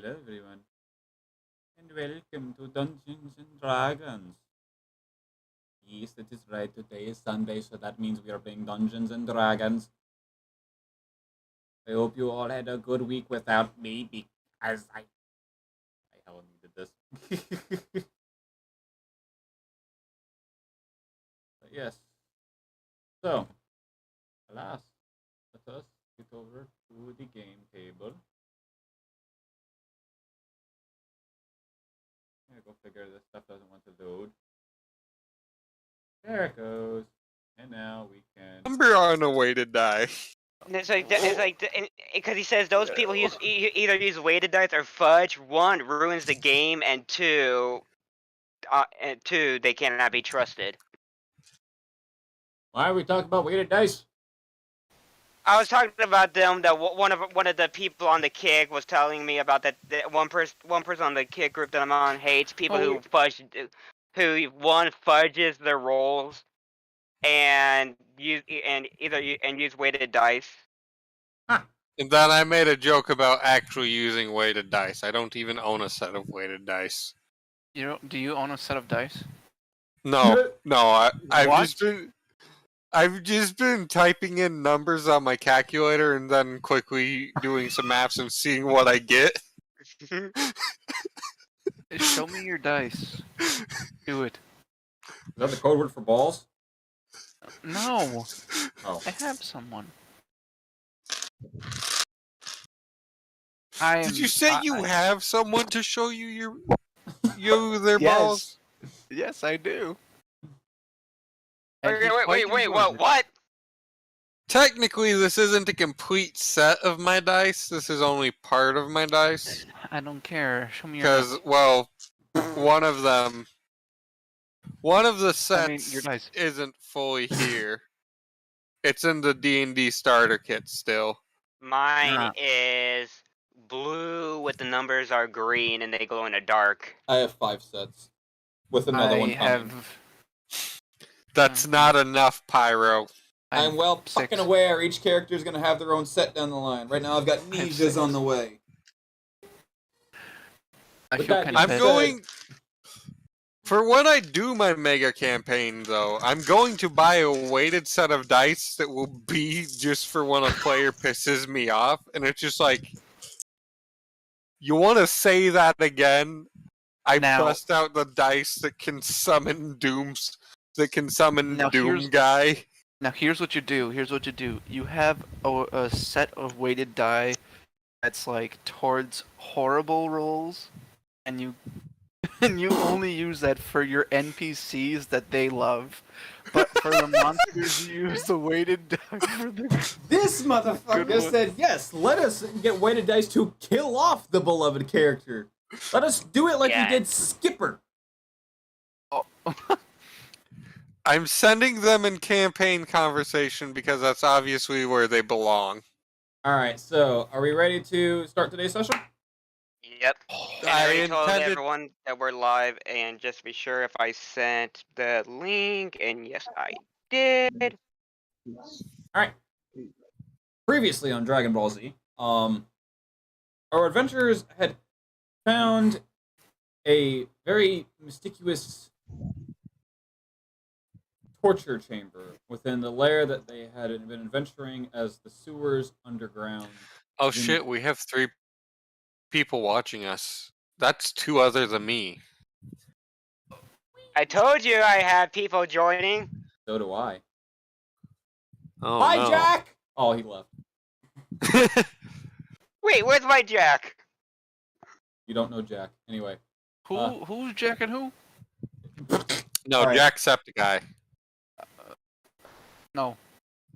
Hello everyone, and welcome to Dungeons and Dragons. Yes, that is right. Today is Sunday, so that means we are playing Dungeons and Dragons. I hope you all had a good week without me, because I hella needed this. But yes. So, alas, let us get over to the game table. Go figure this stuff doesn't want to load. There it goes. And now we can. Number on a way to die. It's like because he says those people either use weighted dice or fudge. One ruins the game, and two they cannot be trusted. Why are we talking about weighted dice? I was talking about them. That one of the people on the kick was telling me about that. One person on the kick group that I'm on hates people who fudges their rolls and use weighted dice. Huh. And then I made a joke about actually using weighted dice. I don't even own a set of weighted dice. Do you own a set of dice? No, I've What? just been typing in numbers on my calculator and then quickly doing some maths and seeing what I get. Show me your dice. Do it. Is that the code word for balls? No. Oh. I have someone. Did you say you have someone to show you their balls? Yes, I do. Wait, what? Technically, this isn't a complete set of my dice. This is only part of my dice. I don't care. Show me your Because, well, one of the sets your dice. isn't fully here. It's in the D&D starter kit still. Mine is blue with the numbers are green and they glow in the dark. I have 5 sets. With another one coming. That's not enough, Pyro. I'm well fucking aware each character is going to have their own set down the line. Right now I've got ninjas on the way. I'm going... For when I do my mega campaign, though, I'm going to buy a weighted set of dice that will be just for when a player pisses me off, and it's just like... You want to say that again? I bust out the dice that can summon Dooms... That can summon Doom Guy. Now here's what you do. You have a set of weighted die that's like towards horrible rolls, and you only use that for your NPCs that they love. But for the monsters, you use the weighted die for the. This motherfucker said yes. Let us get weighted dice to kill off the beloved character. Let us do it like we did Skipper. Oh. I'm sending them in campaign conversation because that's obviously where they belong. Alright, so are we ready to start today's session? Yep. And I already told everyone that we're live, and just to be sure if I sent the link, and yes, I did. Alright. Previously on Dragon Ball Z, our adventurers had found a very mysterious torture chamber within the lair that they had been adventuring as the sewers underground. Oh shit, we have 3 people watching us. That's 2 other than me. I told you I had people joining. So do I. Oh, Hi, no. Jack! Oh, he left. Wait, where's my Jack? You don't know Jack. Anyway. Who's Jack and who? No, right. Jacksepticeye. No.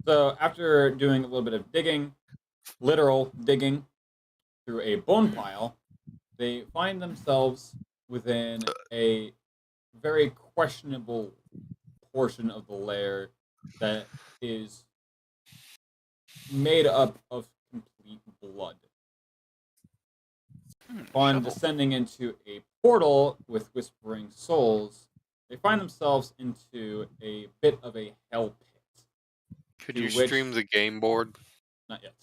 So, after doing a little bit of digging, literal digging, through a bone pile, they find themselves within a very questionable portion of the lair that is made up of complete blood. Upon descending into a portal with whispering souls, they find themselves into a bit of a hell pit. Could you stream the game board? Not yet.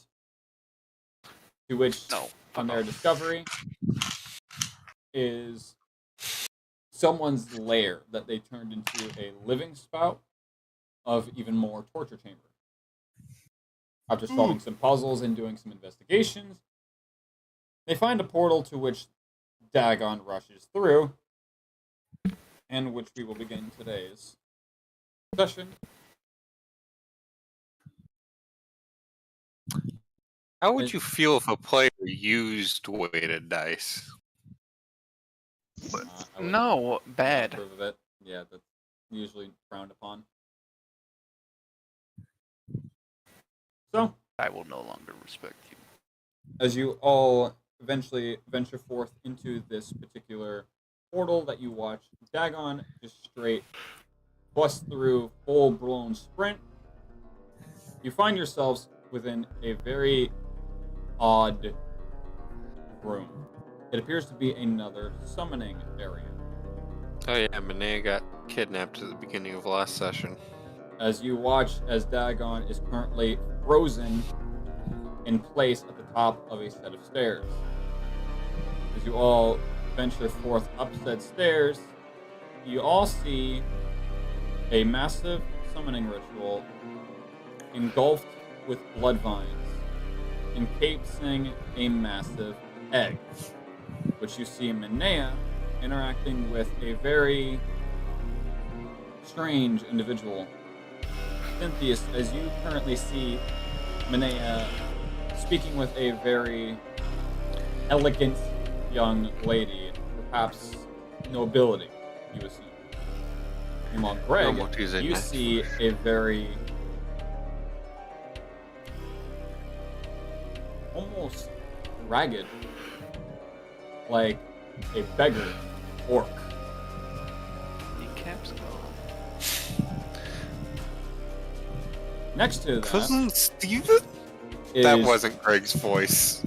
To which, on their discovery, is someone's lair that they turned into a living spout of even more torture chamber. After solving some puzzles and doing some investigations, they find a portal to which Dagon rushes through, and which we will begin today's session. How would you feel if a player used weighted dice? I would No, not bad. approve of it. Yeah, that's usually frowned upon. So, I will no longer respect you. as you all eventually venture forth into this particular portal that you watch Dagon just straight bust through full-blown sprint, you find yourselves within a very odd room. It appears to be another summoning area. Oh yeah, Manea got kidnapped at the beginning of last session. As you watch as Dagon is currently frozen in place at the top of a set of stairs. As you all venture forth up said stairs, you all see a massive summoning ritual engulfed with blood vines, encapsulating a massive egg, which you see Manea interacting with a very strange individual. Cynthius, as you currently see Manea speaking with a very elegant young lady, perhaps nobility, you assume. Meanwhile, Greg, you see a very almost ragged, like a beggar orc. Kneecaps go. Next to that, Cousin Steven? That wasn't Greg's voice.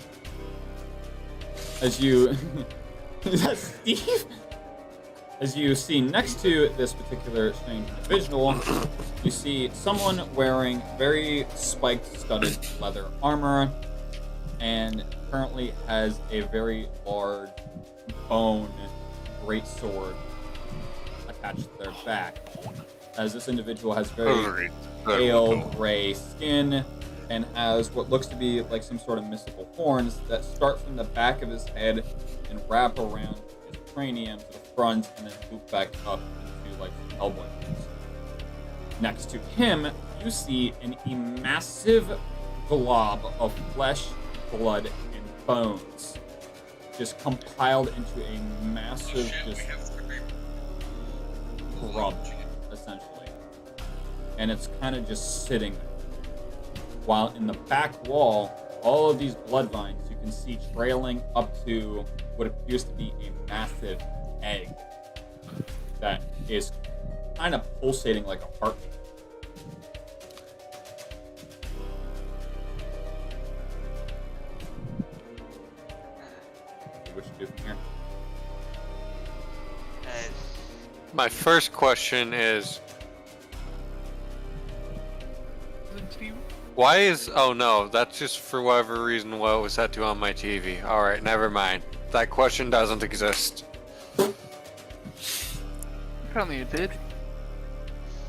As you... Is that Steve? As you see next to this particular strange individual, you see someone wearing very spiked, studded leather armor, and currently has a very large bone greatsword attached to their back. As this individual has very pale gray skin and has what looks to be like some sort of mystical horns that start from the back of his head and wrap around his cranium to the front and then loop back up into like some elbow joints. Next to him, you see a massive glob of flesh, blood, and bones just compiled into a massive just grub, essentially. And it's kind of just sitting there. While in the back wall, all of these blood vines you can see trailing up to what appears to be a massive egg that is kind of pulsating like a heartbeat. What you do from here? My first question is, why is... Oh no, that's just for whatever reason what it was set to on my TV. Alright, never mind. That question doesn't exist. Apparently it did.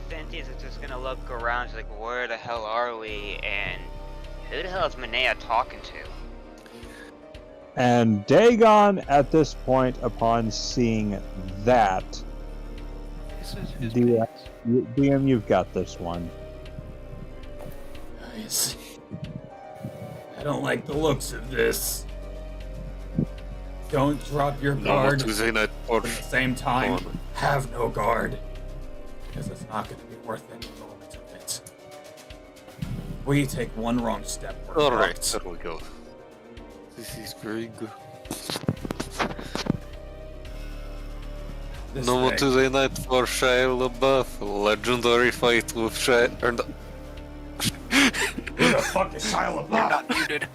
Cynthius is just gonna look around, she's like, where the hell are we? And who the hell is Manea talking to? And Dagon, at this point, upon seeing that, This is his DM, you've got this one. Guys, I don't like the looks of this. Don't drop your guard. At the same time, have no guard. Because it's not going to be worth any moment of it. We take one wrong step. Alright, there we go. This is very good. No more Tuesday night for Shia LaBeouf. Legendary fight with Shia... Who the fuck is Shia LaBeouf? You're not muted.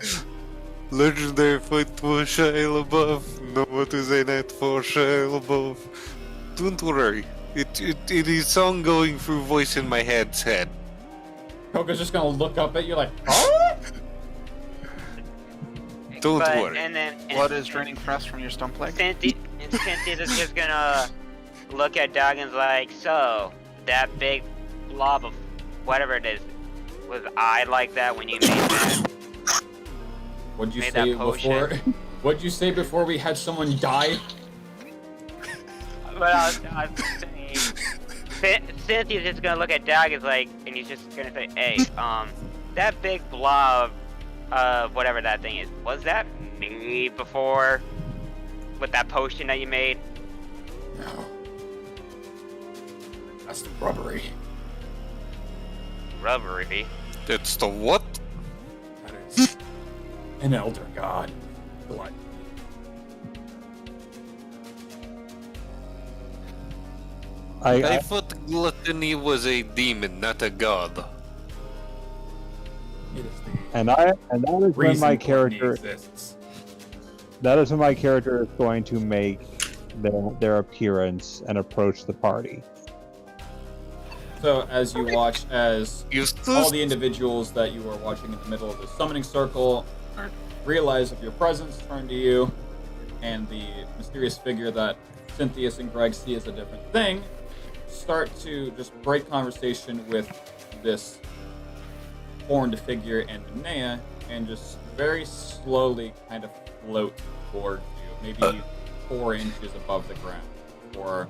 Legendary fight with Shia LaBeouf. No more Tuesday night for Shia LaBeouf. Don't worry. It is ongoing through voice in my head's head. Coco's just gonna look up at you like, huh? Don't but, worry. And then Blood is draining fast from your stump leg. Cynthia is just gonna look at Doggin's like, so that big blob of whatever it is, was I like that when you made that? What'd you Made say that potion. before? What'd you say before we had someone die? But I was saying, Cynthia's just gonna look at Doggin's like, and he's just gonna say, hey, that big blob of whatever that thing is, was that me before with that potion that you made? No. That's the rubbery. Rubbery. It's the what? That is an elder god. Blood. I thought gluttony was a demon, not a god. It is the and that is when reason my gluttony character exists. that is when my character is going to make their appearance and approach the party. So as you watch as Eustace? all the individuals that you are watching in the middle of the summoning circle realize of your presence, turn to you, and the mysterious figure that Cynthius and Greg see as a different thing start to just break conversation with this horned figure and Linnea, and just very slowly kind of float towards you, maybe 4 inches above the ground, or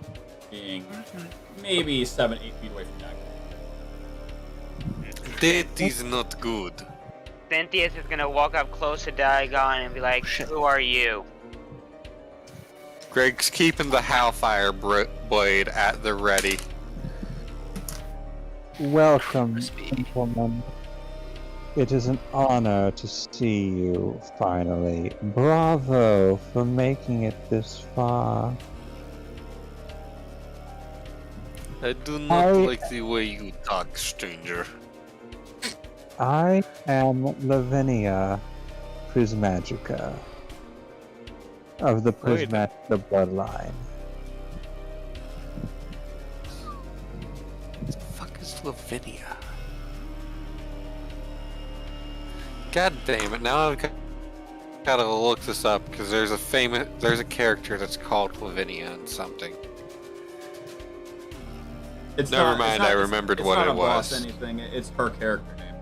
being maybe 7-8 feet away from Dagon. That is not good. Cynthia's is gonna walk up close to Dagon and be like, who are you? Greg's keeping the Hellfire blade at the ready. Welcome, gentlemen. It is an honor to see you finally. Bravo for making it this far. I do not like the way you talk, stranger. I am Lavinia Prismagica of the Wait. Prismagica bloodline. What the fuck is Lavinia? God damn it! Now I've gotta look this up because there's a character that's called Lavinia and something. It's Never not- mind, it's not- I remembered it's what not it a boss was. Anything. It's her character name.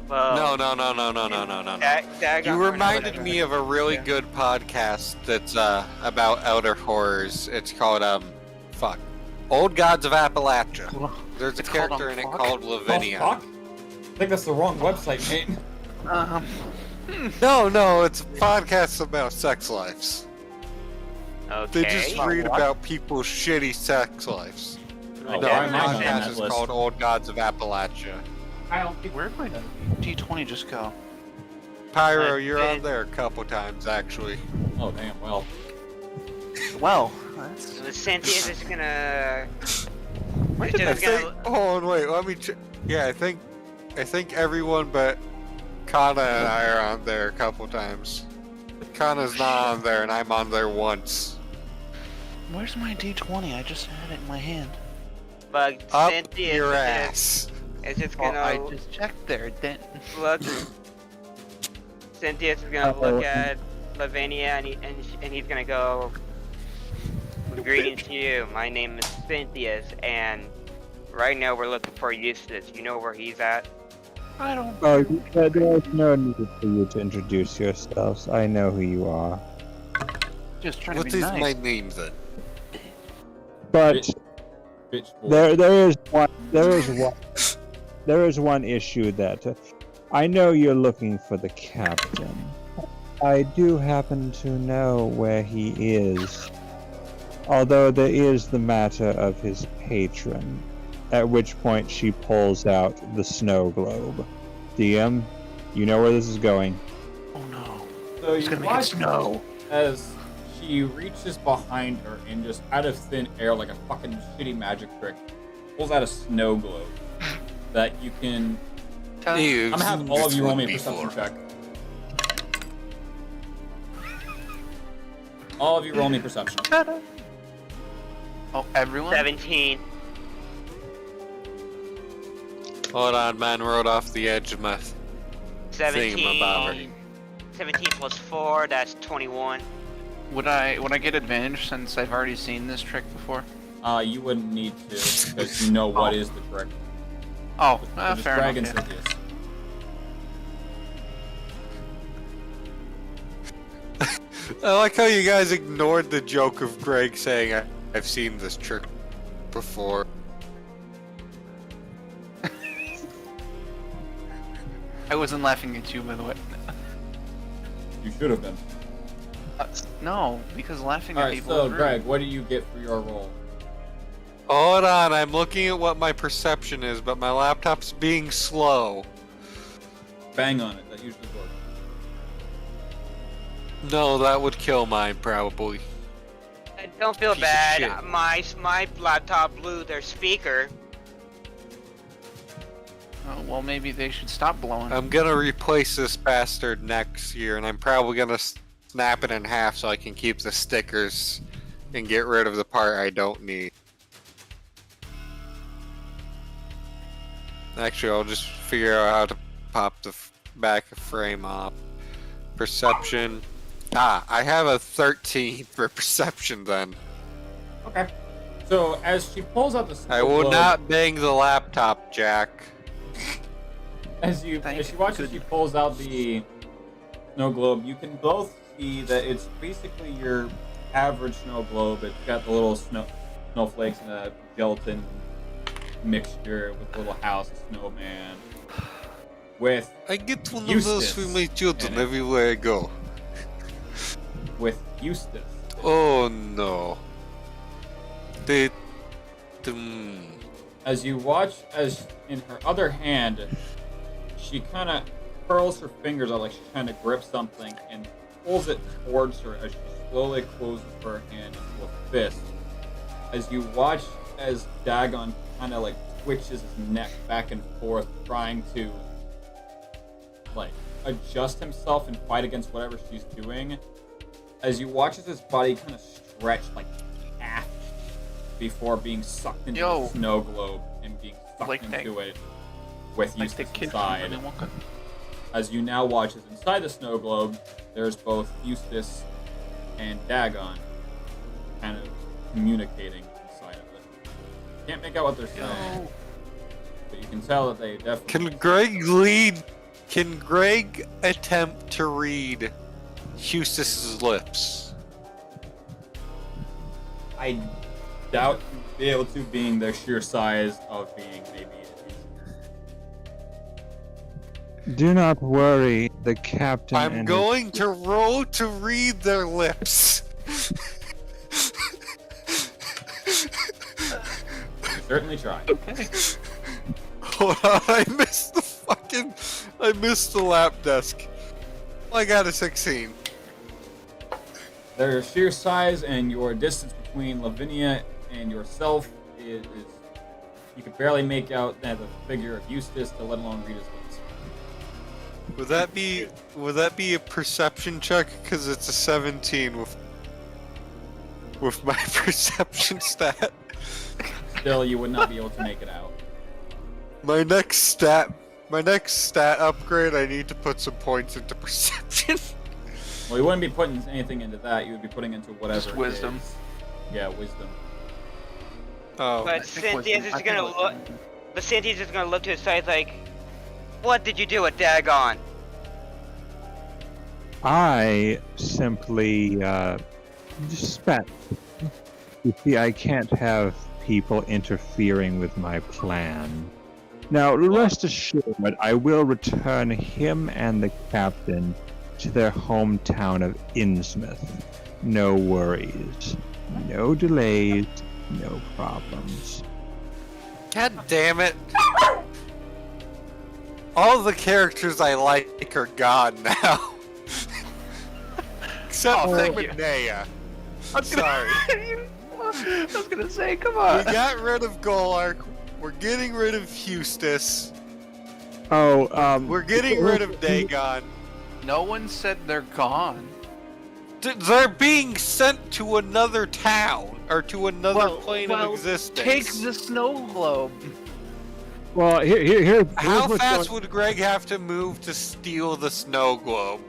Well, No. Dagon You for another reminded time. me of a really good podcast that's about elder horrors. It's called Old Gods of Appalachia. There's a It's called, character in it fuck? called Oh, Lavinia. fuck? I think that's the wrong website, mate. No, it's a podcast about sex lives. Okay. They just read about people's shitty sex lives. Oh, No, why our am I not on podcast that is list? called Old Gods of Appalachia. Where'd my D20 just go? Pyro, you're on there a couple times actually. Oh, damn, well. Well, that's... Cynthia's just gonna. Where did I Just think. gonna. Oh wait, let me. Yeah, I think everyone but Kana and I are on there a couple times. Kana's not on there, and I'm on there once. Where's my D20? I just had it in my hand. But Up Cynthia your is ass. just Well, gonna I just checked there. Didn't... look. Cynthia's gonna look at Lavinia and he's gonna go. Greetings to you. My name is Cynthia's, and right now we're looking for Eustace. You know where he's at? I don't... Oh, there's no need for you to introduce yourselves. I know who you are. Just trying What to be is nice. my name then? But Bitch boy. there is one issue that I know you're looking for the captain. I do happen to know where he is. Although there is the matter of his patron. At which point she pulls out the snow globe. DM, you know where this is going. Oh no. So It's you gonna make it watch snow. as she reaches behind her and just out of thin air, like a fucking shitty magic trick, pulls out a snow globe that you can. Ew, I'm gonna have all of you roll me a this would perception be check. All of you roll me perception. Ta-da. Oh, everyone? 17. Hold on, man. Rode off the edge of my 17. 17 plus 4, that's 21. Would I get advantage since I've already seen this trick before? You wouldn't need to, because you know what is the trick. Oh, Just fair drag enough. Zetithia. I like how you guys ignored the joke of Greg saying I've seen this trick before. I wasn't laughing at you, by the way. You should have been. No, because laughing at Alright, people so is rude. Greg, what do you get for your roll? Hold on, I'm looking at what my perception is, but my laptop's being slow. Bang on it, that usually works. No, that would kill mine, probably. Don't feel Piece of bad. shit. My laptop blew their speaker. Oh, well, maybe they should stop blowing. I'm gonna replace this bastard next year, and I'm probably gonna snap it in half so I can keep the stickers and get rid of the part I don't need. Actually, I'll just figure out how to pop the back of frame off. Perception. Ah, I have a 13 for perception then. Okay. So as she pulls out the snow I will globe, not bang the laptop, Jack. as she watches, she pulls out the snow globe. You can both see that it's basically your average snow globe. It's got the little snowflakes and a gelatin mixture with a little house, a snowman. With I get one of Eustace those for my children in it. everywhere I go. Eustace. Oh no. They. As you watch, as in her other hand, she kind of curls her fingers out like she's trying to grip something and pulls it towards her as she slowly closes her hand into a fist. As you watch as Dagon kind of like twitches his neck back and forth, trying to like adjust himself and fight against whatever she's doing. As you watch as his body kind of stretch like half before being sucked into the snow globe and being sucked Like into it with Like the Eustace kid inside. from Willy Wonka. As you now watch as inside the snow globe, there's both Eustace and Dagon kind of communicating inside of it. Can't make out what they're saying, but you can tell that they definitely... Can Greg attempt to read Eustace's lips? I doubt you'd be able to, being the sheer size of being maybe... Do not worry, the captain. I'm going to roll to read their lips. Certainly try. Okay. Hold on, I missed the lap desk. I got a 16. Their sheer size and your distance between Lavinia and yourself is you could barely make out the figure of Eustace, to let alone read his lips. Would that be a perception check? Because it's a 17 with my perception stat. Still, you would not be able to make it out. My next stat upgrade, I need to put some points into perception. Well, you wouldn't be putting anything into that. You would be putting into whatever. Just wisdom. Is. Yeah, wisdom. Oh, But Cynthia's just gonna look. But Cynthia's just gonna look to his side like, "What did you do with Dagon?" I simply spent. You see, I can't have people interfering with my plan. Now, rest assured, I will return him and the captain to their hometown of Innsmouth. No worries. No delays. No problems. God damn it. All the characters I like are gone now. Except for thank you. Linnea. I'm Sorry. I was gonna say, come on. We got rid of Golark. We're getting rid of Eustace. We're getting rid of Dagon. No one said they're gone. They're being sent to another town or to another plane of existence. Take the snow globe. Well, here's How what's fast going, would Greg have to move to steal the snow globe?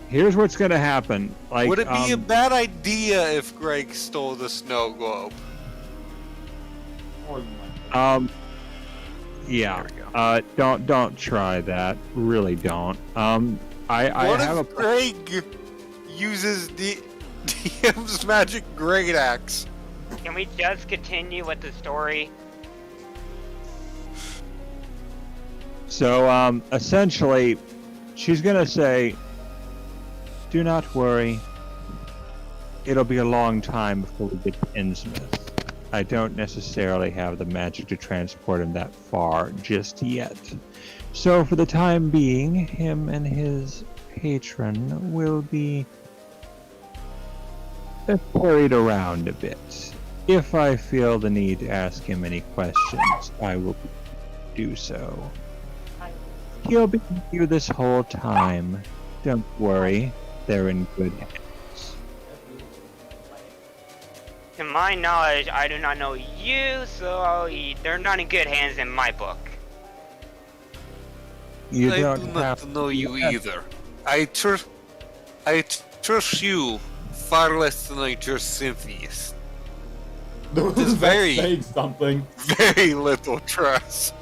here's what's going to happen. Like, Would it be a bad idea if Greg stole the snow globe? More than likely. Yeah. There we go. Don't try that. Really don't. I What have if Greg uses the DM's magic great axe? Can we just continue with the story? So, essentially, she's gonna say, "Do not worry. It'll be a long time before we get to Innsmouth. I don't necessarily have the magic to transport him that far just yet. So, for the time being, him and his patron will be carried around a bit. If I feel the need to ask him any questions, I will do so. He'll be with you this whole time. Don't worry, they're in good hands." To my knowledge, I do not know you, so they're not in good hands in my book. You I don't do not have know you Yeah. either. I trust you far less than I trust Cynthia's. That's very- saying something, Very little trust.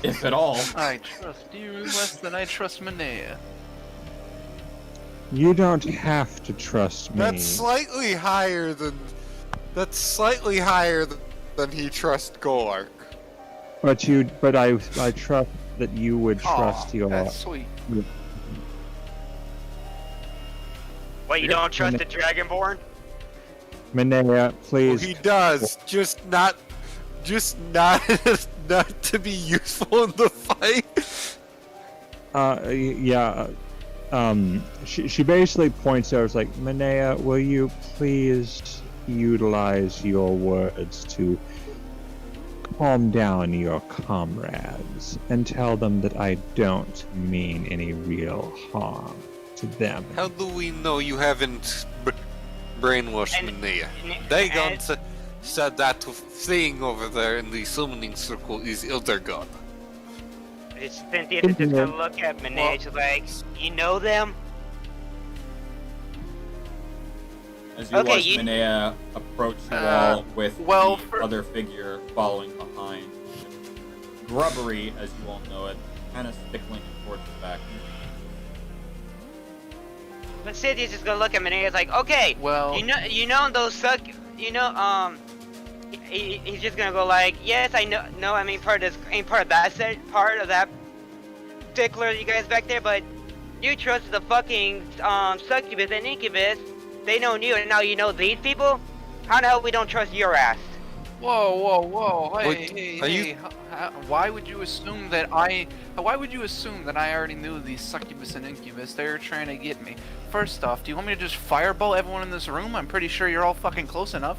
if at all. I trust you less than I trust Manea. You don't have to trust me. That's slightly higher than. That's slightly higher than he trusts Golark. But I trust that you would trust your. That's sweet. What, you don't trust the Dragonborn? Manea, Well, please. he does, just not not to be useful in the fight. Yeah. She basically points out, it's like, "Manea, will you please utilize your words to calm down your comrades and tell them that I don't mean any real harm to them." How do we know you haven't brainwashed And- Manea? and- Dagon said that thing over there in the summoning circle is Ildergon. It's Cynthia just gonna look at Manage like, you know them? As you Okay, watch you- Manea approach the wall with well, the other figure following behind. Grubbery, as you all know it, kind of stickling towards the back. But Cynthia's just gonna look at Manage like, okay, Well, you know those suck, he's just gonna go like, yes, I know, no, I mean part of this, ain't part of that part of that particular you guys back there, but you trust the fucking succubus and incubus. They know you, and now you know these people. How the hell we don't trust your ass? whoa! Hey, What- hey, are you- hey! Why would you assume that I? Why would you assume that I already knew these succubus and incubus? They're trying to get me. First off, do you want me to just fireball everyone in this room? I'm pretty sure you're all fucking close enough.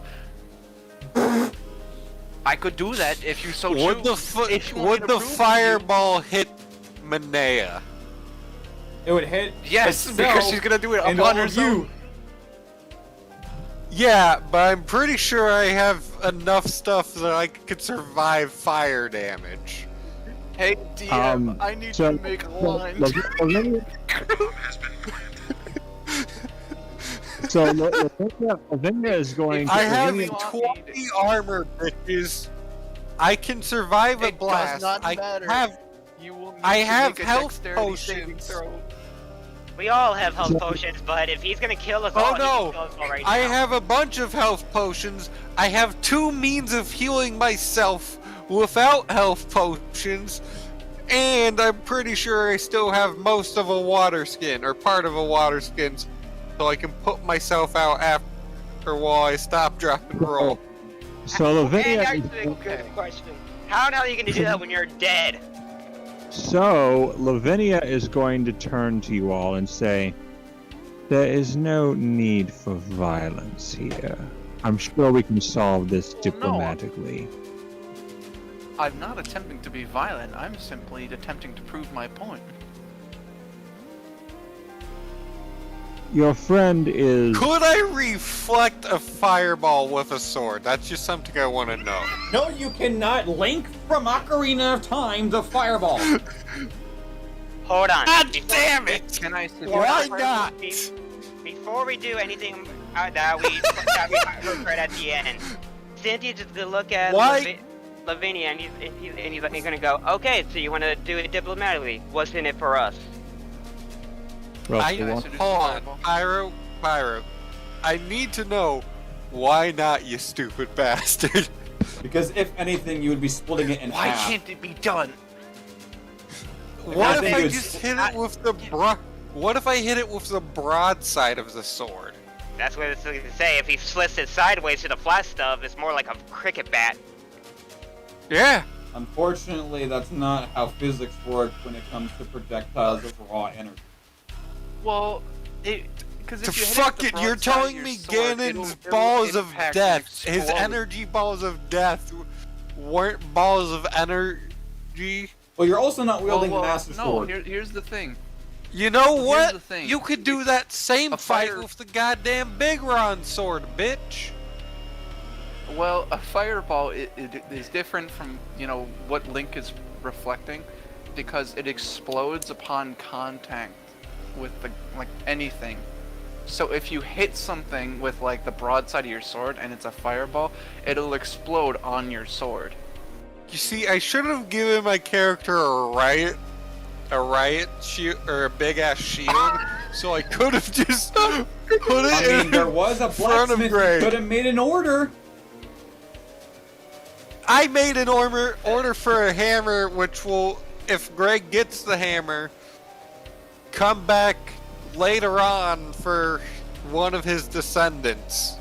I could do that if you so choose. Would the If you want me would to the prove to you- fireball hit Manea? It would hit Yes, itself because she's gonna do it and upon all of herself. you. Yeah, but I'm pretty sure I have enough stuff that I could survive fire damage. Hey DM, Um, I need so- you to make a so, line. Lavinia is going to. I have really want 20 armor, bitches. I can survive a It blast. does not I matter. have. You will need I to have make a health dexterity saving potions. throw. We all have health potions, but if he's gonna kill us Oh, all, he no. can kill us all right I now. have a bunch of health potions. I have 2 means of healing myself without health potions. And I'm pretty sure I still have most of a water skin, or part of a water skin, so I can put myself out after while I stop, drop, and roll. So And Lavinia. actually, a good question. How the hell are you gonna do that when you're dead? So Lavinia is going to turn to you all and say, "There is no need for violence here. I'm sure we can solve this no. diplomatically." I'm not attempting to be violent. I'm simply attempting to prove my point. Your friend is. Could I reflect a fireball with a sword? That's just something I want to know. No, you cannot. Link from Ocarina of Time, the fireball. Hold on. God Before- damn it! Can I suggest? Why not? Before we do anything that we heard at the end, Cynthia's just gonna look at Why? Lavinia and he's gonna go, okay, so you want to do it diplomatically? What's in it for us? Roughly I- one. Hold on, Pyro. I need to know why not, you stupid bastard. Because if anything, you would be splitting it in Why half. can't it be done? What I if I think just it's- hit it with the What if I hit it with the broadside of the sword? That's what it's going to say. If he slits it sideways to the flat stuff, it's more like a cricket bat. Yeah. Unfortunately, that's not how physics work when it comes to projectiles of raw energy. Well, because To if you hit fuck it, it, with the you're broadside of telling your me sword, Ganon's it'll balls of impact and death, his explode. energy balls of death, weren't balls of energy? Well, you're also not wielding well, Master no, Sword. here's the thing. You know Here's what? the thing. You could do that same A fight fire- with the goddamn Big Ron sword, bitch. Well, a fireball is different from, what Link is reflecting, because it explodes upon contact with anything. So if you hit something with the broadside of your sword and it's a fireball, it'll explode on your sword. You see, I should have given my character a riot shield, or a big ass shield, so I could have just put it I mean, in there was a front of blacksmith Greg. who could have made an order. I made an order for a hammer, which will, if Greg gets the hammer, come back later on for one of his descendants.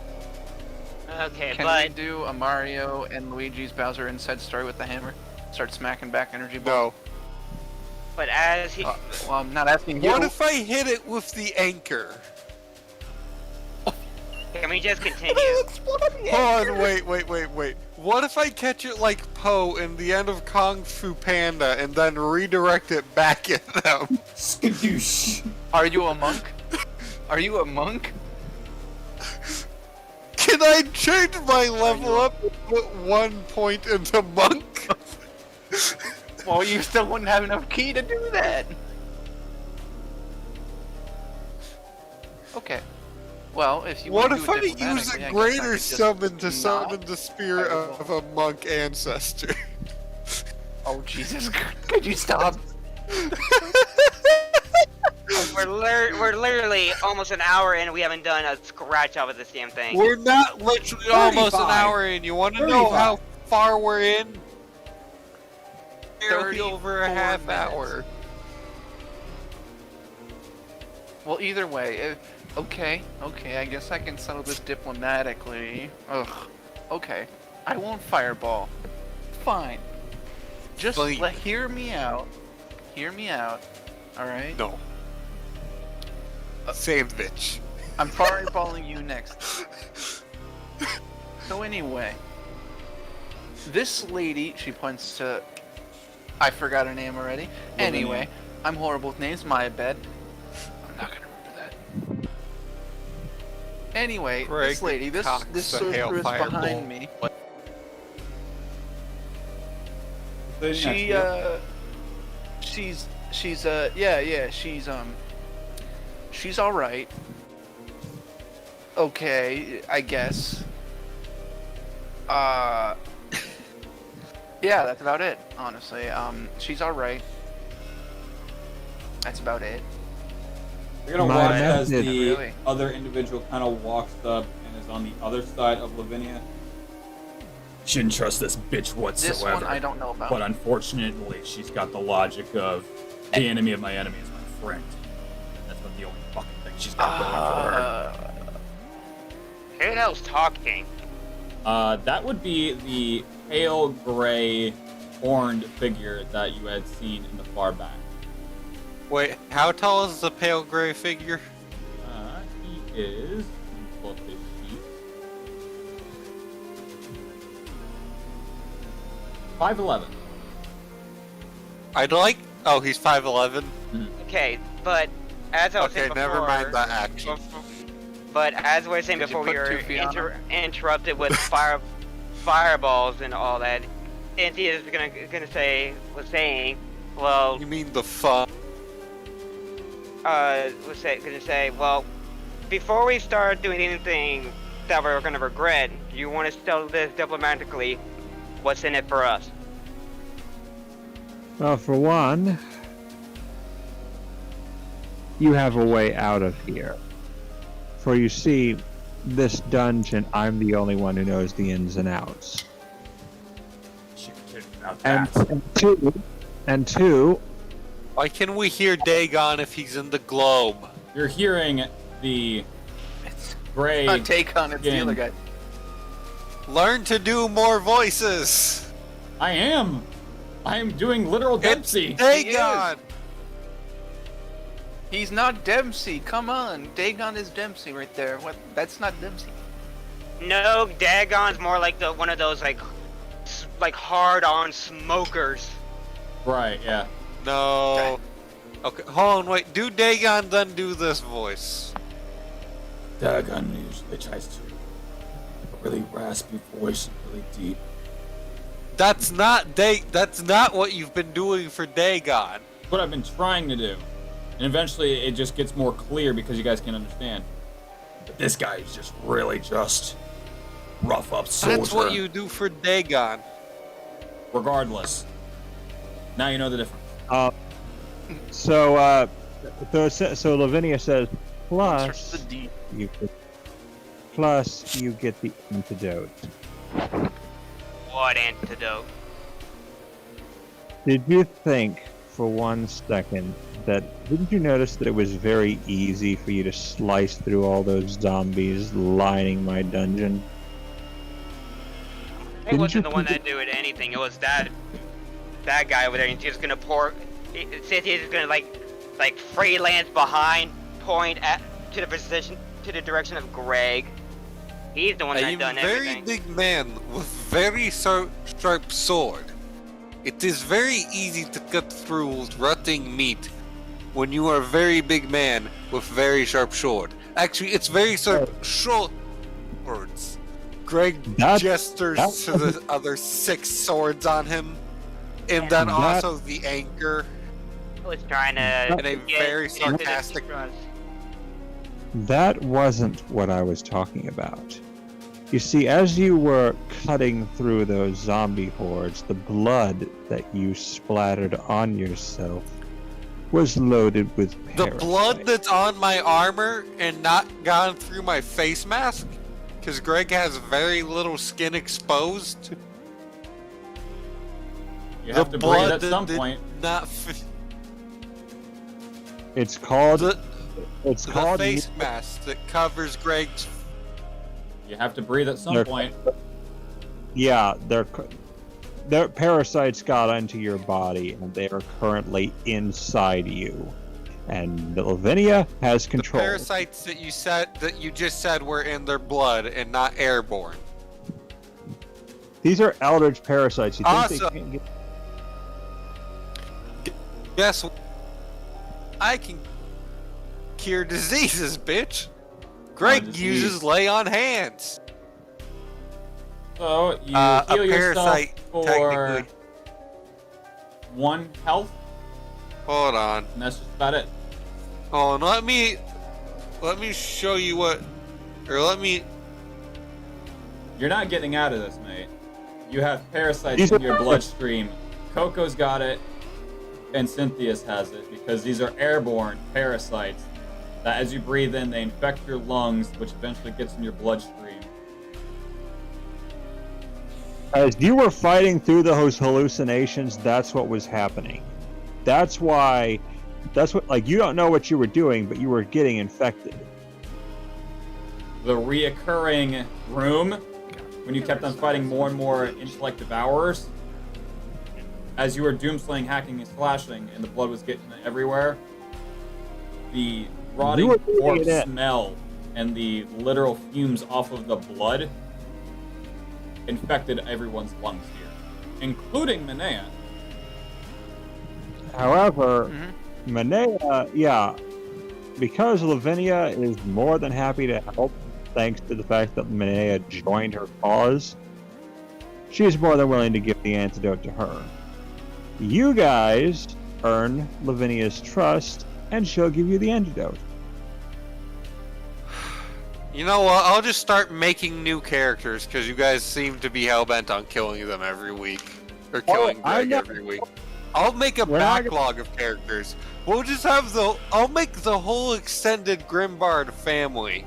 Okay, Can but we do a Mario and Luigi's Bowser Inside Story with the hammer? Start smacking back energy No. balls? but as he Well, I'm not asking you. What if I hit it with the anchor? can we just continue? Hold on, wait. What if I catch it like Poe in the end of Kung Fu Panda and then redirect it back at them? Skadoosh. Are you a monk? Are you a monk? Can I change my level up and put 1 point into monk? Well, you still wouldn't have enough key to do that. Okay. Well, if you What want if to I do it use a diplomatically, I greater guess I could just summon to not summon the spirit fireball. of a monk ancestor? Oh Jesus! Could you stop? We're literally almost an hour in and we haven't done a scratch off of this damn thing. We're not literally almost an 35. hour in. You want to know 35. how far we're in? Barely 34 over a half minutes. hour. Well, either way, okay, I guess I can settle this diplomatically. Ugh. Okay, I won't fireball. Fine. Just Fine. hear me out. Hear me out. All right. No. Same bitch. I'm fireballing you next. So anyway, this lady, she points to. I forgot her name already. Anyway, I'm horrible with names. My bad. I'm not gonna remember that. Anyway, Greg this lady, this cocks a hail sorceress fireball. behind me. Sitting next to She you. she's all right. Okay, I guess. Yeah, that's about it, honestly. She's all right. That's about it. You're gonna My watch as method. the Really? other individual kind of walks up and is on the other side of Lavinia. Shouldn't trust this bitch whatsoever. This one I don't know about. But unfortunately, she's got the logic of the enemy of my enemy is my friend. That's what the only fucking thing she's got going for her. Who the hell's talking? That would be the pale gray horned figure that you had seen in the far back. Wait, how tall is the pale gray figure? He is. Let me pull up his sheet. 5'11". I'd like. Oh, he's 5'11". Okay, but as I was Okay, saying before, never mind that action. But as we were saying Did you before, we put were 2 feet on him? interrupted with fireballs and all that. Cynthia is was saying, well, You mean the fun? gonna say, well, before we start doing anything that we're gonna regret, you want to tell this diplomatically, what's in it for us? Well, for one, you have a way out of here. For you see, this dungeon, I'm the only one who knows the ins and outs. She kidding about And, that. and two, Why can we hear Dagon if he's in the globe? You're hearing the It's gray. not Dagon, it's the skin. other guy. Learn to do more voices. I am doing literal Dempsey. Dagon. He's not Dempsey, come on. Dagon is Dempsey right there. What? That's not Dempsey. No, Dagon's more like one of those like hard-on smokers. Right, yeah. No. Okay, hold on, wait. Do Dagon, then do this voice. Dagon usually tries to have a really raspy voice and really deep. That's not what you've been doing for Dagon. What I've been trying to do. And eventually it just gets more clear because you guys can understand. But this guy is just really just rough up soldier. That's what you do for Dagon. Regardless. Now you know the difference. so Lavinia says, Starts with plus the D. you get the antidote. What antidote? Did you think for 1 second didn't you notice that it was very easy for you to slice through all those zombies lining my dungeon? It Didn't wasn't you the one think that did anything. It was that guy over there. And he's gonna Cynthia's just gonna like freelance behind, point to the direction of Greg. He's the one that I'm done a very everything. big man with very sharp sword. It is very easy to cut through rotting meat when you are a very big man with very sharp sword. Actually, it's very sharp swords. Greg gestures to the other 6 swords on him, and then also the anchor. I was trying to In a get very into the sarcastic- trust. That wasn't what I was talking about. You see, as you were cutting through those zombie hordes, the blood that you splattered on yourself was loaded with The parasites. blood that's on my armor and not gone through my face mask, because Greg has very little skin exposed. You have to breathe at some point. It's called. The It's called. face mask that covers Greg's. You have to breathe at some They're- point. Yeah, their parasites got into your body, and they are currently inside you. And Lavinia has The control. parasites that you just said were in their blood and not airborne. These are eldritch parasites. You think they Awesome. can't get? Guess what? I can cure diseases, bitch. Greg disease. uses lay on hands. So you A heal yourself parasite, for technically. 1 health, Hold on. and that's just about it. Hold on. Let me show you what, or let me. You're not getting out of this, mate. You have parasites These in are- your bloodstream. Coco's got it, and Cynthia's has it, because these are airborne parasites that as you breathe in, they infect your lungs, which eventually gets in your bloodstream. As you were fighting through those hallucinations, that's what was happening. That's why. That's what. Like, you don't know what you were doing, but you were getting infected. The reoccurring room, when you kept on fighting more and more intellect devourers, as you were doomslaying, hacking, and slashing, and the blood was getting everywhere, the rotting were doing corpse it. smell and the literal fumes off of the blood infected everyone's lungs here, including Manea. However, Mhm. Manea, yeah, because Lavinia is more than happy to help, thanks to the fact that Linnea joined her cause, she's more than willing to give the antidote to her. You guys earn Lavinia's trust, and she'll give you the antidote. You know what? I'll just start making new characters because you guys seem to be hell-bent on killing them every week. Or killing Greg every week. I'll make a backlog of characters. We'll just have I'll make the whole extended Grimbard family.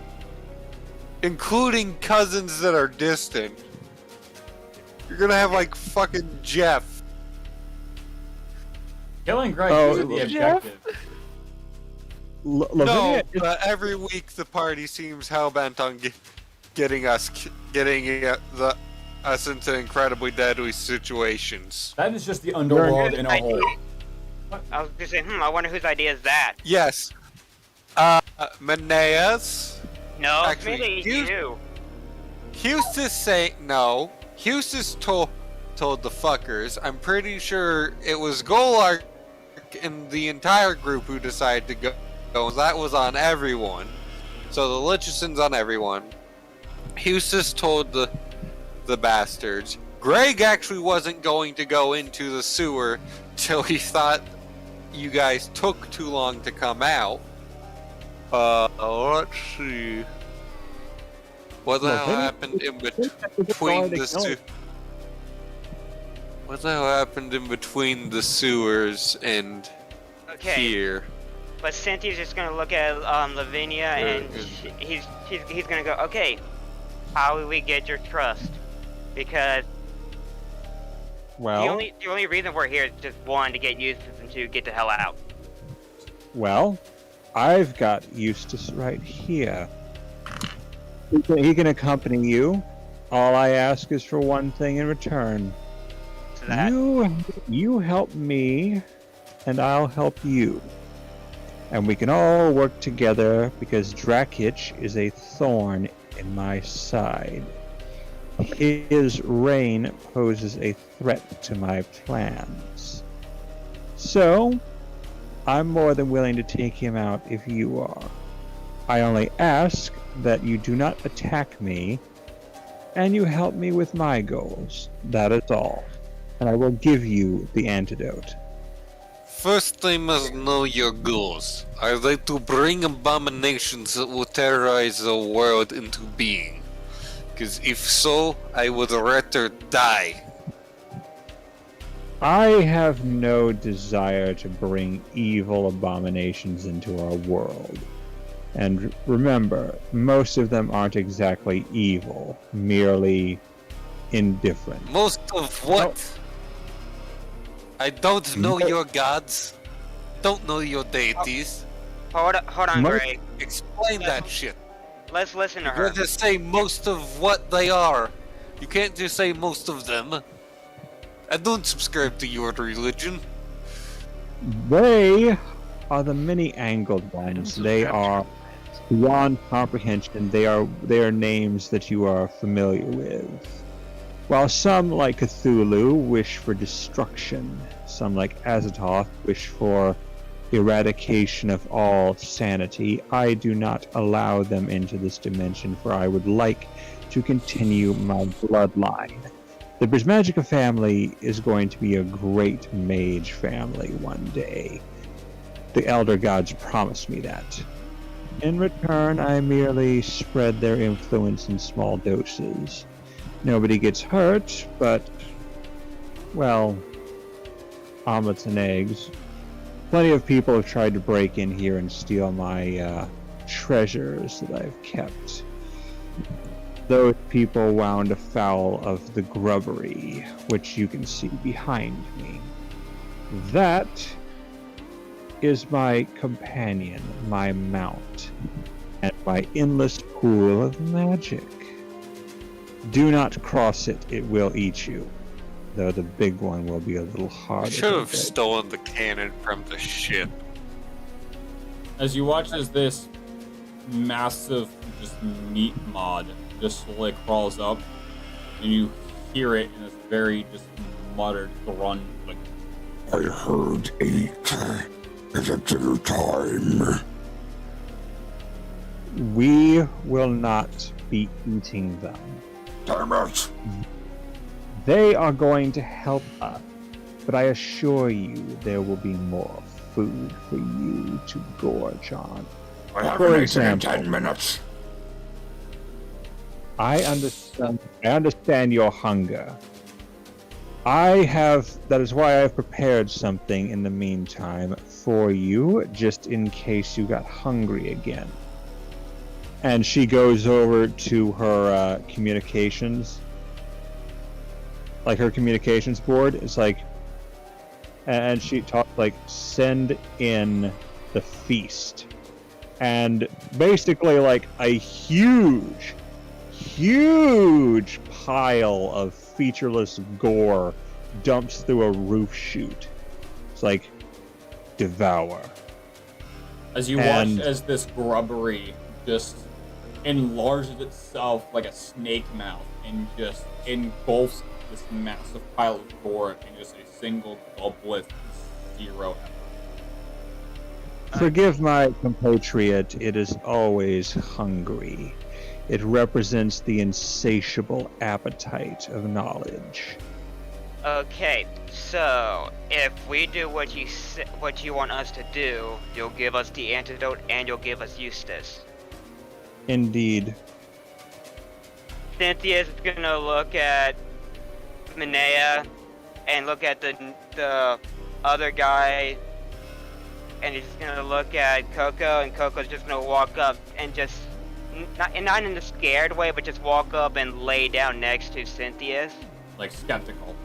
Including cousins that are distant. You're gonna have like fucking Jeff. Killing Greg isn't the objective. Lavinia but every week the party seems hell-bent on getting us into incredibly deadly situations. That is just the underworld in a whole. I was just saying, I wonder whose idea is that. Yes. Manea's. No, Actually, maybe you. Hustis told the fuckers. I'm pretty sure it was Golark and the entire group who decided to go. That was on everyone. So the Lichison's on everyone. Hustis told the bastards. Greg actually wasn't going to go into the sewer till he thought you guys took too long to come out. Let's see. What the hell happened in between the sewer? What the hell happened in between the sewers and here? But Cynthia's just gonna look at Lavinia and he's gonna go, okay, how will we get your trust? Because the only reason we're here is just one, to get Eustace, and two, get the hell out. Well, I've got Eustace right here. He can accompany you. All I ask is for one thing in return. You help me, and I'll help you. And we can all work together because Drakich is a thorn in my side. His reign poses a threat to my plans. So, I'm more than willing to take him out if you are. I only ask that you do not attack me, and you help me with my goals. That is all. And I will give you the antidote. First, I must know your goals. Are they to bring abominations that will terrorize the world into being? Because if so, I would rather die. I have no desire to bring evil abominations into our world. And remember, most of them aren't exactly evil, merely indifferent. Most of what? I don't know your gods. Don't know your deities. Hold on, Greg. Explain that shit. Let's listen to You her. gotta say most of what they are. You can't just say most of them. I don't subscribe to your religion. They are the many-angled ones. They are beyond comprehension. They are names that you are familiar with. While some, like Cthulhu, wish for destruction, some, like Azathoth, wish for eradication of all sanity, I do not allow them into this dimension, for I would like to continue my bloodline. The Brismagica family is going to be a great mage family one day. The Elder Gods promised me that. In return, I merely spread their influence in small doses. Nobody gets hurt, but, well, omelets and eggs. Plenty of people have tried to break in here and steal my treasures that I've kept. Those people wound afoul of the grubbery, which you can see behind me. That is my companion, my mount, and my endless pool of magic. Do not cross it, it will eat you. Though the big one will be a little harder. I should have stolen the cannon from the ship. As you watch as this massive just meat mod just slowly crawls up, and you hear it in this very just muttered grunt, like, I heard 8 at a dinner time. We will not be eating them. Damn it! They are going to help us, but I assure you there will be more food for you to gorge on. I haven't For eaten in example, 10 minutes. I understand your hunger. That is why I've prepared something in the meantime for you, just in case you got hungry again. And she goes over to her communications, like her communications board. It's like, and she talks like, send in the feast. And basically like a huge pile of featureless gore dumps through a roof chute. It's like, devour. As you watch as this grubbery just enlarges itself like a snake mouth and just engulfs this massive pile of gore in just a single gulp with 0 effort. Forgive my compatriot, it is always hungry. It represents the insatiable appetite of knowledge. Okay, so if we do what you want us to do, you'll give us the antidote and you'll give us Eustace. Indeed. Cynthia's gonna look at Minea and look at the other guy, and he's gonna look at Coco, and Coco's just gonna walk up and just not in a scared way, but just walk up and lay down next to Cynthia's. Like skeptical.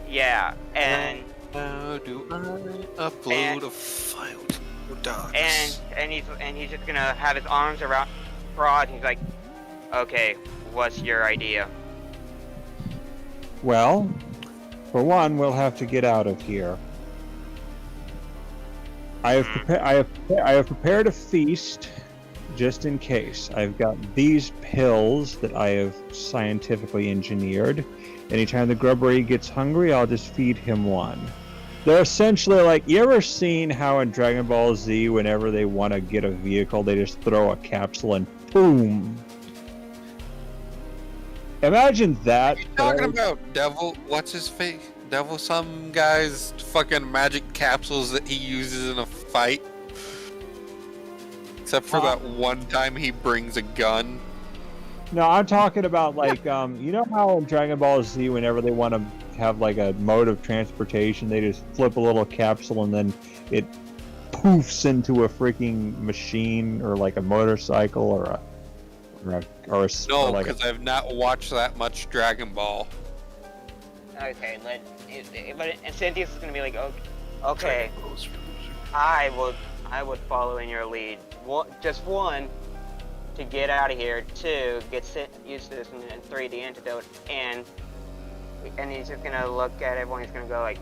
Yeah, and How do I upload a file to docs? and he's just gonna have his arms around Prod. He's like, okay, what's your idea? Well, for one, we'll have to get out of here. I have prepared a feast just in case. I've got these pills that I have scientifically engineered. Anytime the grubbery gets hungry, I'll just feed him one. They're essentially like, you ever seen how in Dragon Ball Z, whenever they want to get a vehicle, they just throw a capsule and boom. Imagine that. What are you talking about, Devil? What's his face? Devil, some guy's fucking magic capsules that he uses in a fight. Except for that one time he brings a gun. No, I'm talking about like, you know how in Dragon Ball Z, whenever they want to have like a mode of transportation, they just flip a little capsule and then it poofs into a freaking machine or like a motorcycle or a No, like because I've not watched that much Dragon Ball. Okay, but Cynthia's is gonna be like, okay, I would follow in your lead. Just one, to get out of here. 2, get used to this, and 3, the antidote. And he's just gonna look at everyone. He's gonna go like,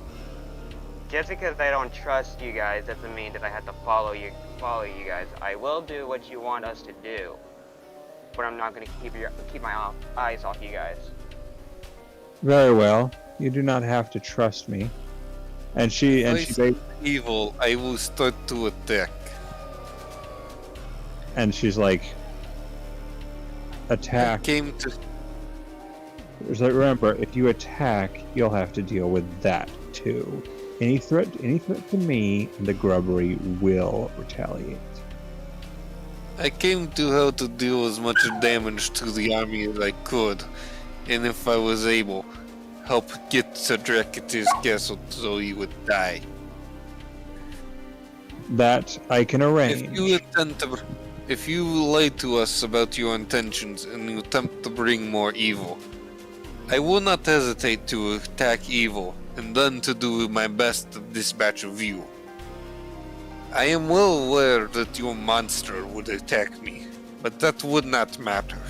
just because I don't trust you guys doesn't mean that I have to follow you guys. I will do what you want us to do, but I'm not gonna keep my eyes off you guys. Very well. You do not have to trust me. And she Evil, I will start to attack. And she's like, attack. Came to Remember, if you attack, you'll have to deal with that too. Any threat to me, the grubbery will retaliate. I came to help to deal as much damage to the army as I could, and if I was able, help get to Draketis' castle so he would die. That I can arrange. If you lie to us about your intentions and you attempt to bring more evil, I will not hesitate to attack evil and then to do my best to dispatch of you. I am well aware that your monster would attack me, but that would not matter.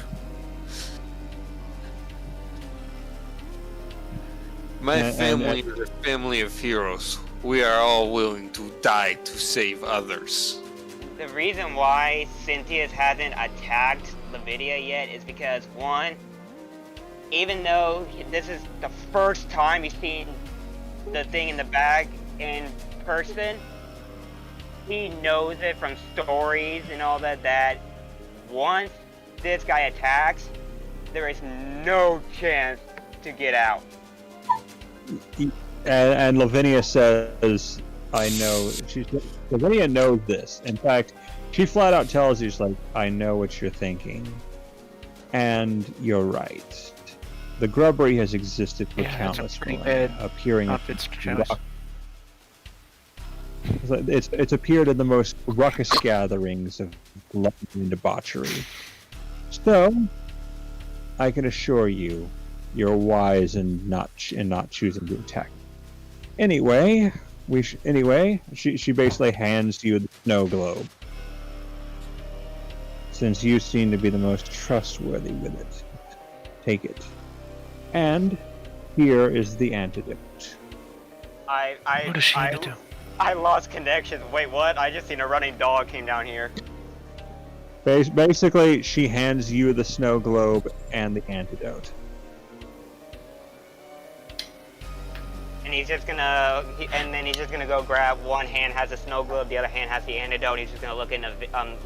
My family is a family of heroes. We are all willing to die to save others. The reason why Cynthia's hasn't attacked Lavidia yet is because, one, even though this is the first time he's seen the thing in the bag in person, he knows it from stories and all that once this guy attacks, there is no chance to get out. And Lavinia says, I know. Lavinia knows this. In fact, she flat out tells you, she's like, I know what you're thinking. And you're right. The grubbery has existed for Yeah, that's a countless pretty millennia, bad appearing outfit's choice. It's appeared in the most ruckus gatherings of blood and debauchery. So, I can assure you, you're wise in not choosing to attack. Anyway, she basically hands you the snow globe, since you seem to be the most trustworthy with it. Take it, and here is the antidote. What is she gonna do? I lost connection. Wait, what? I just seen a running dog came down here. Basically, she hands you the snow globe and the antidote. And he's just gonna, then he's just gonna go grab one hand has a snow globe, the other hand has the antidote. He's just gonna look into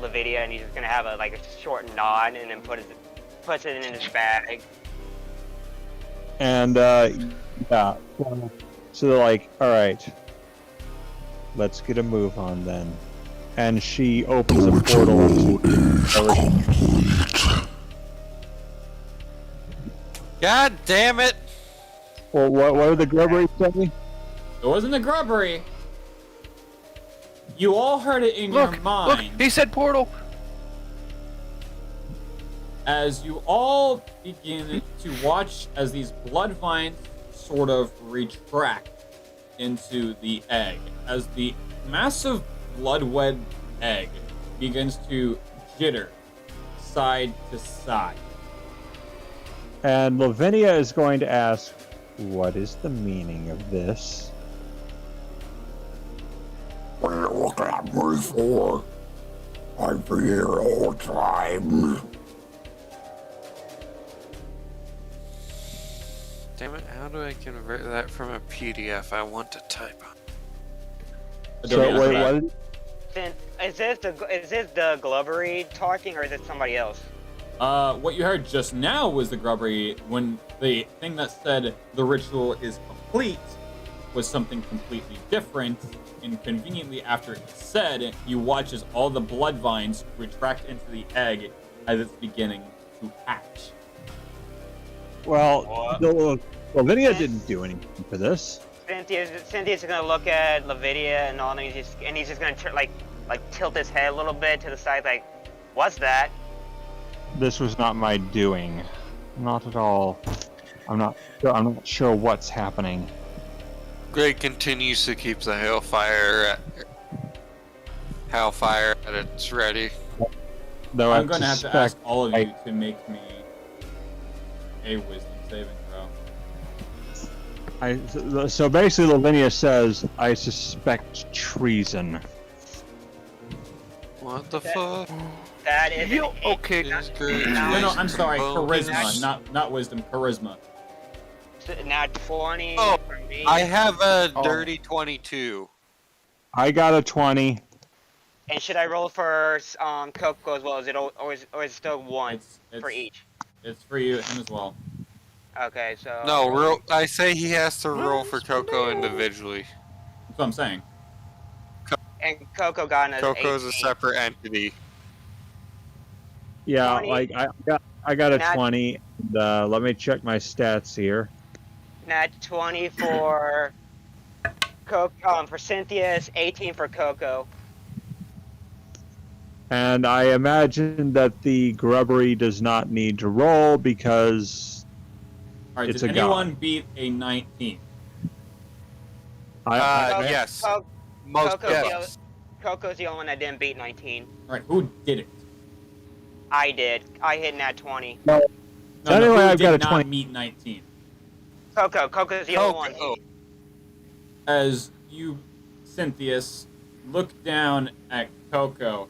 Lavidia, and he's just gonna have a short nod, and then puts it in his bag. And yeah, so they're like, all right, let's get a move on then. And she opens a portal into. God damn it! Well, what are the grubberies saying? It wasn't the grubbery. You all heard it in Look, your mind. look, he said portal. As you all begin to watch as these blood vines sort of retract into the egg, as the massive blood-wed egg begins to jitter side to side. And Lavinia is going to ask, what is the meaning of this? What are you looking at me for? I've been here all the time. Damn it, how do I convert that from a PDF? I want to type on. So wait, what? Is this the Glovery talking, or is it somebody else? What you heard just now was the grubbery, when the thing that said the ritual is complete was something completely different, and conveniently after it said, you watch as all the blood vines retract into the egg as it's beginning to hatch. Well, Lavinia didn't do anything for this. Cynthia's gonna look at Lavidia and all, and he's just gonna tilt his head a little bit to the side, like, what's that? This was not my doing. Not at all. I'm not sure what's happening. Greg continues to keep the hellfire at its ready. Though I'm going to have to ask all of I- you to make me a wisdom saving throw. So basically, Lavinia says, I suspect treason. What the fuck? That is Okay. Is Greg No, I'm sorry, using charisma, bonus? not wisdom, charisma. Now 20 Oh, for me. I have a dirty 22. I got a 20. And should I roll for Coco as well? Is it still one It's for each? It's for you, him as well. Okay, so No, I say he has to roll for Coco individually. That's what I'm saying. And Coco got an Coco's a 18. separate entity. Yeah, 20. like I got a Nat- 20. Let me check my stats here. Nat 20 for Coco, for Cynthia's, 18 for Coco. And I imagine that the grubbery does not need to roll because All right, It's did a god. anyone beat a 19? I Yes. Coco's, Most the, Coco's the only one that didn't beat 19. All right, who did it? I did. I hit Nat 20. No, Anyway, who I've did got a not 20. meet 19? Coco's the only one. Coco. As you, Cynthius, look down at Coco,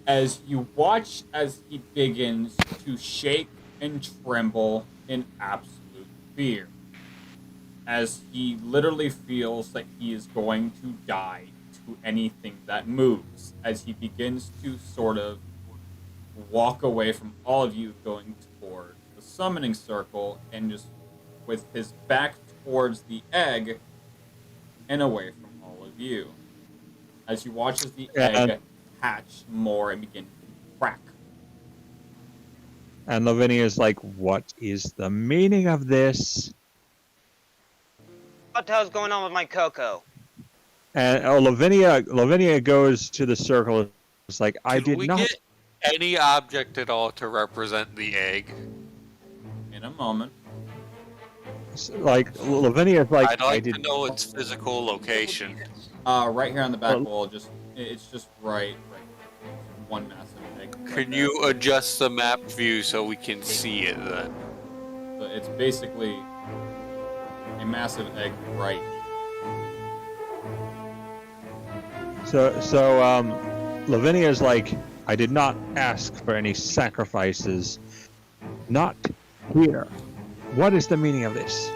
as you watch as he begins to shake and tremble in absolute fear, as he literally feels that he is going to die to anything that moves, as he begins to sort of walk away from all of you going toward the summoning circle and just with his back towards the egg and away from all of you. As you watch as the egg hatch more and begin to crack. And Lavinia's like, what is the meaning of this? What the hell's going on with my cocoa? And Lavinia goes to the circle. It's like, I Can did we not. get any object at all to represent the egg? In a moment. Like Lavinia's like, I'd I like to did. know its physical location. Right here on the back Well- wall, it's just right. One massive egg. Can you adjust the map view so we can see it then? So it's basically a massive egg right. So Lavinia's like, I did not ask for any sacrifices. Not here. What is the meaning of this?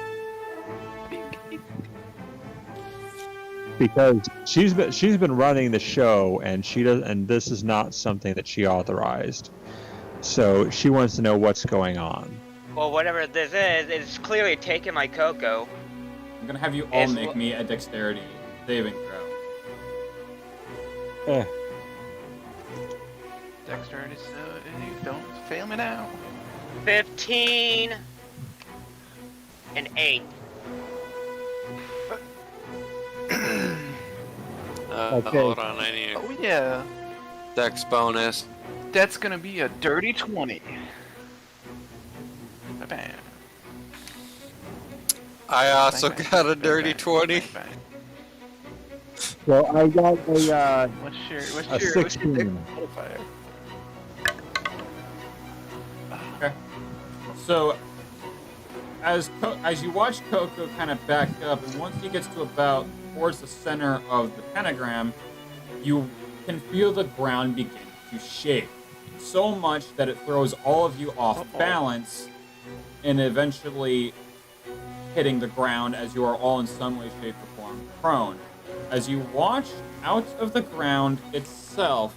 Because she's been running the show, and this is not something that she authorized. So she wants to know what's going on. Well, whatever this is, it's clearly taking my cocoa. I'm gonna have you all It's make me a dexterity saving throw. Eh. Dexterity, don't fail me now. 15 and 8. Okay. Hold on, I need Oh yeah, a dex bonus. that's gonna be a dirty 20. Bam. I also Bang, bang, got a bang, dirty bang, 20. bang, bang. So I got a What's your 16. modifier? So as you watch Coco kind of back up, and once he gets to about towards the center of the pentagram, you can feel the ground begin to shake so much that it throws all of you off balance and eventually hitting the ground as you are all in some way, shape, or form prone. As you watch, out of the ground itself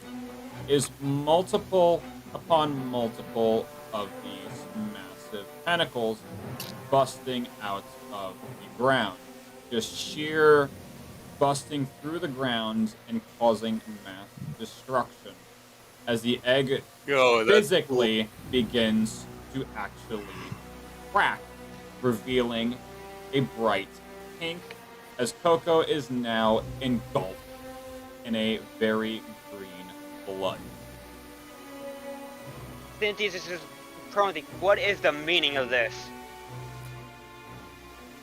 is multiple upon multiple of these massive tentacles busting out of the ground. Just sheer busting through the ground and causing mass destruction. As the egg Yo, that's physically begins to actually crack, revealing a bright pink, as Coco is now engulfed in a very green blood. Cynthia is just prone to, what is the meaning of this?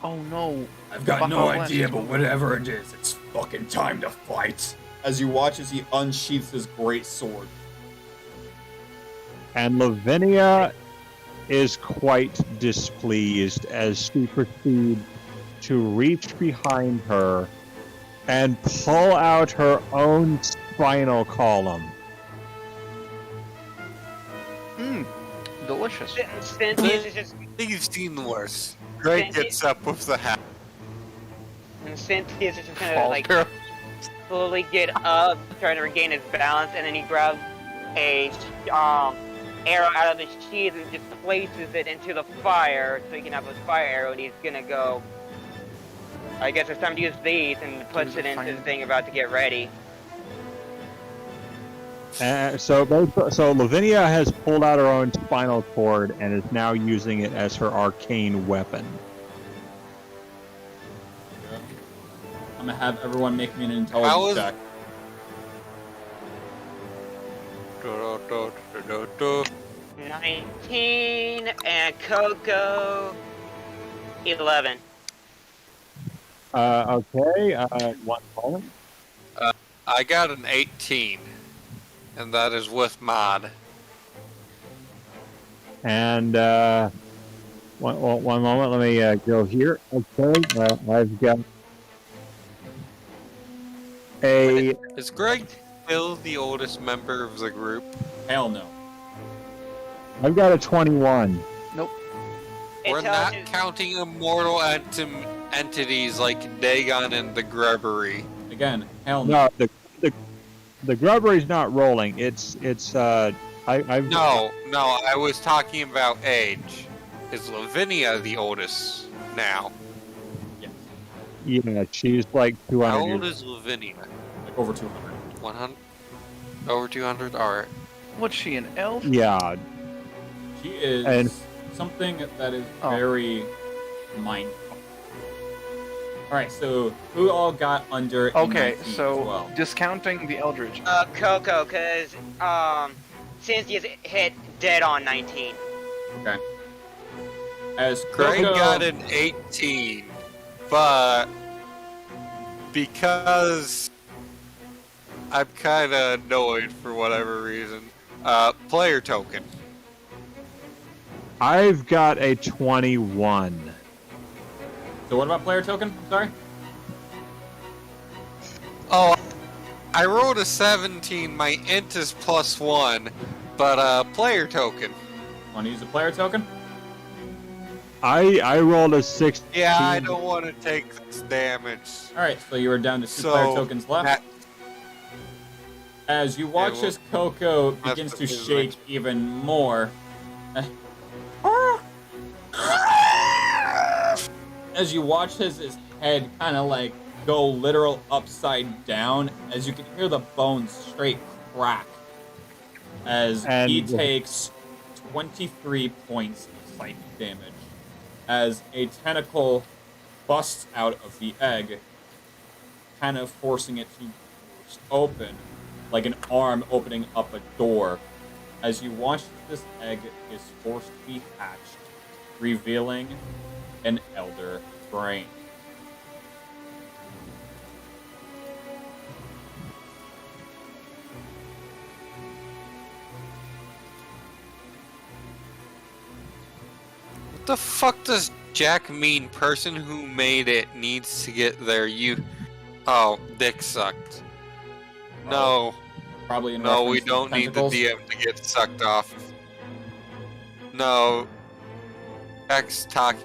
Oh no. I've got no Buckle idea, left. but whatever it is, it's fucking time to fight. As you watch as he unsheaths his great sword. And Lavinia is quite displeased as she proceeds to reach behind her and pull out her own spinal column. Delicious. Cynthia is just, You've seen worse. Greg gets up with the hat. and Cynthia is just gonna Falls like girl. slowly get up, trying to regain his balance, and then he grabs a arrow out of the sheath and just places it into the fire so he can have a fire arrow, and he's gonna go. I guess it's time to use these, and puts it into the thing about to get ready. So Lavinia has pulled out her own spinal cord and is now using it as her arcane weapon. I'm gonna have everyone make me an How intelligence is- check. Do, do, do, do, do. 19 and Coco 11. Okay, one moment. I got an 18, and that is with mod. And one moment, let me go here. Okay, I've got a. Is Greg still the oldest member of the group? Hell no. I've got a 21. We're not counting immortal entities like Dagon and the Grubbery. Again, hell no. No, the grubbery's not rolling. It's I've No, I was talking about age. Is Lavinia the oldest now? Yes, yeah, she's like 200 How years. old is Lavinia? like over 200. 100? Over 200? Alright. What's she, an elf? Yeah, She is And- something that is Oh. very mindful. All right, so who all got under a Okay, 19 so as well? discounting the Eldritch. Coco, cause Cynthia's hit dead on 19. Okay. As Greg Coco, got an 18, but because I'm kind of annoyed for whatever reason, player token. I've got a 21. So what about player token? I'm sorry. Oh, I rolled a 17. My int is +1, but player token. Want to use a player token? I rolled a 16. Yeah, I don't want to take this damage. All right, so you are down to 2 player So tokens left. that- As you watch well, as Coco that's begins the to thing, shake right? even more. As you watch his head kind of like go literal upside down, as you can hear the bones straight crack, as he And- takes 23 points of psychic damage, as a tentacle busts out of the egg, kind of forcing it to burst open, like an arm opening up a door. As you watch this egg is forced to be hatched, revealing an elder brain. What the fuck does Jack mean? Person who made it needs to get their Oh, dick sucked. No, Probably in no, we reference to don't need the tentacles. DM to get sucked off. No. Jack's talking.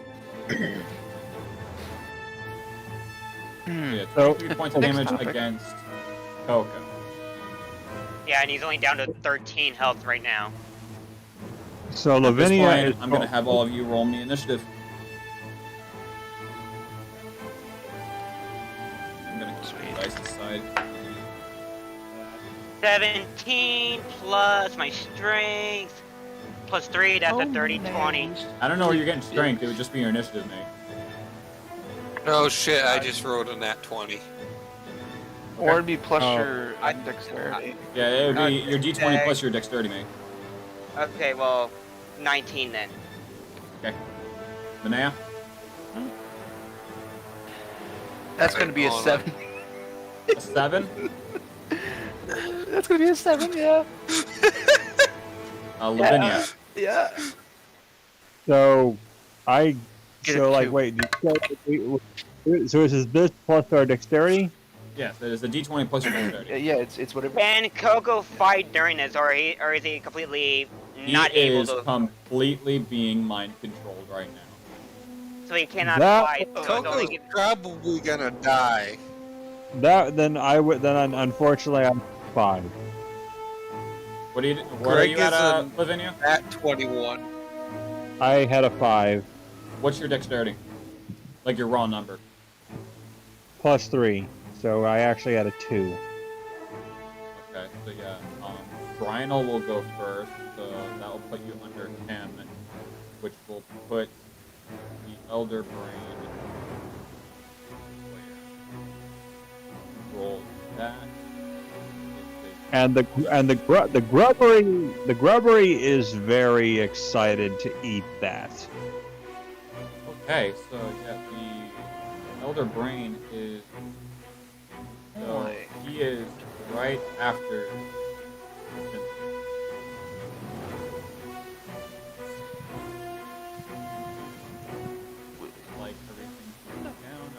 Yeah, So- 23 points of Next damage topic. against Coco. Yeah, and he's only down to 13 health right now. So At this Lavinia point, is. I'm gonna have all of you roll me initiative. I'm gonna keep the dice aside. 17 plus my strength plus 3, that's a 30, 20. I don't know where you're getting strength. It would just be your initiative, mate. Oh shit, I just rolled a nat 20. Or it'd be plus Oh. your dexterity. Yeah, it would be your D20 Okay. plus your dexterity, mate. Okay, well, 19 then. Linnea? That's gonna be a Hold on. 7. A 7? That's gonna be a 7, yeah. Lavinia. Yeah. So, I. Get So, a like, two. wait. So, is this plus our dexterity? Yes, it is a D20 plus your dexterity. Yeah, it's whatever. Can Coco fight during this, or is he completely not He able is to? completely being mind controlled right now. So he cannot That- fight. So it's Coco's only probably gonna die. Then I would. Then unfortunately I'm 5. What are you Greg at, is a- Lavinia? At 21. I had a 5 What's your dexterity? Like your raw number. plus 3, so I actually had a 2. Okay, so yeah, Brionel will go first, so that will put you under 10, which will put the Elder Brain. Roll that. And the grubbery is very excited to eat that. Okay, so yeah, the Elder Brain is. So Boy. he is right after. Like everything down.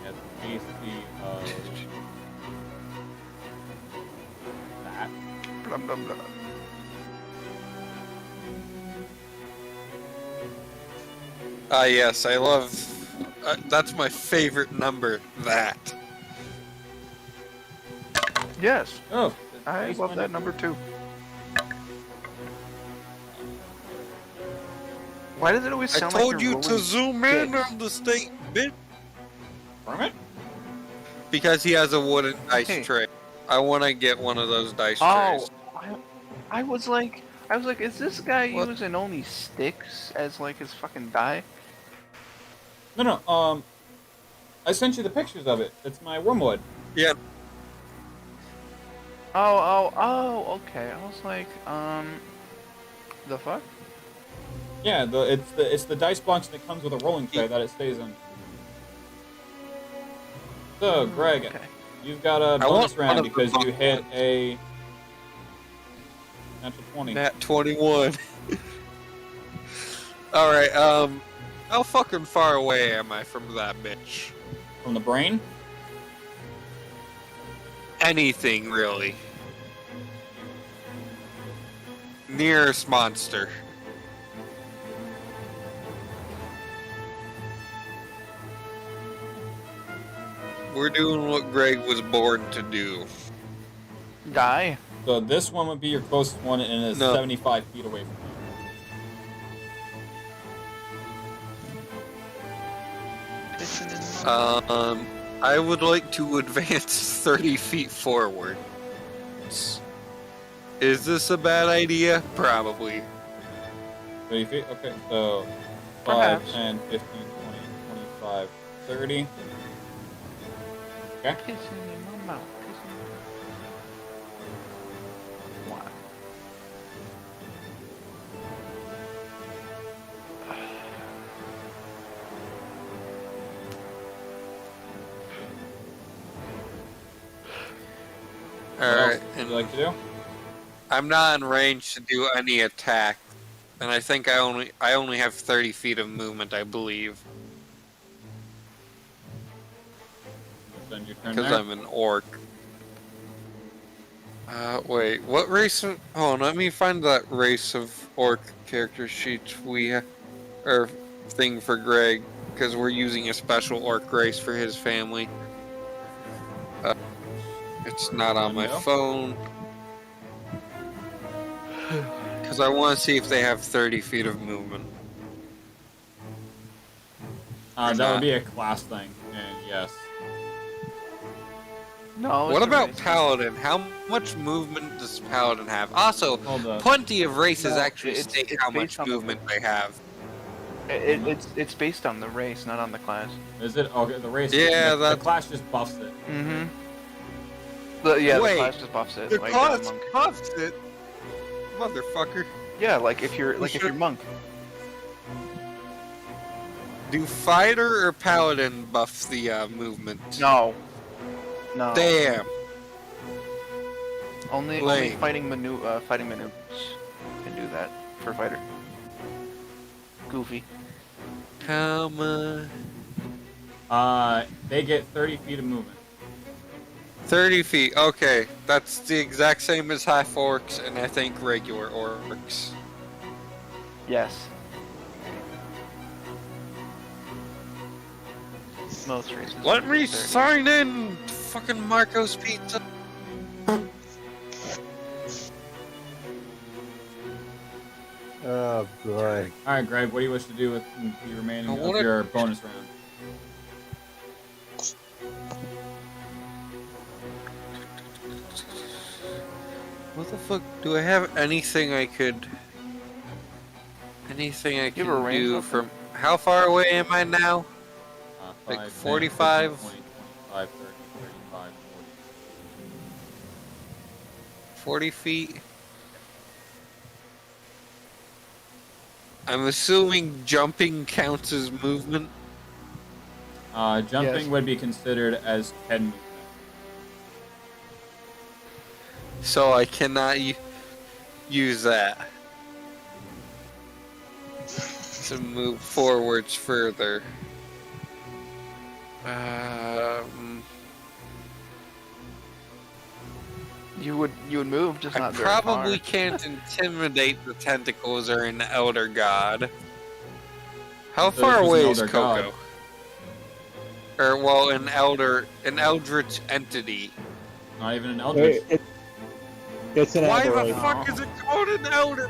At the AC of that. Blah, blah, blah. Yes, I love. That's my favorite number. That. Yes, Oh, I nice love one. that number too. Why does it always I sound like told you're you to rolling zoom in sticks? on the statement Kermit? because he has a wooden dice Hey. tray. I want to get one of those dice Oh, trays. I was like, is this guy What? using only sticks as like his fucking die? No. I sent you the pictures of it. It's my wormwood. Yeah. Oh, okay. I was like, the fuck? Yeah, it's the dice box that comes with a rolling tray that it stays in. So, Greg, Okay. you've got a I bonus want one round of the because you hit buttons. a natural 20. Nat 21. Alright, how fucking far away am I from that bitch? From the brain? Anything, really. Nearest monster. We're doing what Greg was born to do. Die. So this one would be your closest one and is No. 75 feet away from you. Pissing in my I would like to advance 30 feet forward. Is this a bad idea? Probably. 30 feet? Okay, so 5, Perhaps. 10, 15, 20, 25, 30. Okay. Pissing in my mouth. Pissing in my mouth. Why? What else Alright, would and you like to do? I'm not in range to do any attack. And I think I only have 30 feet of movement, I believe. Then your turn Because there. I'm an orc. Wait, what race of... Oh, let me find that race of orc character sheet we have... Or thing for Greg. Because we're using a special orc race for his family. It's not on my No? phone. Because I want to see if they have 30 feet of movement. That not. would be a class thing, and yes. No. What it's a about race. Paladin? How much movement does Paladin have? Also, Hold up. plenty of races No, actually it's- state it's how based much on the- movement they have. It's based on the race, not on the class. Is it? Okay, the race. Yeah, the that- class just buffs it. Mm-hmm. Wait, the class just buffs it. The like class monk. buffs it, motherfucker. Yeah, like if you're should- monk. Do fighter or paladin buff the movement? No. No. Damn. Only Lame. fighting maneuvers can do that for fighter. Goofy. How much? They get 30 feet of movement. 30 feet. Okay, that's the exact same as half orcs and I think regular orcs. Yes. Most races. Let me 30. sign in, fucking Marco's Pizza. Oh boy. All right, Greg. What do you wish to do with the remaining I of wanna- your bonus round? What the fuck? Do I have anything I could... Anything I You have a can range do weapon? from... How far away am I now? Like 5, 10, 45? 15, 20, 25, 30, 35, 40 feet? I'm assuming jumping counts as movement. 40. Jumping Yes. would be considered as head movement. So I cannot use that to move forwards further. You would move, just I not very probably far. can't intimidate the tentacles or an elder god. How So far this was away an is elder Coco? god. Or well, an eldritch entity. Not even an eldritch. It's an Why the aberration. fuck is it called an elder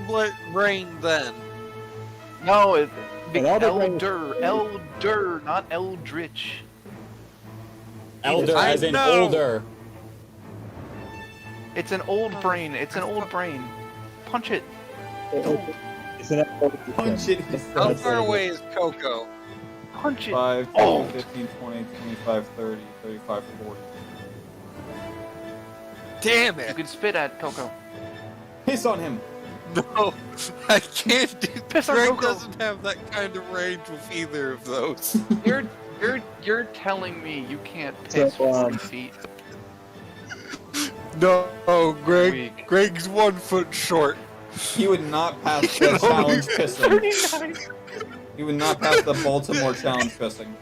brain then? No, An elder, not eldritch. Elder I as in know. older. It's an old brain. It's an old brain. Punch it. It's an aberration. Punch it. How far away is Coco? Punch it. 5, 10, Oh. 15, 20, 25, 30, 35, 40. Damn You it! can spit at Coco. Piss on him. No, I can't do. Piss on Greg Coco. doesn't have that kind of range with either of those. You're telling me you can't piss So, 40 feet? No, Greg. Weak. Greg's 1 foot short. He would not pass can the only challenge pissing. He would not pass the Baltimore challenge pissing.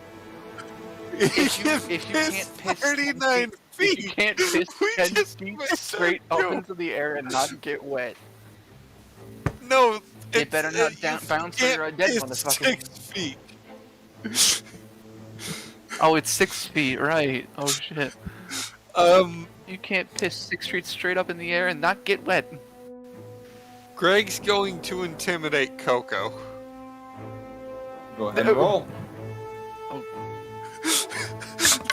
If you can't piss 39 feet. If you can't piss We 10 just feet missed straight that up joke. into the air and not get wet, No, it better not bounce on your can't dead piss motherfucker. 6 feet. Oh, it's 6 feet, right? Oh shit. You can't piss 6 feet straight up in the air and not get wet. Greg's going to intimidate Coco. Go ahead and roll.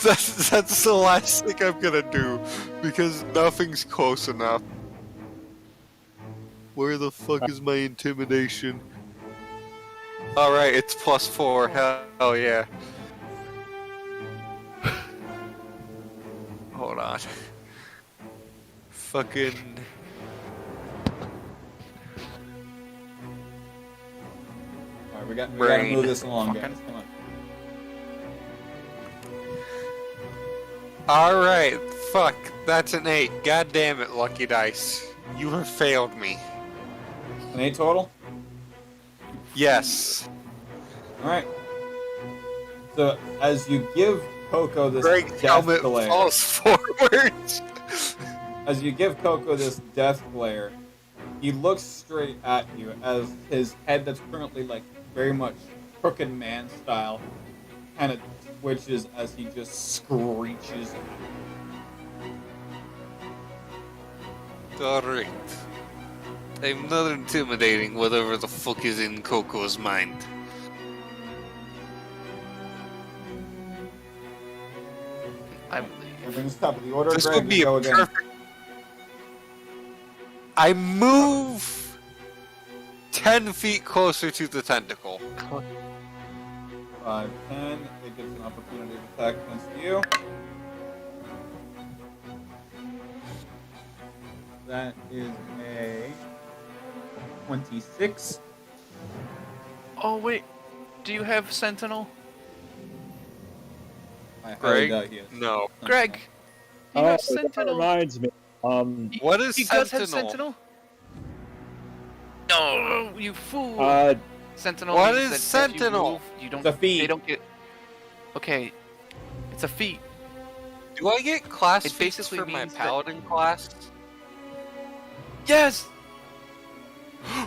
That's the last thing I'm gonna do because nothing's close enough. Where the fuck is my intimidation? Alright, it's +4. Hell yeah. Hold on. Fucking. Alright, we gotta Brain. move this along, guys. Fucking- Come on. Alright, fuck. That's an 8. God damn it, Lucky Dice. You have failed me. An 8 total? Yes. Alright. So, as you give Coco this Greg's death helmet glare, falls forwards. as you give Coco this death glare, he looks straight at you as his head that's currently like very much crooked man style kind of twitches as he just screeches. Alright. I'm not intimidating whatever the fuck is in Coco's mind. I believe. Everything's top of the order. This Greg, would be you go a again. perfect. I move 10 feet closer to the tentacle. 5, 10. It gets an opportunity to attack against you. That is a 26. Oh wait, do you have Sentinel? I highly Greg? doubt he is. No. Greg, you Oh, have that Sentinel. reminds me. What is He Sentinel? does have Sentinel. No, you fool. Sentinel. What means is that if you Sentinel? move, you don't. It's a feat. They don't get. Okay, it's a feat. Do I get class It feats basically for my means that- paladin class? Yes.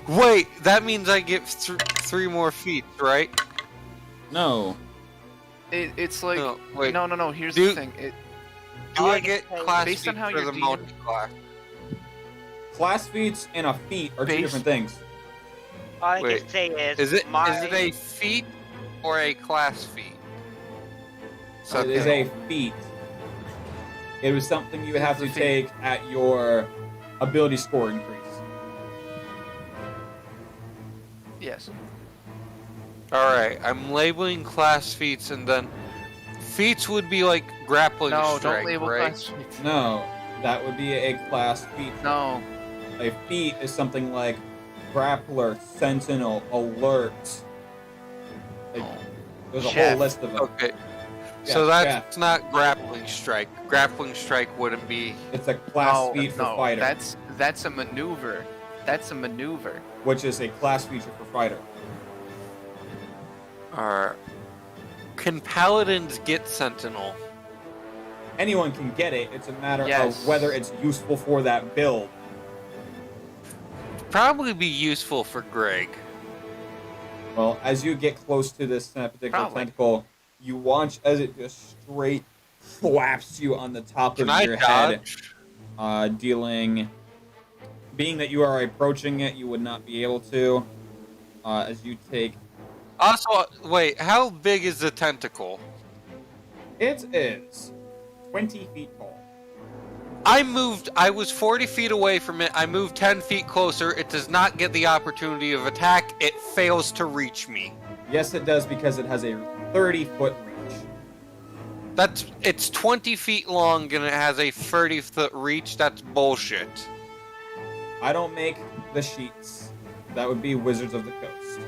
Wait, that means I get 3 more feet, right? No. It's like No, wait. no. Here's Do- the thing. Do I get class based on feats how for you're the DM multi-class? Class feats and a feat are two Base- different things. All I Wait, can say is, Is it my, a feat or a class feat? It is a feat. It was something you would have to It's a feat. take at your ability score increase. Yes. Alright, I'm labeling class feats and then... Feats would be like grappling No, strike, don't label right? class feats. No, that would be a class feat. No. A feat is something like grappler, sentinel, alert. Like, there's a Chef. whole list of them. Okay. Yeah, So that's not grappling strike. Grappling strike wouldn't be... It's a class No, feat for no, fighter, that's a maneuver. That's a maneuver. which is a class feature for fighter. Can paladins get sentinel? Anyone can get it. It's a matter Yes. of whether it's useful for that build. Probably be useful for Greg. Well, as you get close to this particular Probably. tentacle, you watch as it just straight slaps you on the top Can of I your head, dodge? dealing. Being that you are approaching it, you would not be able to. As you take, Also, wait, how big is the tentacle? it is 20 feet tall. I was 40 feet away from it. I moved 10 feet closer. It does not get the opportunity of attack. It fails to reach me. Yes, it does because it has a 30-foot reach. It's 20 feet long and it has a 30-foot reach. That's bullshit. I don't make the sheets. That would be Wizards of the Coast.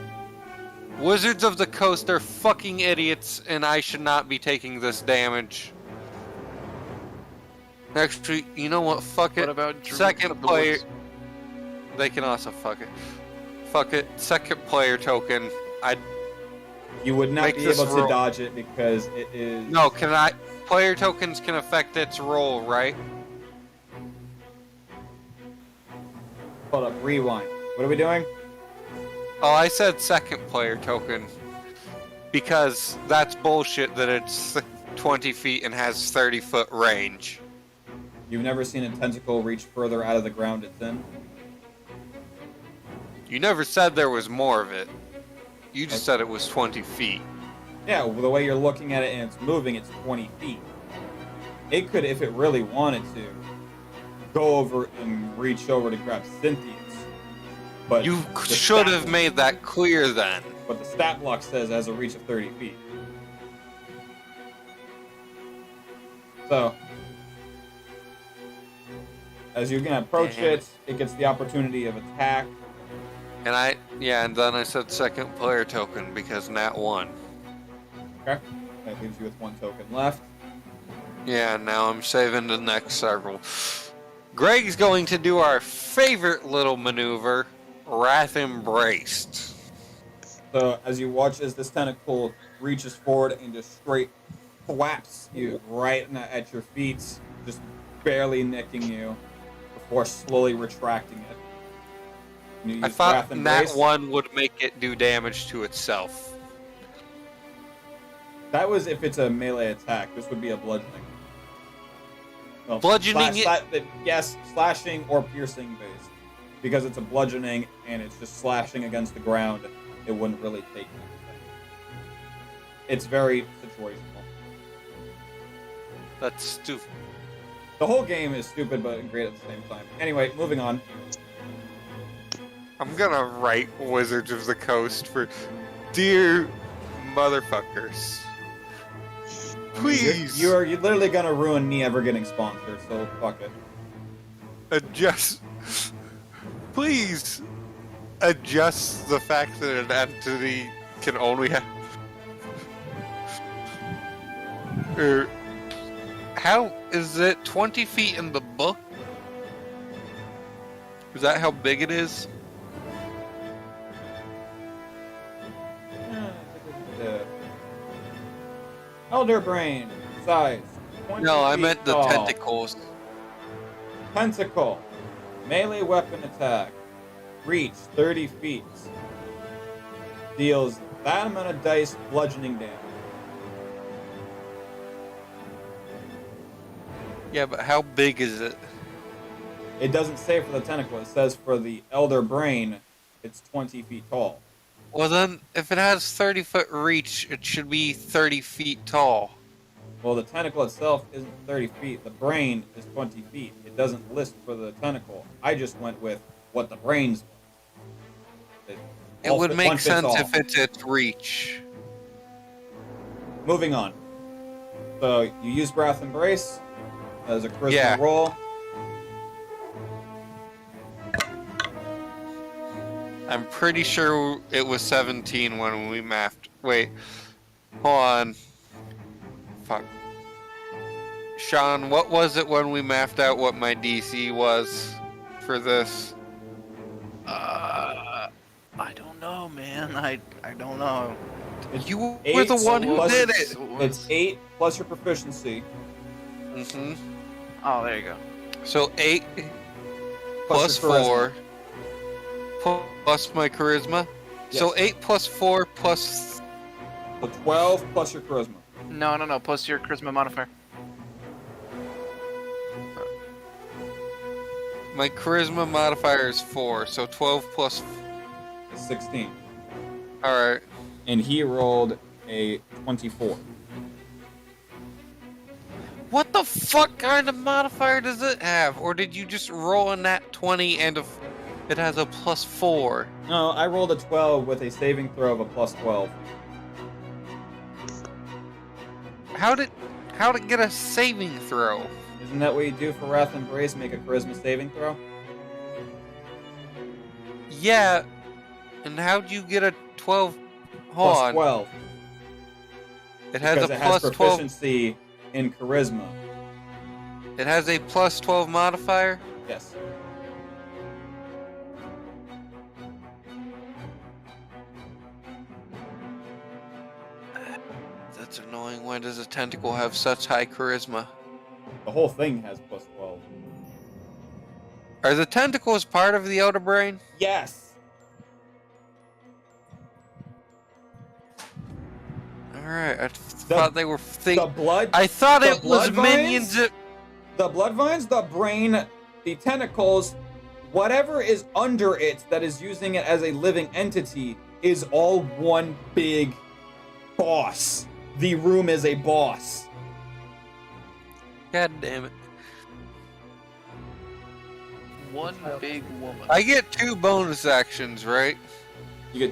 Wizards of the Coast are fucking idiots, and I should not be taking this damage. Actually, you know what? Fuck it. What about Druids Second of the player. Woods? They can also fuck it. Fuck it. Second player token. You would not Make be this able to roll. dodge it because it is. No, can I? Player tokens can affect its roll, right? Hold up, rewind. What are we doing? Oh, I said second player token. Because that's bullshit that it's 20 feet and has 30-foot range. You've never seen a tentacle reach further out of the ground it's in? You never said there was more of it. You just said it was 20 feet. Yeah, well, the way you're looking at it and it's moving, it's 20 feet. It could, if it really wanted to, go over and reach over to grab Cynthia's. But You the should stat- have made that clear then. But the stat block says it has a reach of 30 feet. So, as you're gonna approach Damn. it, it gets the opportunity of attack. And then I said second player token because Nat won. Okay, that leaves you with one token left. Yeah, now I'm saving the next several. Greg's going to do our favorite little maneuver, Wrath Embraced. So as you watch as this tentacle reaches forward and just straight thwaps you right at your feet, just barely nicking you before slowly retracting it. You I use thought Wrath Nat Embrace. 1 would make it do damage to itself. That was if it's a melee attack. This would be a bludgeoning. Well, Bludgeoning yes, slashing or piercing based. Because it's a bludgeoning and it's just slashing against the ground, it wouldn't really take anything. It's very situational. That's stupid. The whole game is stupid but great at the same time. Anyway, moving on. I'm gonna write Wizards of the Coast for dear motherfuckers. Please You're literally gonna ruin me ever getting sponsored, so fuck it. adjust. Please adjust the fact that an entity can only have. How is it 20 feet in the book? Is that how big it is? Elder Brain, size. 20 No, I feet meant the tall. tentacles. Tentacle. Melee weapon attack. Reach 30 feet. Deals that amount of dice bludgeoning damage. Yeah, but how big is it? It doesn't say for the tentacle, it says for the Elder Brain, it's 20 feet tall. Well then, if it has 30-foot reach, it should be 30 feet tall. Well, the tentacle itself isn't 30 feet. The brain is 20 feet. It doesn't list for the tentacle. I just went with what the brain's. It would make sense if it's its reach. Moving on. So you use Wrath Embrace as a charisma Yeah. roll. I'm pretty sure it was 17 when we mapped. Wait, hold on. Fuck. Sean, what was it when we mapped out what my DC was for this? I don't know, man. I don't know. You were Eight the one who plus- did it. It's 8 plus your proficiency. Mm-hmm. Oh, there you go. So 8 plus your charisma. 4 plus my charisma, So 8 plus 4 plus... So 12 plus your charisma. No. Plus your charisma modifier. My charisma modifier is 4, so 12 plus... Is 16. Alright. And he rolled a 24. What the fuck kind of modifier does it have? Or did you just roll a nat 20 and it has a plus 4? No, I rolled a 12 with a saving throw of a plus 12. How'd it get a saving throw? Isn't that what you do for Wrath Embrace? Make a charisma saving throw? Yeah. And how'd you get a 12? Hold Plus on. 12. It has Because a it has plus 12. proficiency in charisma. It has a plus 12 modifier? Yes. That's annoying. Why does a tentacle have such high charisma? The whole thing has plus 12. Are the tentacles part of the outer brain? Yes! Alright, I thought they were... The blood... I thought the it was blood minions... vines? The blood vines, the brain, the tentacles, whatever is under it that is using it as a living entity is all one big boss. The room is a boss. God damn it. One big woman. I get 2 bonus actions, right? You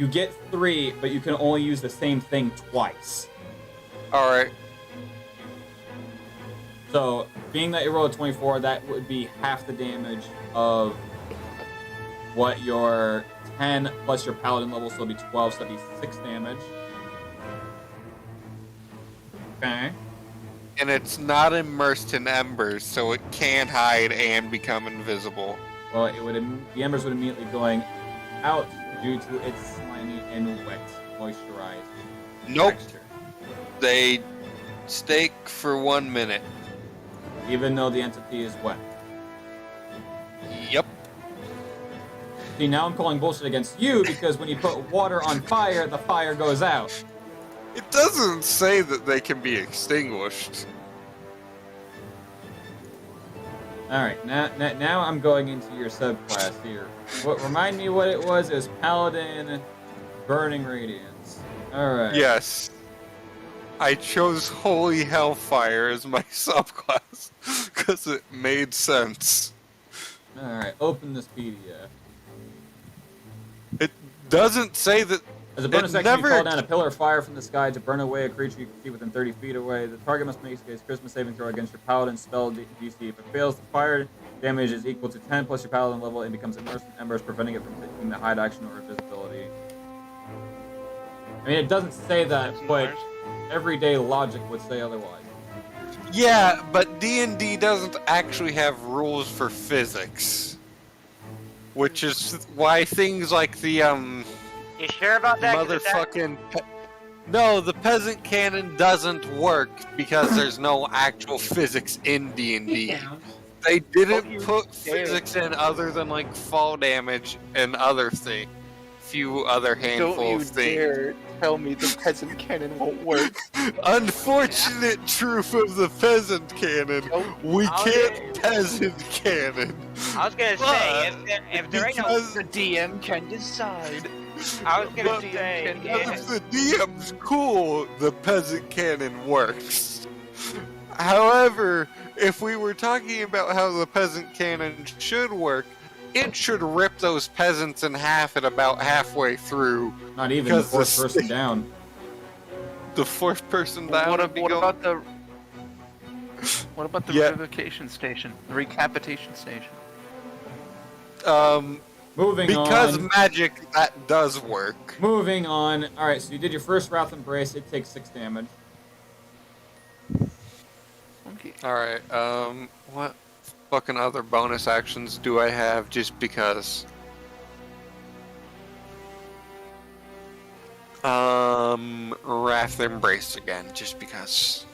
get 3, but you can only use the same thing twice. Alright. So, being that you rolled a 24, that would be half the damage of what your 10 plus your paladin level, so it'll be 12, so that'd be 6 damage. Okay. And it's not immersed in embers, so it can't hide and become invisible. Well, the embers would immediately going out due to its slimy and wet, moisturized Nope. texture. They stake for 1 minute. Even though the entity is wet. Yep. See, now I'm calling bullshit against you because when you put water on fire, the fire goes out. It doesn't say that they can be extinguished. Alright, now I'm going into your subclass here. Remind me what it was? It was Paladin Burning Radiance. Alright. Yes. I chose Holy Hellfire as my subclass because it made sense. Alright, open this PDF. It doesn't say that. As a bonus It action, never- you call down a pillar of fire from the sky to burn away a creature you can see within 30 feet away. The target must make a charisma saving throw against your paladin spell DC. If it fails, the fire damage is equal to 10 plus your paladin level and becomes immersed in embers, preventing it from taking the hide action or invisibility. I mean, it doesn't say that, but everyday logic would say otherwise. Yeah, but D&D doesn't actually have rules for physics. Which is why things like the, You sure about that? 'Cause if that- motherfucking... No, the peasant cannon doesn't work because there's no actual physics in D&D. They didn't put physics in other than like fall damage and other few other handful Don't you of things. dare tell me the peasant cannon won't work. Unfortunate truth of the peasant cannon, we can't peasant cannon. I was gonna say, if there ain't no, Because The DM can decide. I was gonna but say, if the DM's cool, the peasant cannon works. However, if we were talking about how the peasant cannon should work, it should rip those peasants in half at about halfway through. Not even the Because the fourth person sta- down. The fourth person down. What would be about the Yeah. revocation station? The recapitation station? Moving because on. magic, that does work. Moving on. Alright, so you did your first Wrath Embrace. It takes 6 damage. Okay. Alright, what fucking other bonus actions do I have just because? Wrath Embrace again, just because.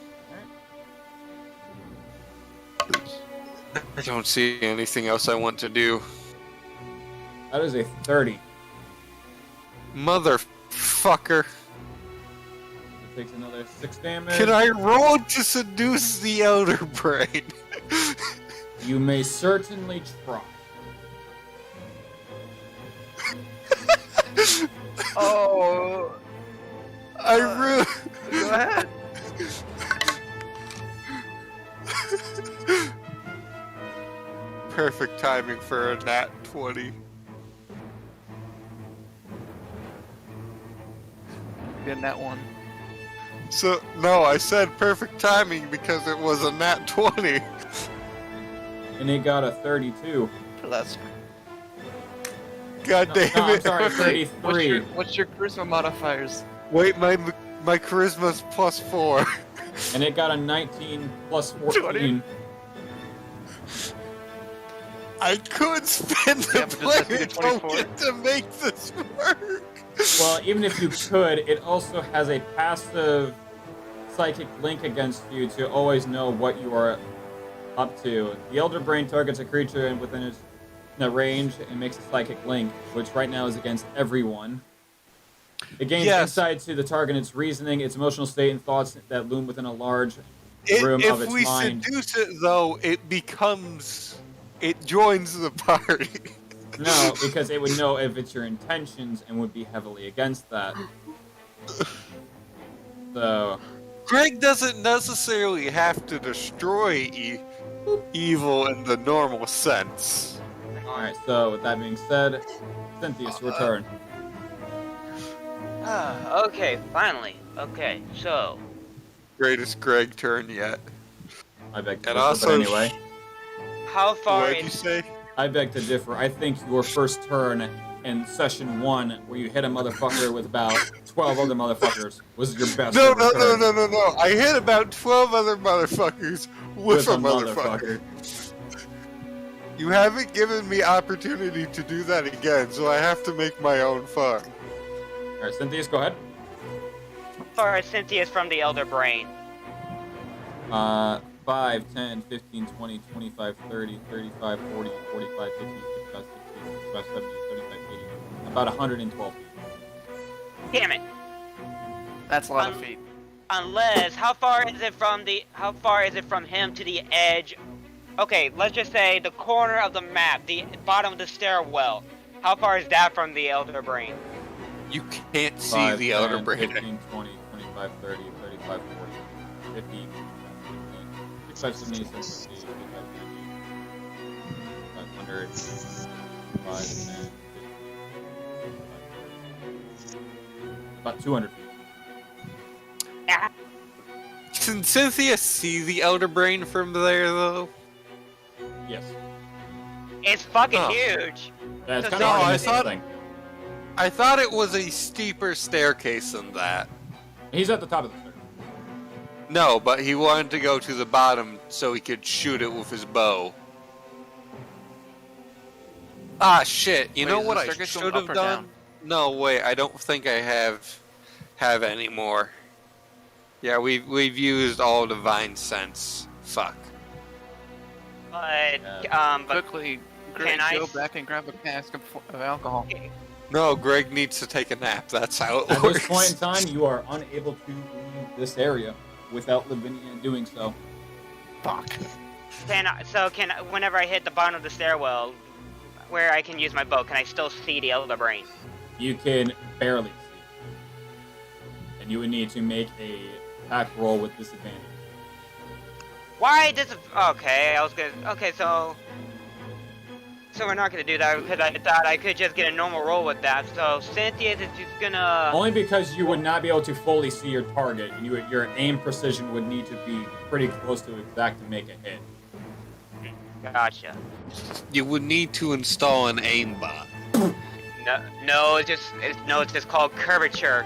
I don't see anything else I want to do. That is a 30. Motherfucker. It takes another 6 damage. Can I roll to seduce the Elder Brain? You may certainly try. Oh. I really. Go ahead. Perfect timing for a nat 20. Getting that one. So, no, I said perfect timing because it was a nat 20. And it got a 32. That's God damn No, I'm it. sorry, 33. what's your charisma modifiers? Wait, my charisma's +4. And it got a 19 plus 14. I could spend Yeah, the but does that be player the 24? token to make this work. Well, even if you could, it also has a passive psychic link against you to always know what you are up to. The Elder Brain targets a creature and within its range and makes a psychic link, which right now is against everyone. It gains insight to the target, its reasoning, its emotional state, and thoughts that loom within a large room of its If we mind. seduce it, though, it joins the party. No, because it would know if it's your intentions and would be heavily against that. So, Greg doesn't necessarily have to destroy evil in the normal sense. alright, so with that being said, Cynthia, it's your turn. Okay, finally. Okay, so Greatest Greg turn yet. I beg to And differ, also, but anyway. how far What did you is say? I beg to differ. I think your first turn in session 1, where you hit a motherfucker with about 12 other motherfuckers, was your best No, ever no, turn. no, no, no, no. I hit about 12 other motherfuckers with a motherfucker. You haven't given me opportunity to do that again, so I have to make my own fun. Alright, Cynthia's, go ahead. how far is Cynthia's from the Elder Brain? 5, 10, 15, 20, 25, 30, 35, 40, 45, 50, 55, 60, 65, 70, 75, 80. About 112 feet. Damn it! That's a lot of feet. Unless, how far is it from him to the edge? Okay, let's just say the corner of the map, the bottom of the stairwell. How far is that from the Elder Brain? You can't see 5, the 10, Elder Brain. 15, 20, 25, 30, 35, 40, 50, 55, 70, 60, 65, 90, 500, 5, 10, 50, about 200 feet. Ah, Can Cynthia see the Elder Brain from there, though? Yes. it's fucking Oh. huge. That's So kind no, of I hard to thought- thing. I thought it was a steeper staircase than that. He's at the top of the stairs. No, but he wanted to go to the bottom so he could shoot it with his bow. Ah, shit. You Wait, know is what the I staircase going should have up or done? down? No, wait. I don't think I have any more. Yeah, we've used all divine sense. Fuck. But Quickly, Greg, can I go s- back and grab a cask of alcohol. No, Greg needs to take a nap. That's how it At works. this point in time, you are unable to leave this area without Lavinia doing so. Fuck. whenever I hit the bottom of the stairwell, where I can use my bow, can I still see the Elder Brain? You can barely see. And you would need to make a attack roll with disadvantage. Why does it... Okay, I was gonna... Okay, so we're not gonna do that because I thought I could just get a normal roll with that. So Cynthia is just gonna... Only because you would not be able to fully see your target. Your aim precision would need to be pretty close to exact to make a hit. Gotcha. You would need to install an aimbot. No, it's just called curvature.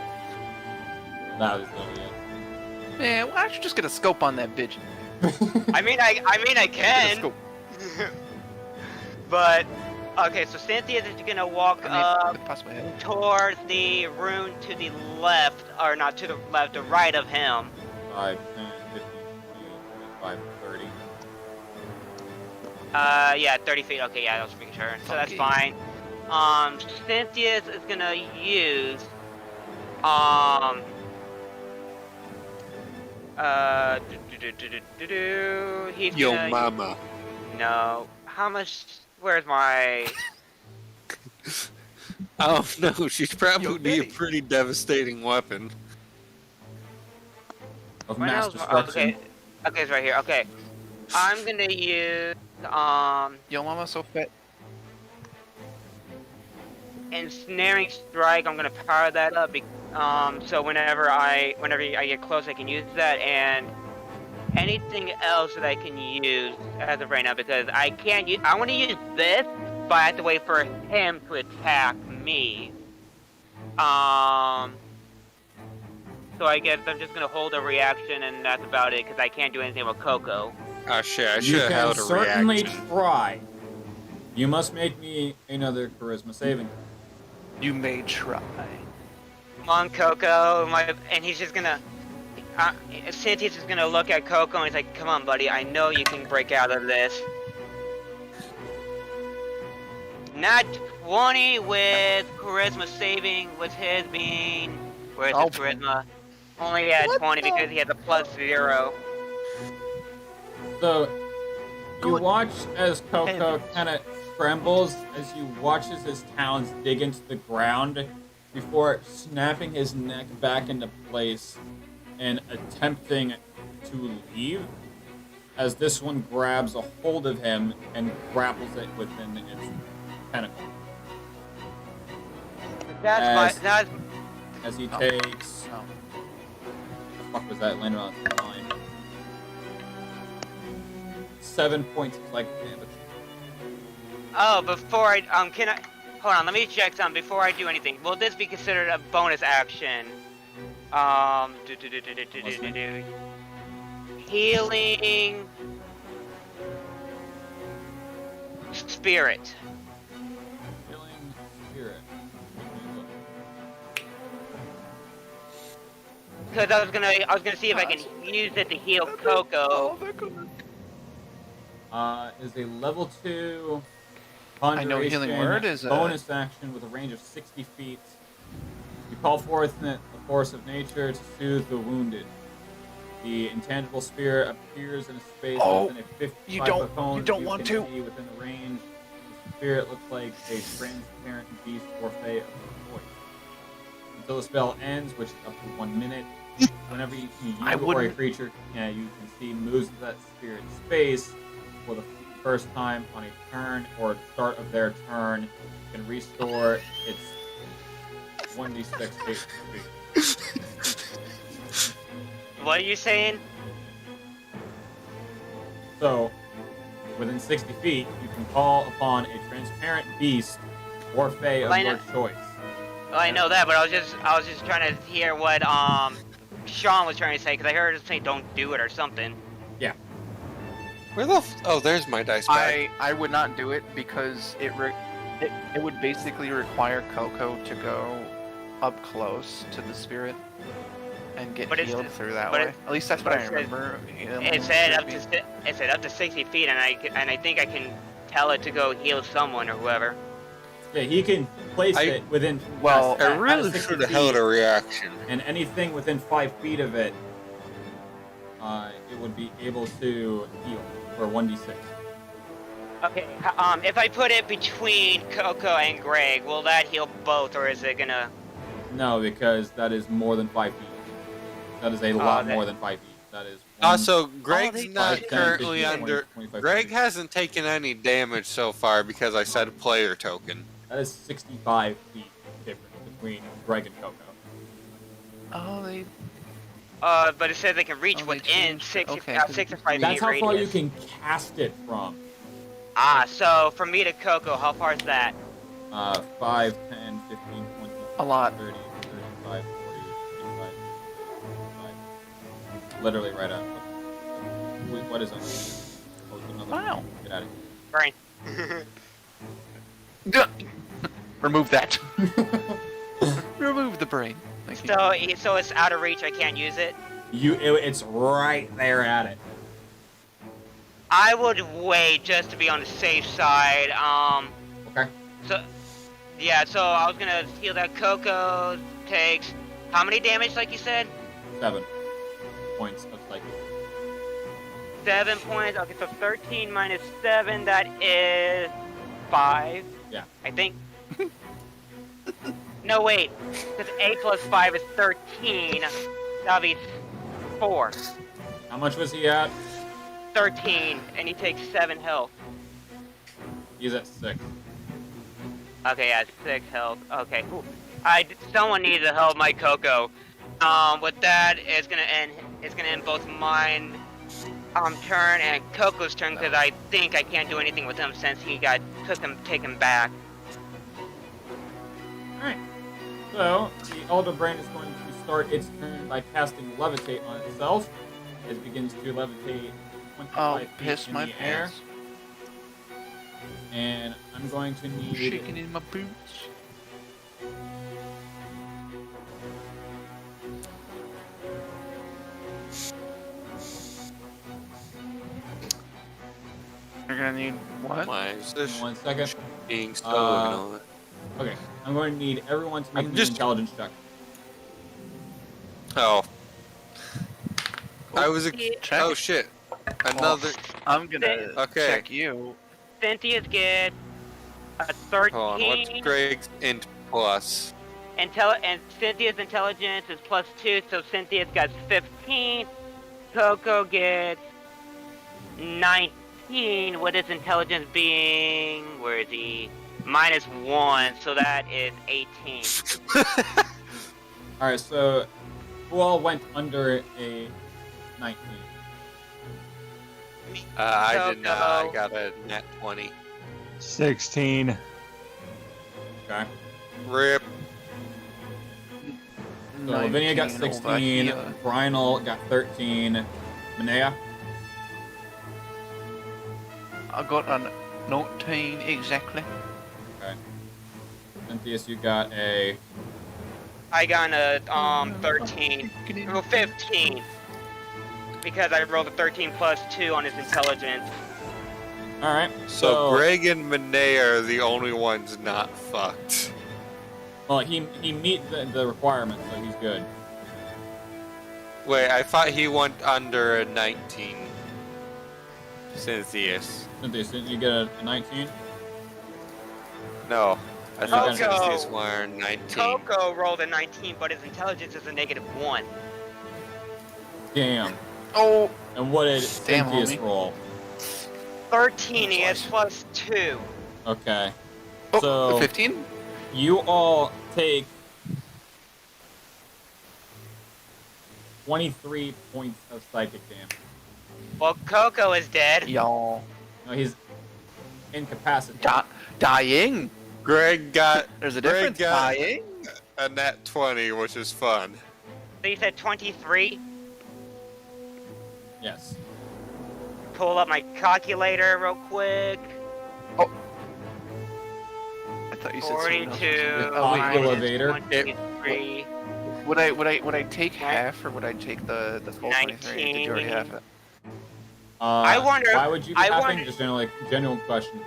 That was literally it. Man, why don't you just get a scope on that bitch? I mean I Get a can. scope. But okay, so Cynthia is gonna walk could possibly have it. towards the rune to the left, or not to the left, the right of him. 5, 10, 15, 20, 25, 30. Yeah, 30 feet. Okay, yeah, that was making sure. So that's Okay. fine. Cynthia's is gonna use, he's Yo, gonna, mama. no, how much, where's my, Oh no, she's probably a Betty. pretty devastating weapon. Of my mass nose, destruction. okay, it's right here, okay. I'm gonna use, Yo, mama, so fat. ensnaring strike. I'm gonna power that up, so whenever I get close, I can use that, and anything else that I can use as of right now, because I can't use. I want to use this, but I have to wait for him to attack me. So I guess I'm just gonna hold a reaction, and that's about it, because I can't do anything with Coco. Oh shit, I You should have can held a certainly reaction. try. You must make me another charisma saving. You may try. Come on, Coco, and he's just gonna. Cynthia's just gonna look at Coco and he's like, "Come on, buddy. I know you can break out of this." Not 20 with charisma saving, with his being. Where's his charisma? Only at 20 because he has a +0. So you Good. watch as Coco Heavens. kind of trembles as you watch as his talons dig into the ground before snapping his neck back into place and attempting to leave, as this one grabs a hold of him and grapples it within its tentacle. That's As he takes... Oh. the fuck was that? Landed on 9. 7 points of psychic damage. Oh, before I can I hold on? Let me check something before I do anything. Will this be considered a bonus action? Healing spirit. Healing spirit. Because I was gonna see if I can use it to heal Coco. Is a level 2 I know Healing Conjuration Word is a- bonus action with a range of 60 feet. You call forth the force of nature to soothe the wounded. The intangible spirit appears in a space within a 55-foot cone. you don't that want can to. see within the range. The spirit looks like a transparent beast or fey of your choice. Until the spell ends, which is up to 1 minute, whenever you or a wouldn't- creature you can see moves to that spirit's space for the first time on a turn or start of their turn, can restore its 1d6 HP. What are you saying? So, within 60 feet, you can call upon a transparent beast or fey of I your know- choice. Well, I know that, but I was just trying to hear what Sean was trying to say, because I heard him say don't do it or something. Where the oh, there's my dice bag. I would not do it because it would basically require Coco to go up close to the spirit and get But it's- healed through that but way. it- At least that's but what I it said- remember. It said up to 60 feet, and I think I can tell it to go heal someone or whoever. Yeah, he can place it within. Well, I at really 60 should have held feet, a reaction. and anything within 5 feet of it, it would be able to heal for 1d6. Okay, if I put it between Coco and Greg, will that heal both, or is it gonna? No, because that is more than 5 feet. That is a lot that- more than 5 feet. That is. one, Also, Greg's they- not 5, 10, currently 15, 20, under. 25, Greg 30. hasn't taken any damage so far because I said player token. That is 65 feet difference between Greg and Coco. Oh, they. But it says they can reach Oh, they within changed it. 6 Okay, 'cause 6 to 5 That's feet how far you radius. can cast it from. So from me to Coco, how far is that? 5, 10, 15, 20, A lot. 30, 35, 40, 45, 45. Literally right up. What is on this? Oh, it's another Wow. one. Get out of Brain. Remove that. Remove the brain. Thank you. So it's out of reach. I can't use it. here. It's right there at it. I would wait just to be on the safe side. Okay. So Yeah, so I was gonna heal that. Coco takes how many damage, like you said? 7 points of psychic. 7 points. Okay, so 13 minus 7, that is 5. Yeah. I think. No, wait. Because 8 plus 5 is 13. That'll be 4. How much was he at? 13, and he takes 7 health. He's at 6. Okay, yeah, 6 health. Okay, cool. Someone needs to help my Coco. With that, it's gonna end both mine turn and Coco's turn, because I think I can't do anything with him since he got taken back. Alright. So, the Elder Brain is going to start its turn by casting Levitate on itself. It begins to levitate 25 feet Piss in my the air. pants. And I'm going to need... Shaking in my boots. You're gonna need what? My position 1 second. being stolen. Okay, I'm going to need everyone to make I'm an just- intelligence check. Oh. I was. Check. Oh shit. Another. I'm gonna Okay. check you. Cynthia's get a 13. Hold on. What's Greg's int plus? And Cynthia's intelligence is +2, so Cynthia's got 15. Coco gets 19, with his intelligence being, where is he? -1, so that is 18. Alright, so who all went under a 19? I did not. I Coco. got a net 20. 16. Okay. Rip. So Lavinia got 19 over 16, here. Brynel got 13, Minea, I got a 19 exactly. Cynthius, you got a... I got a 13. Well, 15. Because I rolled a 13 +2 on his intelligence. Alright, So Greg and Monet are the only ones not fucked. Well, he meet the requirements, so he's good. Wait, I thought he went under a 19. Cynthius. Cynthius, didn't you get a 19? No. I thought Coco. Cynthius were 19. Coco rolled a 19, but his intelligence is a -1. Damn. Oh, And what did Damn, Cynthius homie. roll? 13, he has +2. Okay. oh, So- 15? You all take 23 points of psychic damage. Well, Coco is dead. Y'all. No, he's incapacitated. Dying? Greg got There's a Greg difference. got Dying? a net 20, which is fun. So you said 23? Yes. Pull up my calculator real quick. I thought you said something else. 42 Oh, wait, minus elevator. 23. Would I take half or would I take the full 23? Did you already have it? I wonder- Why would you be I having wonder- just general question?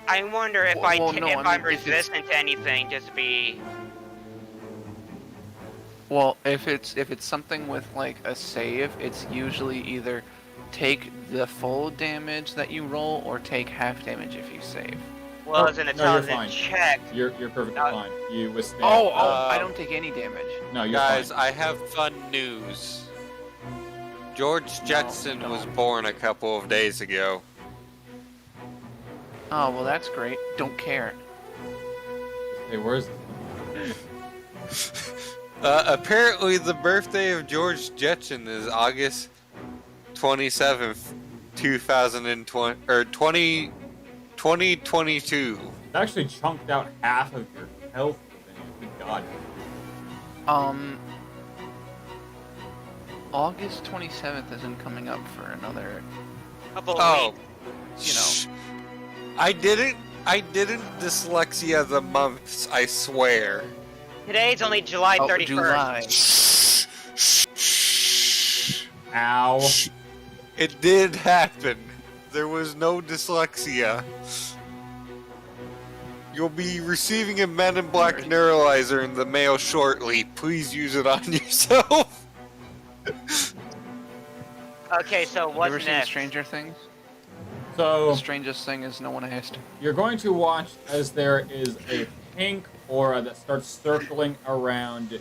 I wonder if Well, I well, t- no, if I mean, I'm if it's- resistant to anything, just be. Well, if it's something with like a save, it's usually either take the full damage that you roll or take half damage if you save. Well, Oh, as an no, you're intelligence fine. check. You're perfectly Uh, fine. You withstand. I don't take any damage. No, you're Guys, fine. I have fun news. George Jetson was born a couple of days ago. Oh well, that's great. Don't care. Hey, where's... Apparently, the birthday of George Jetson is August 27th, 2020 or 2022. It actually chunked out half of your health. Good God. August 27th isn't coming up for another. Couple Oh, weeks. You know. shh. I didn't dyslexia the months. I swear. Today's only July 31st. July. Shh, shh, shh. Ow. It did happen. There was no dyslexia. You'll be receiving a Men in Black neuralizer in the mail shortly. Please use it on yourself. Okay, so You what's ever seen next? Stranger Things? So The strangest thing is no one asked. you're going to watch as there is a pink aura that starts circling around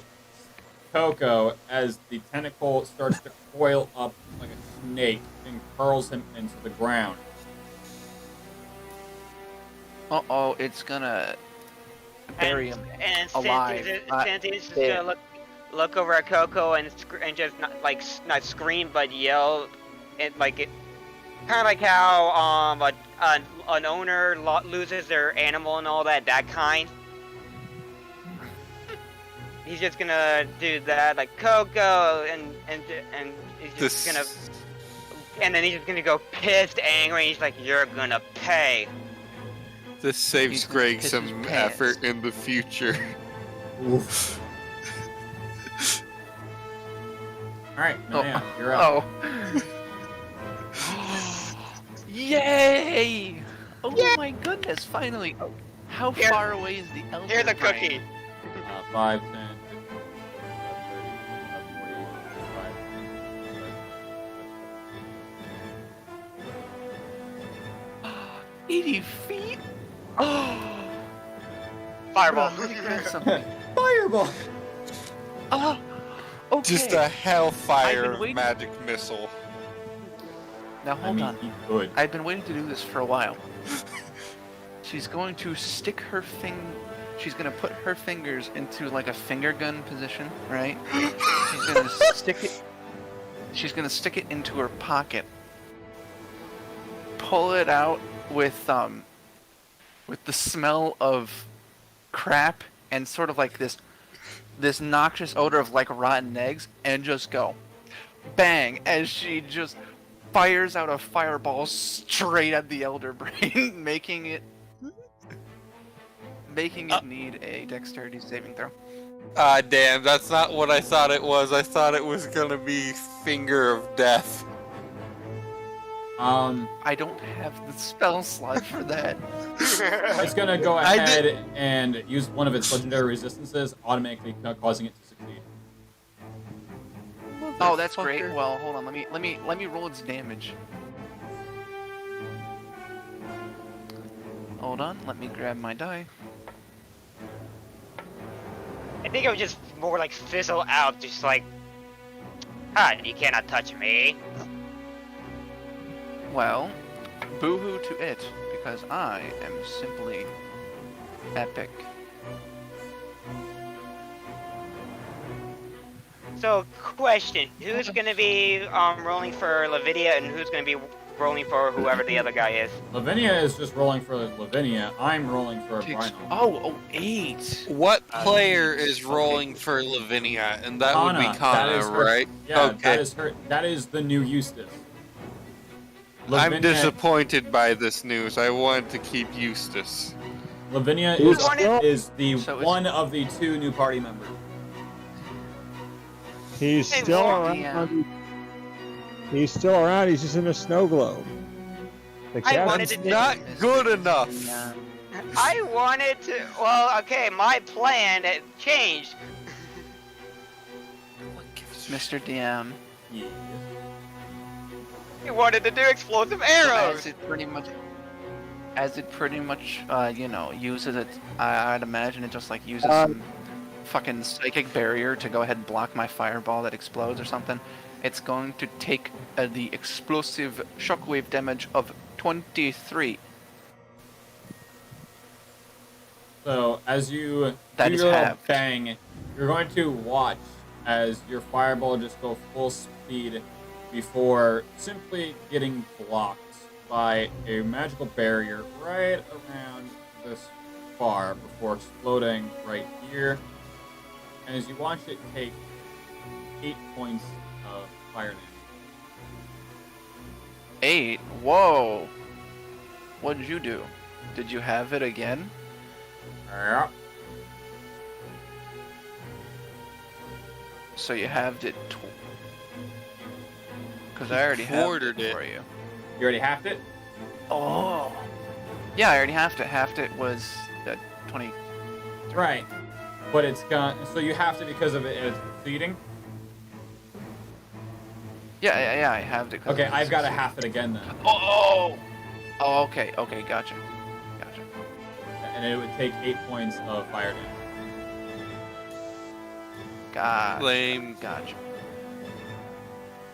Coco as the tentacle starts to coil up like a snake and curls him into the ground. Uh-oh, it's gonna bury him And alive. Cynthia's just gonna look over at Coco and just not scream but yell, and kind of like how an owner loses their animal and all that kind. He's just gonna do that, like Coco, and he's just gonna, and then he's just gonna go pissed, angry. He's like, "You're gonna pay." This saves He's gonna Greg piss some his pants. effort in the future. Oof. Alright, Manea, you're up. Oh. Yay! Oh my goodness, finally. How Here- far away is the elder Here's the brain? cookie. 5, 10, 15, 30, 40, 80 feet? Oh! Fireball. Let me grab something. Fireball! Oh! Okay. Just a I've hellfire been of waiting- magic missile. Now I hold mean, on. he could. I've been waiting to do this for a while. She's going to stick her She's gonna put her fingers into like a finger gun position, right? She's gonna stick it. She's gonna stick it into her pocket. Pull it out with the smell of crap and sort of like this noxious odor of like rotten eggs, and just go bang as she just fires out a fireball straight at the elder brain, making it need a dexterity saving throw. Ah, damn, that's not what I thought it was. I thought it was gonna be Finger of Death. I I don't have the spell slot for that. It's gonna go I ahead and use one of its legendary resistances, automatically causing it to succeed. Oh, that's great. Well, hold on. Let me roll its damage. Hold on. Let me grab my die. I think it would just more like fizzle out, just like, you cannot touch me. Well, boo-hoo to it, because I am simply epic. So, question: who's gonna be rolling for Lavinia, and who's gonna be rolling for whoever the other guy is? Lavinia is just rolling for Lavinia. I'm rolling for Takes- Brino. 8. What player is rolling for Lavinia? And that would be That Kana, is her- right? Yeah, Okay. that is her. That is the new Eustace. I'm Lavinia- disappointed by this news. I wanted to keep Eustace. Lavinia Who's is, still- is the So it's- one of the 2 new party members. He's Hey, still Morty, around. He's still around. He's just in a snow globe. The I wanted captain's to do- Not good enough. Yeah. I wanted to. Well, okay, my plan had changed. Mr. DM. Yeah. I wanted to do explosive arrows. As it pretty much, uses it, I'd imagine it just like uses some fucking psychic barrier to go ahead and block my fireball that explodes or something. It's going to take the explosive shockwave damage of 23. So as you That do is your little halved. bang, you're going to watch as your fireball just go full speed before simply getting blocked by a magical barrier right around this far before exploding right here. And as you watch it take 8 points of fire damage. 8? Whoa! What did you do? Did you have it again? Yeah. So you halved it. Because I already halved quartered it it. for you. You already halved it? Oh. Yeah, I already halved it. Halved it was 20. Right. But it's got, so you have to, because of it's succeeding. Yeah, I have it. 'cause Okay, it's I've got to succeeding. half it again then. Oh, okay, gotcha. And it would take 8 points of fire damage. Lame. Gotcha.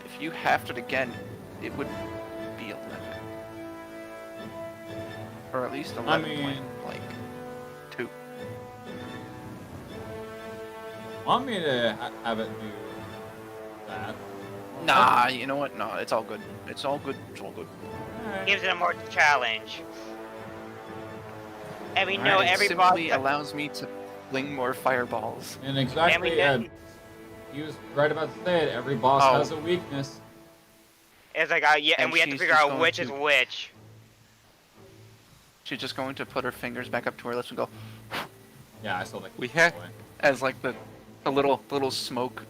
If you halved it again, it would be 11. Or at least 11 mean- point, like, 2. Want me to have it do that? Nah, you know what? No, it's all good. It's all good. Alright. Gives it a more challenge. And we know Alright, it every boss. simply allows me to fling more fireballs. And exactly, he was right about to say it. Every boss Oh. has a weakness. It's like, yeah, and And we have to she's figure just out going which is to- which. She's just going to put her fingers back up to her lips and go, Yeah, I still think We it's have- that way. as like a little smoke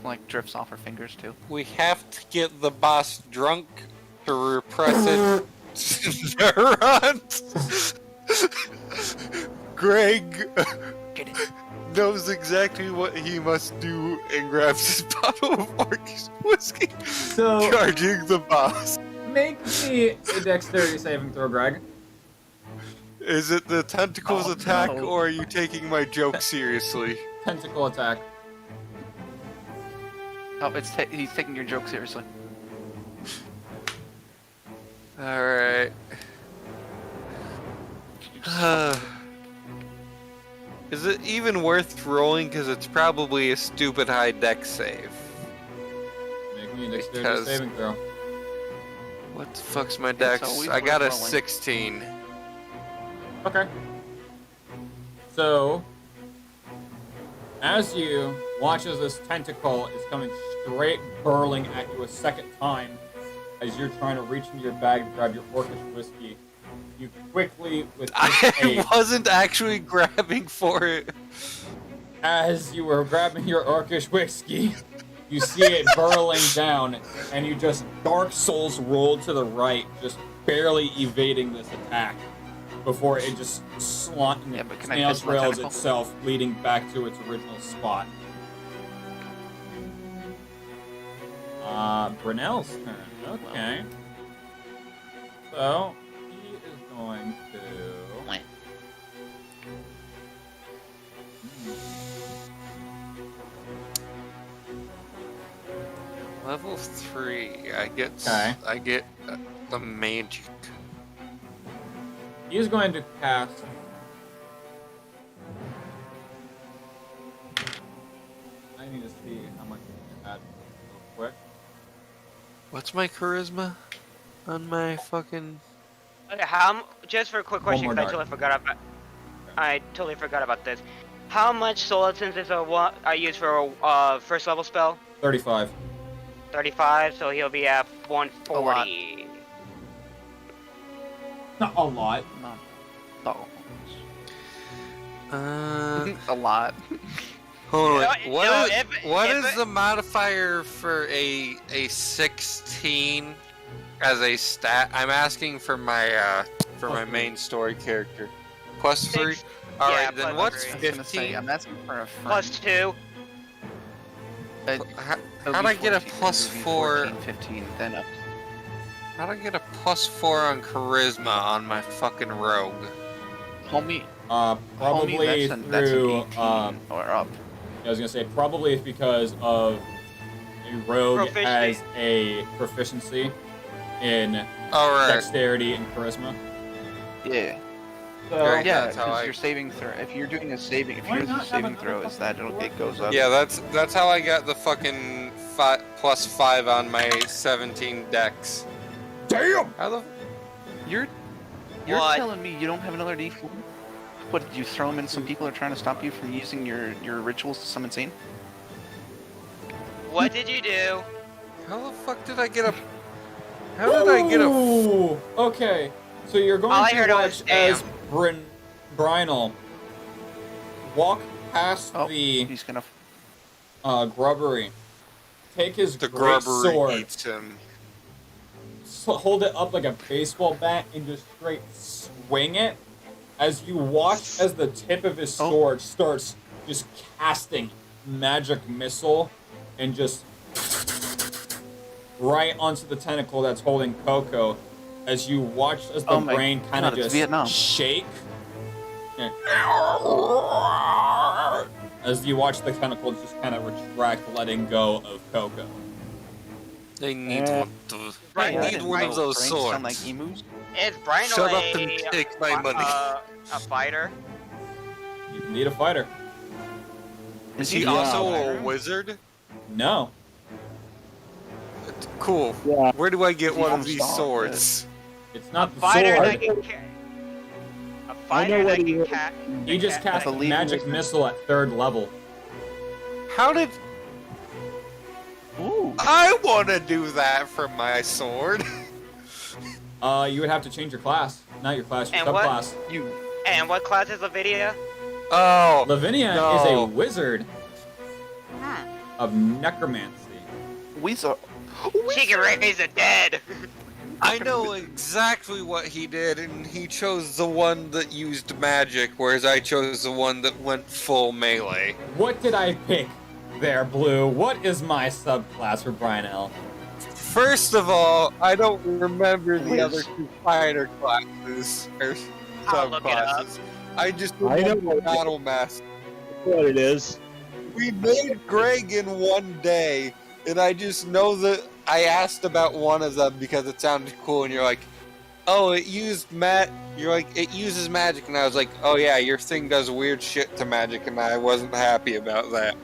like drifts off her fingers too. We have to get the boss drunk to repress it. Neurons. Greg Get it. knows exactly what he must do and grabs his bottle of Orcish whiskey, So, charging the boss. make me a dexterity saving throw, Greg. Is it the tentacles Oh, attack, no. or are you taking my joke seriously? Tentacle attack. Oh, he's taking your joke seriously. Alright. Is it even worth rolling? Because it's probably a stupid high dex save. Make me a dexterity Because- saving throw. What the fuck's my dex? always I got a worth rolling. 16. Okay. So, as you watch as this tentacle is coming straight burling at you a second time, as you're trying to reach into your bag to grab your Orcish whiskey, you quickly, with I wasn't actually grabbing for it. as you were grabbing your Orcish whiskey, you see it burling down, and you just Dark Souls roll to the right, just barely evading this attack, before it just Yeah, but can I snail fist my trails tentacle? itself, leading back to its original spot. Brunel's turn. Okay. So, he is going to... Level 3. I get. Okay. I get the magic. He is going to cast... I need to see how much you can add real quick. What's my charisma on my fucking? Okay, just for a quick question, more because I totally forgot about this. How much soul essence is I use for a first level spell? 35. 35, so he'll be at 140. Not a lot. No. Uh, A lot. hold on. No, What no, is if it- the modifier for a 16 as a stat? I'm asking for my main story character. Plus 3. Six- All yeah, right, then plus what's 3. I was gonna say, 15? I'm asking for a friend. Plus 2. It'll How'd be I get a 14, plus it'll be 4? 14, 15, then up. How'd I get a plus 4 on charisma on my fucking rogue? Homie, Probably that's an through, 18 or up. I was gonna say probably it's because of a rogue Proficiency. has a proficiency in All right. dexterity and charisma. Yeah. So Very Yeah, That's how because I- your saving throw. If you're doing a saving, if Why you're not a have saving another throw, is that it goes up. Yeah, that's how I got the fucking plus 5 on my 17 dex. Damn! How the? You're What? telling me you don't have another D4? What, did you throw them in? Some people are trying to stop you from using your rituals to summon Satan? What did you do? How the fuck did I get a? How did I get a? Ooh, okay. So you're going All I to heard was, watch as damn. Brynel walk past Oh, the he's gonna. grubbery, take his The great grubber sword, eats him. hold it up like a baseball bat, and just straight swing it as you watch as the tip of his sword starts just casting magic missile and just right onto the tentacle that's holding Coco, as you watch as the brain kind of just shake. As you watch the tentacle just kind of retract, letting go of Coco. They need one of those swords. Sound like emus? Is Brian Shut up and take my money. A fighter? You need a fighter. Is he also a wizard? No. Cool. Yeah. Where do I get one of these swords? It's not the Fighter sword. that can a fighter that can cast. You just cast magic missile at 3rd level. How did... Ooh. I want to do that for my sword. You would have to change your class. Not your class, your And what? subclass. And what class is Lavinia? Oh. Lavinia is a wizard of necromancy. Weezer. She can raise the dead. I know exactly what he did, and he chose the one that used magic, whereas I chose the one that went full melee. What did I pick there, Blue? What is my subclass for Brian L? First of all, I don't remember the other 2 fighter classes or I'll look it up. subclasses. I just I know remember Battle Master. What it is. We made Greg in one day, and I just know that I asked about one of them because it sounded cool, and you're like, oh, it used you're like, it uses magic, and I was like, oh yeah, your thing does weird shit to magic, and I wasn't happy about that.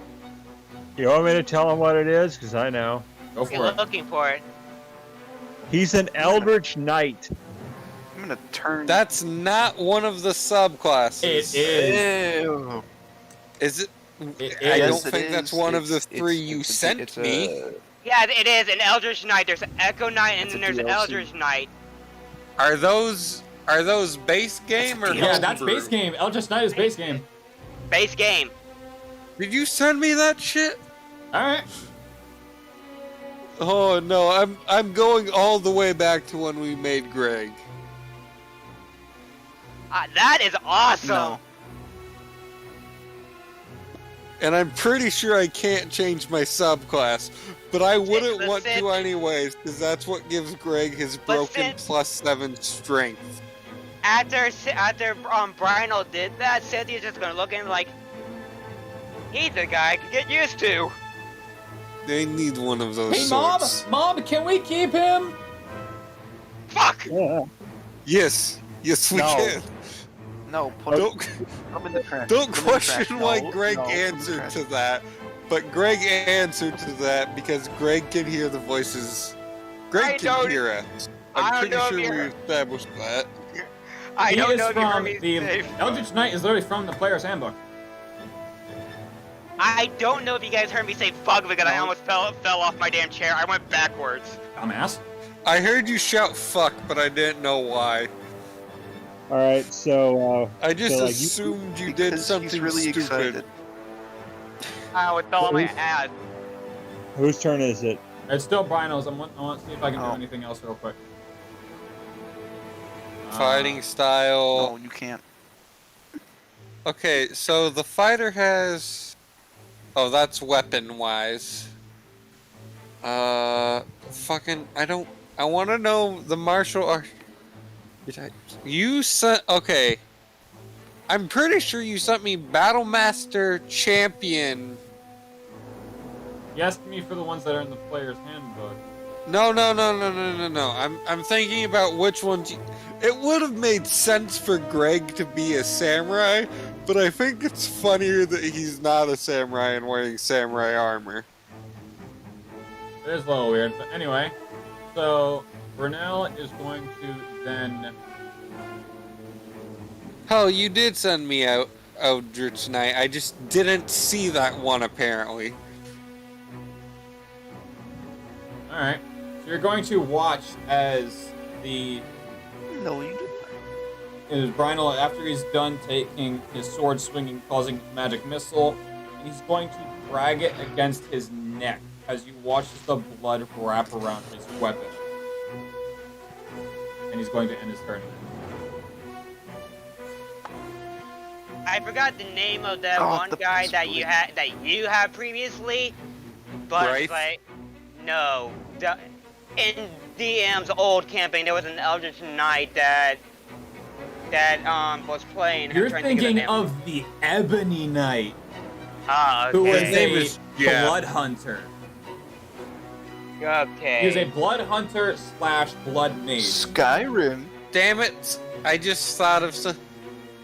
You want me to tell him what it is? Because I know. Go for You're it. looking for it. He's an Eldritch Knight. I'm gonna turn. That's not one of the subclasses. It is. Ew. Is it? It I is. don't think that's one of the 3 you sent me. Yeah, it is an Eldritch Knight. There's an Echo Knight, and It's then a there's an DLC. Eldritch Knight. Are those base game or Yeah, that's homebrew? base game. Eldritch Knight is base game. Base game. Did you send me that shit? Alright. Oh no, I'm going all the way back to when we made Greg. That is awesome. No. And I'm pretty sure I can't change my subclass, but I wouldn't want to anyways, because that's what gives Greg his broken +7 strength. After Brian did that, Cynthia's just gonna look at him like, he's a guy I can get used to. They need one of those Hey, swords. Mom, can we keep him? Fuck. Yeah. Yes, we No. can. No, put Don't them in the trash. don't Put them in the question trash. why No, Greg no, put them in the answered trash. to that, but Greg answered to that because Greg can hear the voices. Greg can hear us. I I'm don't pretty know if sure we you're- established that. I He don't is know if you heard from me the say. Eldritch Knight is literally from the player's handbook. I don't know if you guys heard me say fuck because I almost fell off my damn chair. I went backwards. Dumbass. I heard you shout fuck, but I didn't know why. All right, so I just So, like, assumed you did Because something he's really stupid. excited. Oh, it fell on my ass. whose turn is it? It's still Brino's. I want to see if I can do Oh. anything else real quick. Fighting style. No, you can't. Okay, so the fighter has. Oh, that's weapon wise. Fucking. I want to know the martial art. You sent. Okay. I'm pretty sure you sent me Battle Master Champion. You asked me for the ones that are in the player's handbook. No. I'm thinking about which ones. It would have made sense for Greg to be a samurai, but I think it's funnier that he's not a samurai and wearing samurai armor. It is a little weird, but anyway. So, Brunel is going to then... Hell, you did send me out Eldritch Knight. I just didn't see that one apparently. Alright. So you're going to watch as the... No, you didn't. Is Brynel, after he's done taking his sword swinging, causing magic missile, he's going to drag it against his neck as you watch the blood wrap around his weapon. And he's going to end his turn. I forgot the name of that Oh, one the guy that you possibility. had previously, but Right? it's like no. In DM's old campaign, there was an Eldritch Knight that was playing. You're I'm trying to think thinking of of the Ebony Knight, the name. who was His name a is- yeah. blood hunter. Okay. He was a blood hunter / blood mage. Skyrim. Damn it! I just thought of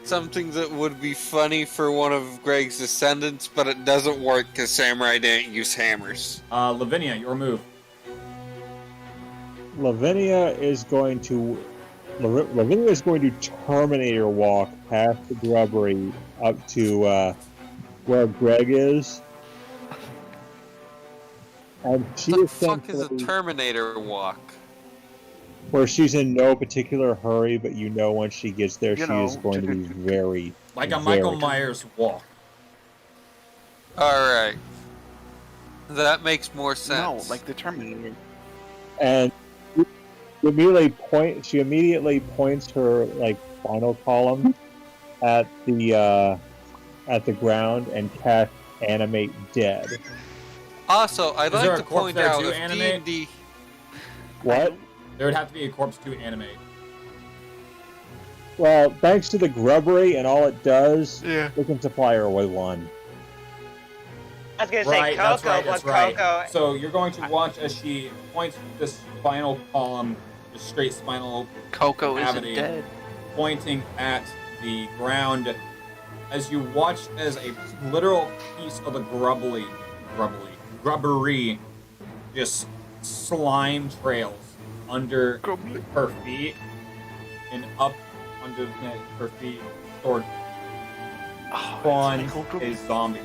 something that would be funny for one of Greg's descendants, but it doesn't work because samurai didn't use hammers. Lavinia, your move. Lavinia is going to Terminator walk past the grubbery up to where Greg is. And she What the fuck is a essentially, Terminator walk? where she's in no particular hurry, but you know when she gets there, You she is know, going to be very, Like a very Michael Myers walk. Alright. That makes more sense. No, like the Terminator. And she immediately points her like spinal column at the ground and casts animate dead. Also, I'd Is there like a to corpse point there out to if animate? D&D... What? There would have to be a corpse to animate. Well, thanks to the grubbery and all it does, Yeah. we can supply her with one. I was gonna say Right, Coco, that's right, but that's right. Coco. So you're going to watch as she points this spinal column, the straight spinal Coco isn't cavity, dead. pointing at the ground as you watch as a literal piece of the grubbery just slime trails under her feet and up under her feet toward spawn a zombie.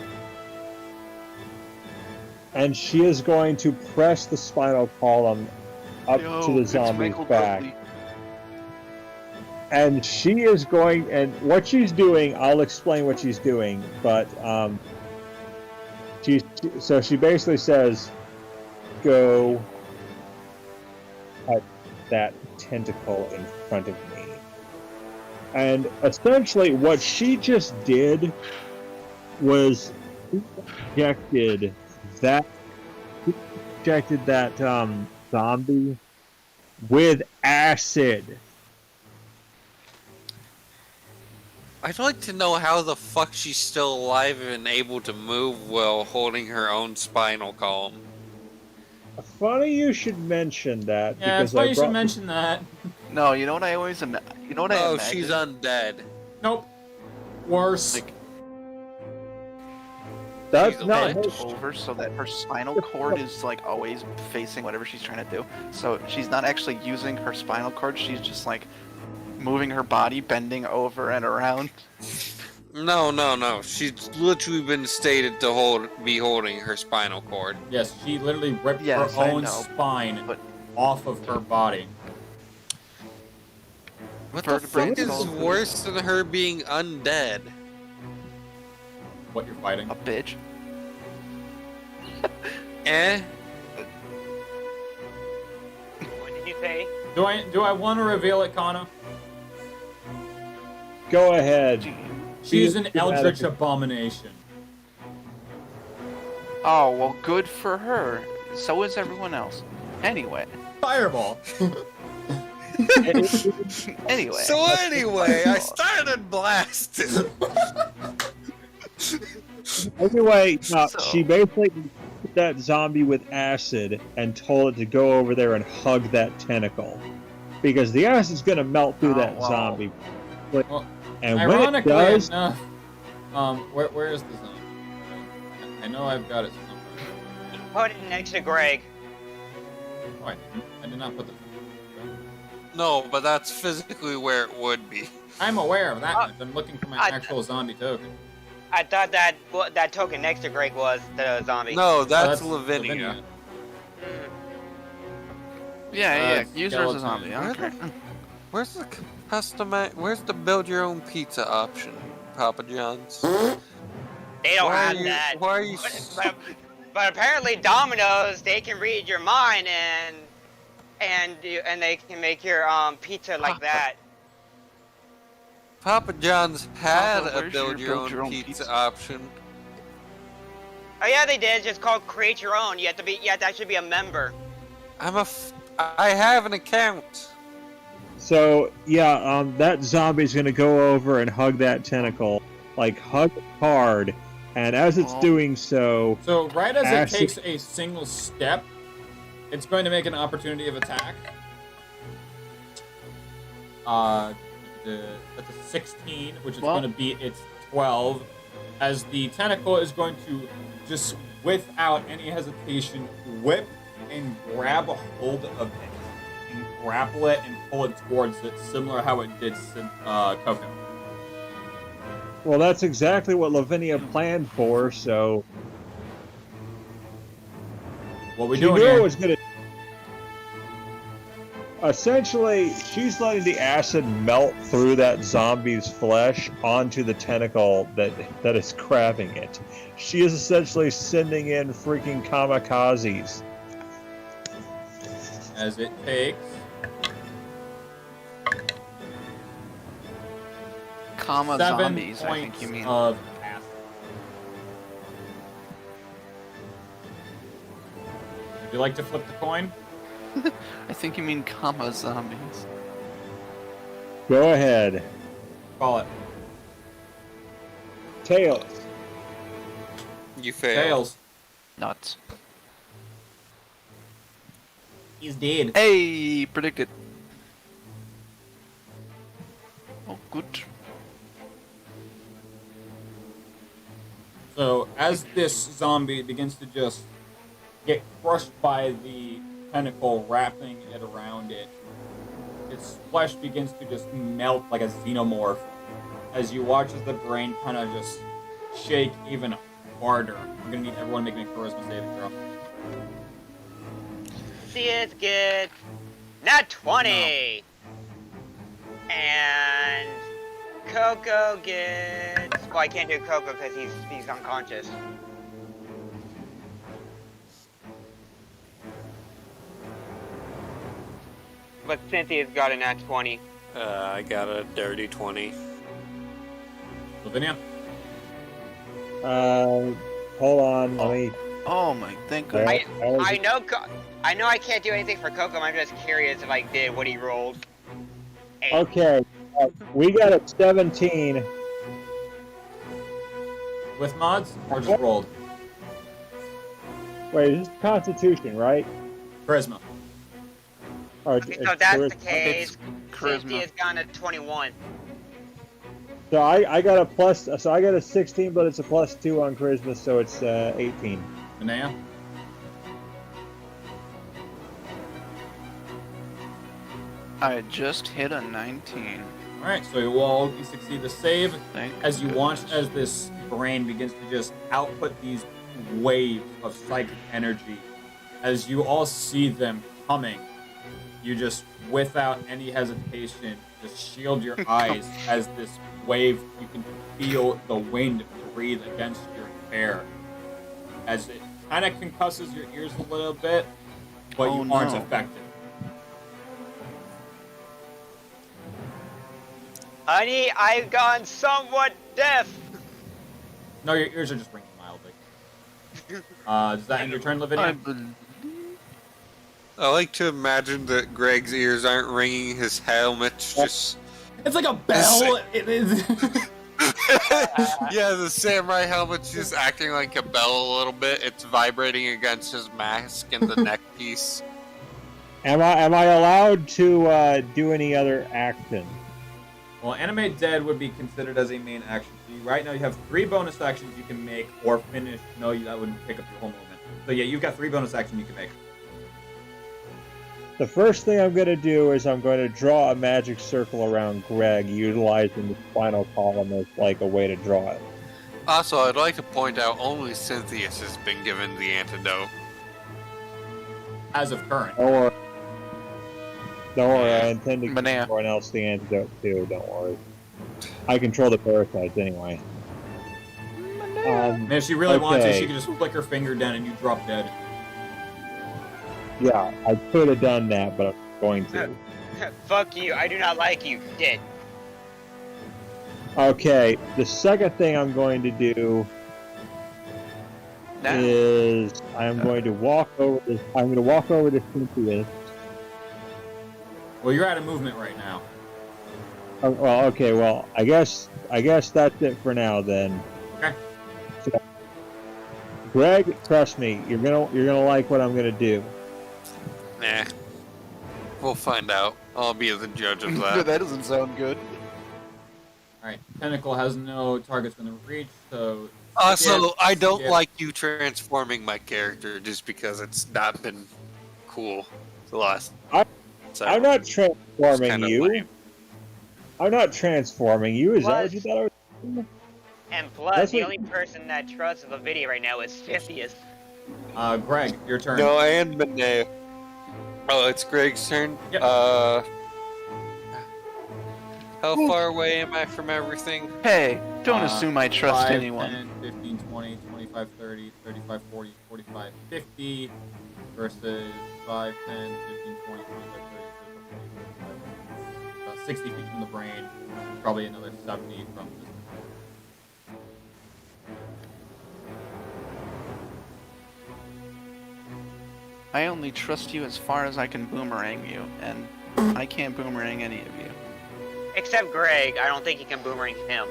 And she is going to press the spinal column up to the zombie's back. And she is going, and what she's doing, I'll explain what she's doing, but she basically says, go at that tentacle in front of me. And essentially what she just did was injected that zombie with acid. I'd like to know how the fuck she's still alive and able to move while holding her own spinal column. Funny you should mention that. Yeah, it's because funny you should mention that. No, you know what I always you know what I Oh, imagine? she's undead. Nope. Worse. Like, That's she's not alive. over so that her spinal cord is like always facing whatever she's trying to do. So she's not actually using her spinal cord, she's just like moving her body, bending over and around. No. She's literally been stated to be holding her spinal cord. Yes, she literally ripped Yes, her I own know, spine but- off of her body. What the Vertebrae fuck is skull. worse than her being undead? What you're fighting. A bitch. Eh? What did you say? Do I want to reveal it, Kana? Go ahead. She's an Be eldritch dramatic. abomination. Oh, well, good for her. So is everyone else. Anyway. Fireball. Anyway. So anyway, I started blasting. Anyway, So- she basically put that zombie with acid and told it to go over there and hug that tentacle. Because the acid's going to melt through Oh, that wow. zombie. Well, And when it ironically does, enough, where is the zombie? I know I've got it somewhere. Put it next to Greg. Oh, I did not put the. No, but that's physically where it would be. I'm aware of that much. I'm looking for my I- actual zombie token. I thought that that token next to Greg was the zombie. No, that's, Oh, Lavinia. Mm. Yeah, use her as a skeleton. zombie. I don't care. Where's the Where's the build your own pizza option, Papa John's? They don't Why have are you- that. why are you But apparently Domino's, they can read your mind and they can make your pizza like that. Papa John's had Papa, a where's build your your own pizza option. Oh yeah, they did. It's just called create your own. You have to actually be a member. I have an account. So yeah, that zombie's gonna go over and hug that tentacle, like hug it hard, and as it's Oh. doing so, So right as Acid- it takes a single step, it's going to make an opportunity of attack. That's a 16, which is Well- going to beat its 12, as the tentacle is going to just, without any hesitation, whip and grab a hold of it and grapple it and pull it towards it, similar how it did Coco. well, that's exactly what Lavinia planned for. So What we she doing knew it here? was gonna. Essentially, she's letting the acid melt through that zombie's flesh onto the tentacle that is grabbing it. She is essentially sending in freaking kamikazes. As it takes Comma 7 zombies, I points think you mean. of acid. Would you like to flip the coin? I think you mean comma zombies. Go ahead, Call it. tails. You fail. Tails. Nuts. He's dead. Hey, predicted. Oh, good. So as this zombie begins to just get crushed by the tentacle wrapping it around it, its flesh begins to just melt like a xenomorph as you watch as the brain kind of just shake even harder. I'm gonna need everyone to make me a charisma saving throw. See, it's good. Not 20. And Coco gets. Well, I can't do Coco because he's unconscious. But Cynthia's got a nat 20. I got a dirty 20. Lavinia? Hold on, let me. Oh my, thank God. I know I can't do anything for Coco. I'm just curious if I did what he rolled. Hey, Okay, we got a 17. With mods or just rolled? Wait, this is Constitution, right? Charisma. Or, okay, so that's the charisma? case. charisma. Cynthia's gone to 21. So I got a plus. So I got a 16, but it's a +2 on charisma, so it's 18. Manea? I just hit a 19. Alright, so you succeed the save Thank as you watch goodness. as this brain begins to just output these waves of psychic energy. As you all see them coming, you just, without any hesitation, just shield your eyes as this wave, you can feel the wind breathe against your hair. As it kind of concusses your ears a little bit, but Oh, you aren't no. affected. Honey, I've gone somewhat deaf. No, your ears are just ringing mildly. Does that end your turn, I Lavinia? believe. I like to imagine that Greg's ears aren't ringing, his helmet's just... It's like a bell. It is. Yeah, the samurai helmet's just acting like a bell a little bit. It's vibrating against his mask and the neck piece. Am I allowed to do any other action? Well, animate dead would be considered as a main action. So right now you have 3 bonus actions you can make or finish. No, that wouldn't pick up your whole movement. So yeah, you've got 3 bonus actions you can make. The first thing I'm going to do is I'm going to draw a magic circle around Greg, utilizing the spinal column as like a way to draw it. Also, I'd like to point out only Cynthius has been given the antidote. As of current. Don't worry, I intend to give Banana. everyone else the antidote too. Don't worry. I control the parasites anyway. And if she really wants to, okay. she could just flick her finger down and you drop dead. Yeah, I could have done that, but I'm going to. Fuck you, I do not like you. Dead. Okay, the second thing I'm going to do Now. is I'm going to walk over to Cynthia. Well, you're out of movement right now. Oh, well, okay, well, I guess that's it for now then. Okay. So, Greg, trust me, you're gonna like what I'm gonna do. Nah. We'll find out. I'll be the judge of that. That doesn't sound good. Alright, Tentacle has no targets within reach, so... Also, Yeah, I don't yeah. like you transforming my character just because it's not been cool the last. I'm not transforming kinda you. lame. I'm not transforming you. Is that what you thought I was doing? And plus, That's the what- only person that trusts the video right now is Zetithia. Greg, your turn. No, and Monet. Oh, it's Greg's turn? Yep. How far away am I from everything? Hey, don't assume I trust 5, anyone. 10, 15, 20, 25, 30, 35, 40, 45, 50 versus 5, 10, 15, 20, 25, 30, 35, 40, 45, 60 feet from the brain, probably another 70 from this. I only trust you as far as I can boomerang you, and I can't boomerang any of you. Except Greg, I don't think you can boomerang him.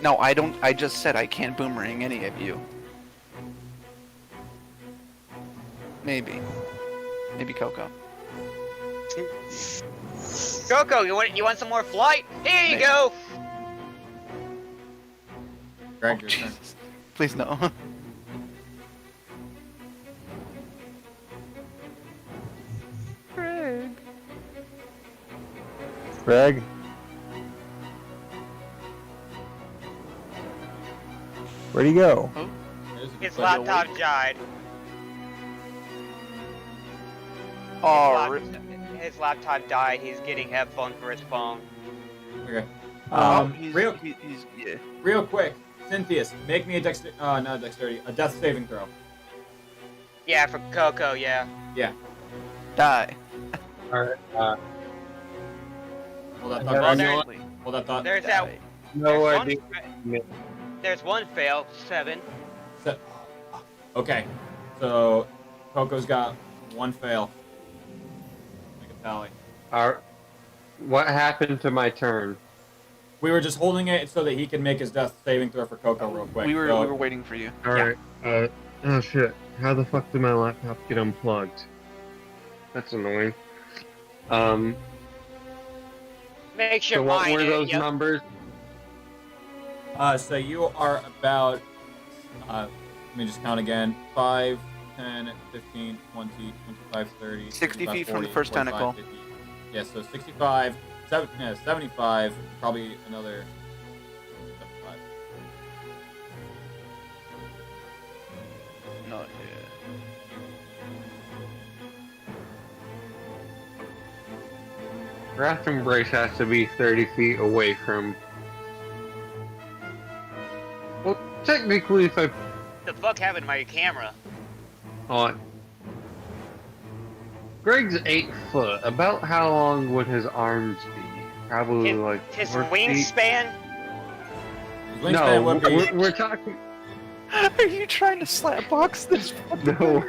No, I don't. I just said I can't boomerang any of you. Maybe. Maybe Coco. Coco, you want some more flight? Here you Maybe. go! Greg, Oh, your turn. Jesus. Please no. Greg? Where'd he go? His laptop died. Oh, His laptop died. He's getting headphones for his phone. Okay. he's, Real yeah. real quick, Cynthius, make me a not a dexterity, a death saving throw. Yeah, for Coco, yeah. Yeah. Die. Alright, Hold that Yeah, thought. I there- know Hold that thought. There's that. Die. no there's idea. There's one fail, 7. Okay. So Coco's got one fail. Make a tally. What happened to my turn? We were just holding it so that he can make his death saving throw for Coco real quick. We were So- waiting for you. Alright, oh shit. How the fuck did my laptop get unplugged? That's annoying. Make sure So what mine were is, those yep. numbers? So you are about, let me just count again, 5, 10, 15, 20, 25, 30, 60 35, feet from the 40, first 45, tentacle. 50. Yeah, so 65, 75, probably another 75. Not Wrath Embrace has to be 30 feet away from... Well, technically if I... The fuck happened to my camera? on. Greg's 8 foot. About how long would his arms be? Probably His- like His 4 feet. wingspan? His wingspan No, would be, we're talking... Are you trying to slapbox this? No,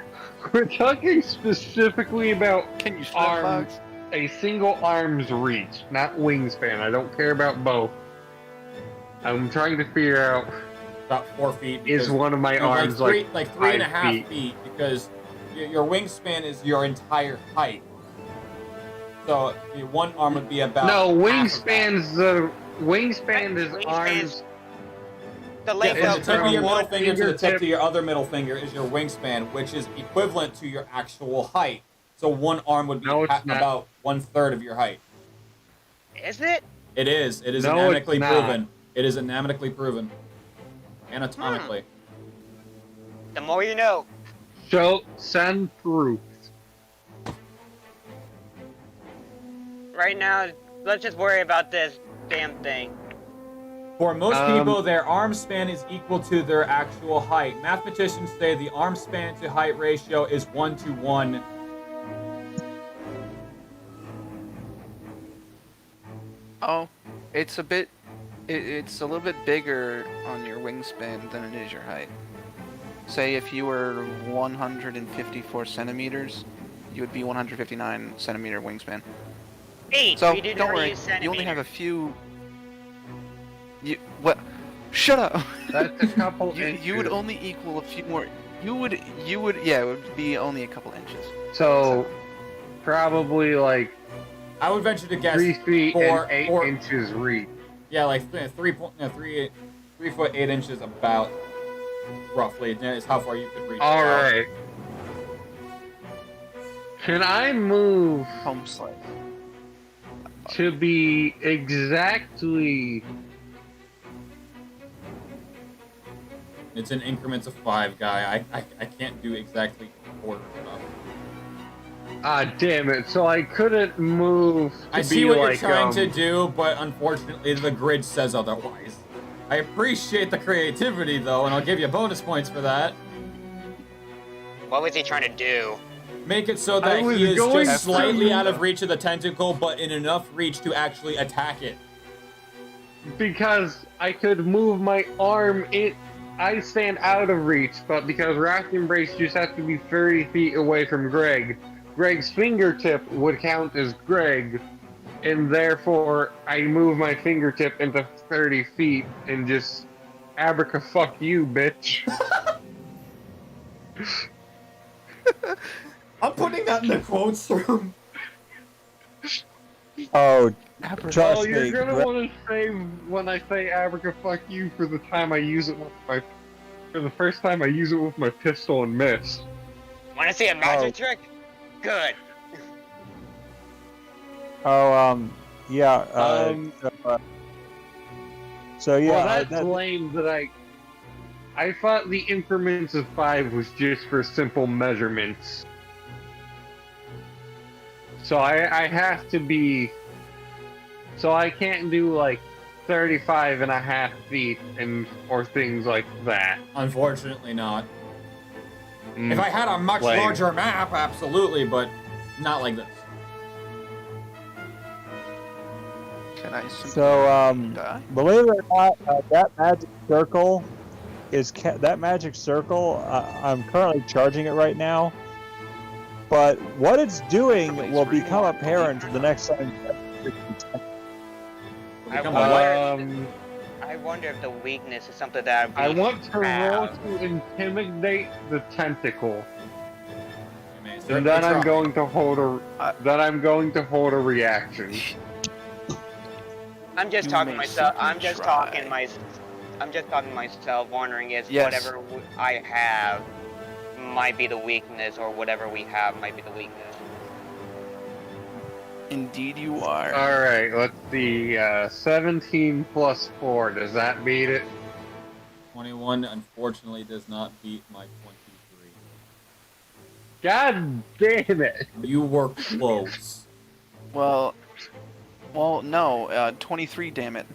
we're talking specifically about Can you Arms. slapbox? a single arm's reach, not wingspan. I don't care about both. I'm trying to figure out, about 4 feet. is because one of my you're arms three, like three and a 5 half feet? feet because your wingspan is your entire height. So your one arm would be about No, half of that. wingspan's the wingspan is Wingspan's arms. The Yeah, length from the of tip of your from middle one finger to the tip fingertip- of your other middle finger is your wingspan, which is equivalent to your actual height. So one arm would be No, it's not. about 1/3 of your height. Is it? It is. It is No, anatomically it's not. proven. It is anatomically proven. Anatomically. The more you know. Send proof. Right now, let's just worry about this damn thing. For most people, their arm span is equal to their actual height. Mathematicians say the arm span to height ratio is 1:1. Oh, it's a bit. It's a little bit bigger on your wingspan than it is your height. Say if you were 154 centimeters, you would be 159 centimeter wingspan. Eight. So We didn't don't worry, use you only have a centimeters. few. You what? Shut up. That's a couple You would inches. only equal a few more. You would yeah. It would be only a couple inches. So, probably like I would venture to guess 3 feet four- and 8 four- inches reach. Yeah, like 3 foot 8 inches about roughly is how far you could reach. All right. Can I move Home slice. to be exactly? It's in increments of 5, guy. I can't do exactly a quarter enough. Ah, damn it! So I couldn't move. To I see be what like, you're trying to do, but unfortunately the grid says otherwise. I appreciate the creativity though, and I'll give you bonus points for that. What was he trying to do? Make it so I that was he is going just to- slightly out of reach of the tentacle, but in enough reach to actually attack it. Because I could move my arm in. I stand out of reach, but because Wrath Embrace just has to be 30 feet away from Greg, Greg's fingertip would count as Greg, and therefore I move my fingertip into 30 feet and just abraca fuck you, bitch. I'm putting that in the quotes room. Oh, Oh, trust you're me. gonna Gre- want to say when I say abraca fuck you for the time I use it with my. For the first time I use it with my pistol and miss. Want to see a magic Oh. trick? Good. Yeah. So yeah, Well, that's lame that I thought the increments of 5 was just for simple measurements. So I have to be... So I can't do like 35 and a half feet or things like that. Unfortunately not. Mm, If I had a much lame. larger map, absolutely, but not like this. Can I simply So die? believe it or not, that magic circle that magic circle. I'm currently charging it right now, but what it's doing Please, will were you become on apparent Believe the next time. I Become wonder, a I wonder if the weakness is something that we I want to roll have. to intimidate the tentacle, You may and certainly then I'm try. going to hold a reaction. I'm just You talking may myself. simply I'm just try. talking myself, wondering if Yes. whatever I have might be the weakness, or whatever we have might be the weakness. Indeed, you are. Alright, let's see. 17 plus 4. Does that beat it? 21 unfortunately does not beat my 23. God damn it! You were close. Well, no. 23. Damn it.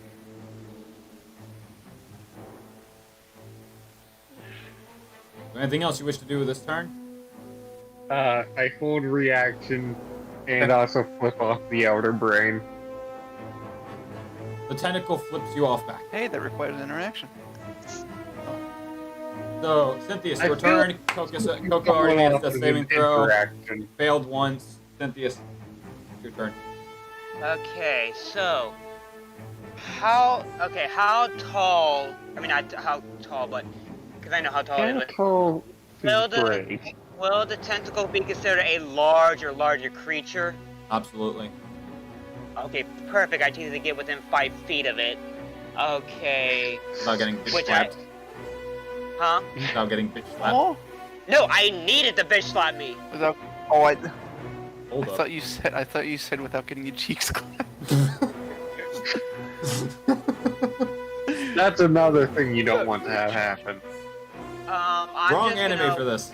Anything else you wish to do with this turn? I hold reaction and also flip off the outer brain. The tentacle flips you off back. Hey, that requires an interaction. So, Cynthia, I your feel- turn. Coco already made the saving throw. Interaction. Failed once. Cynthia, your turn. Okay, so how tall? I mean, not how tall, but because I know how tall it is. Tentacle Will is the, great. will the tentacle be considered a larger creature? Absolutely. Okay, perfect. I just need to get within 5 feet of it. Okay. Without getting bitch Which slapped. Huh? Without getting bitch slapped. Oh, No, I needed to bitch slap me. without. Oh, I Hold up. thought you said. I thought you said without getting your cheeks clapped. That's another thing you don't want to have happen. I'm Wrong just anime gonna, for this.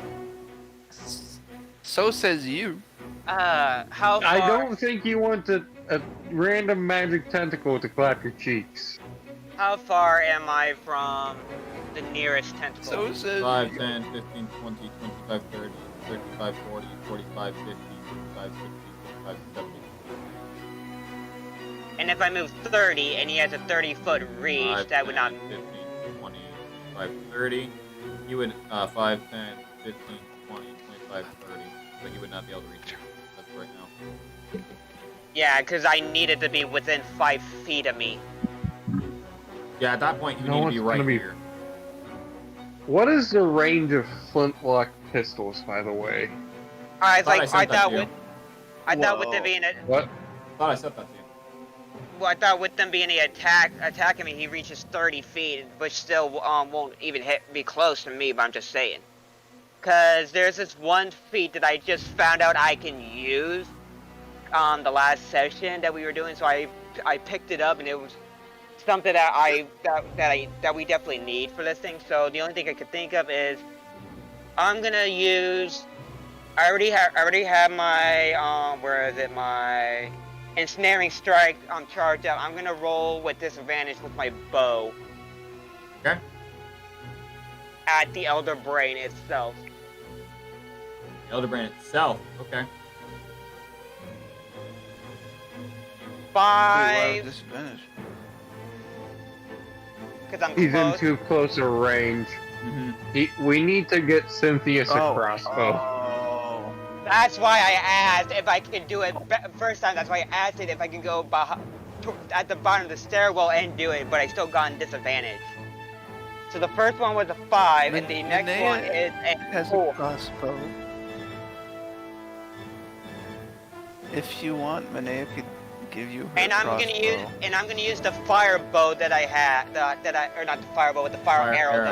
So says you. How far? I don't think you want a random magic tentacle to clap your cheeks. How far am I from the nearest tentacle? So says 5, you. 10, 15, 20, 25, 30, 35, 40, 45, 50, 55, 60, 55, 70. And if I move 30 and he has a 30-foot reach, 5, that would 10, not. 15, 20, 25, 30. He would 5, 10, 15, 20, 25, 30. But he would not be able to reach it. That's right now. Yeah, because I need it to be within 5 feet of me. Yeah, at that point you No need to one's be right gonna be- here. What is the range of flintlock pistols, by the way? I was Thought I like, sent I that thought to you. with, I thought with Whoa. them being a, What? Thought I said that to you. well, I thought with them being attacking me, he reaches 30 feet, which still won't even be close to me. But I'm just saying, cause there's this 1 feat that I just found out I can use the last session that we were doing. So I picked it up, and it was something that we definitely need for this thing. So the only thing I could think of is I'm gonna use. I already have my where is it, my ensnaring strike charged up. I'm gonna roll with disadvantage with my bow Okay. at the Elder Brain itself. The Elder Brain itself. Okay. Wait, why 5, disadvantage? because I'm He's close. in too close a range. We need to get Cynthia's a crossbow. Oh. That's why I asked if I could do it first time. That's why I asked it if I can go at the bottom of the stairwell and do it, but I still got disadvantage. So the first one was a 5, and the next Linnea one is a has a 4. crossbow. If you want, Linnea could give you her And I'm crossbow. gonna use the fire bow that I had or not the fire bow, but the fire arrow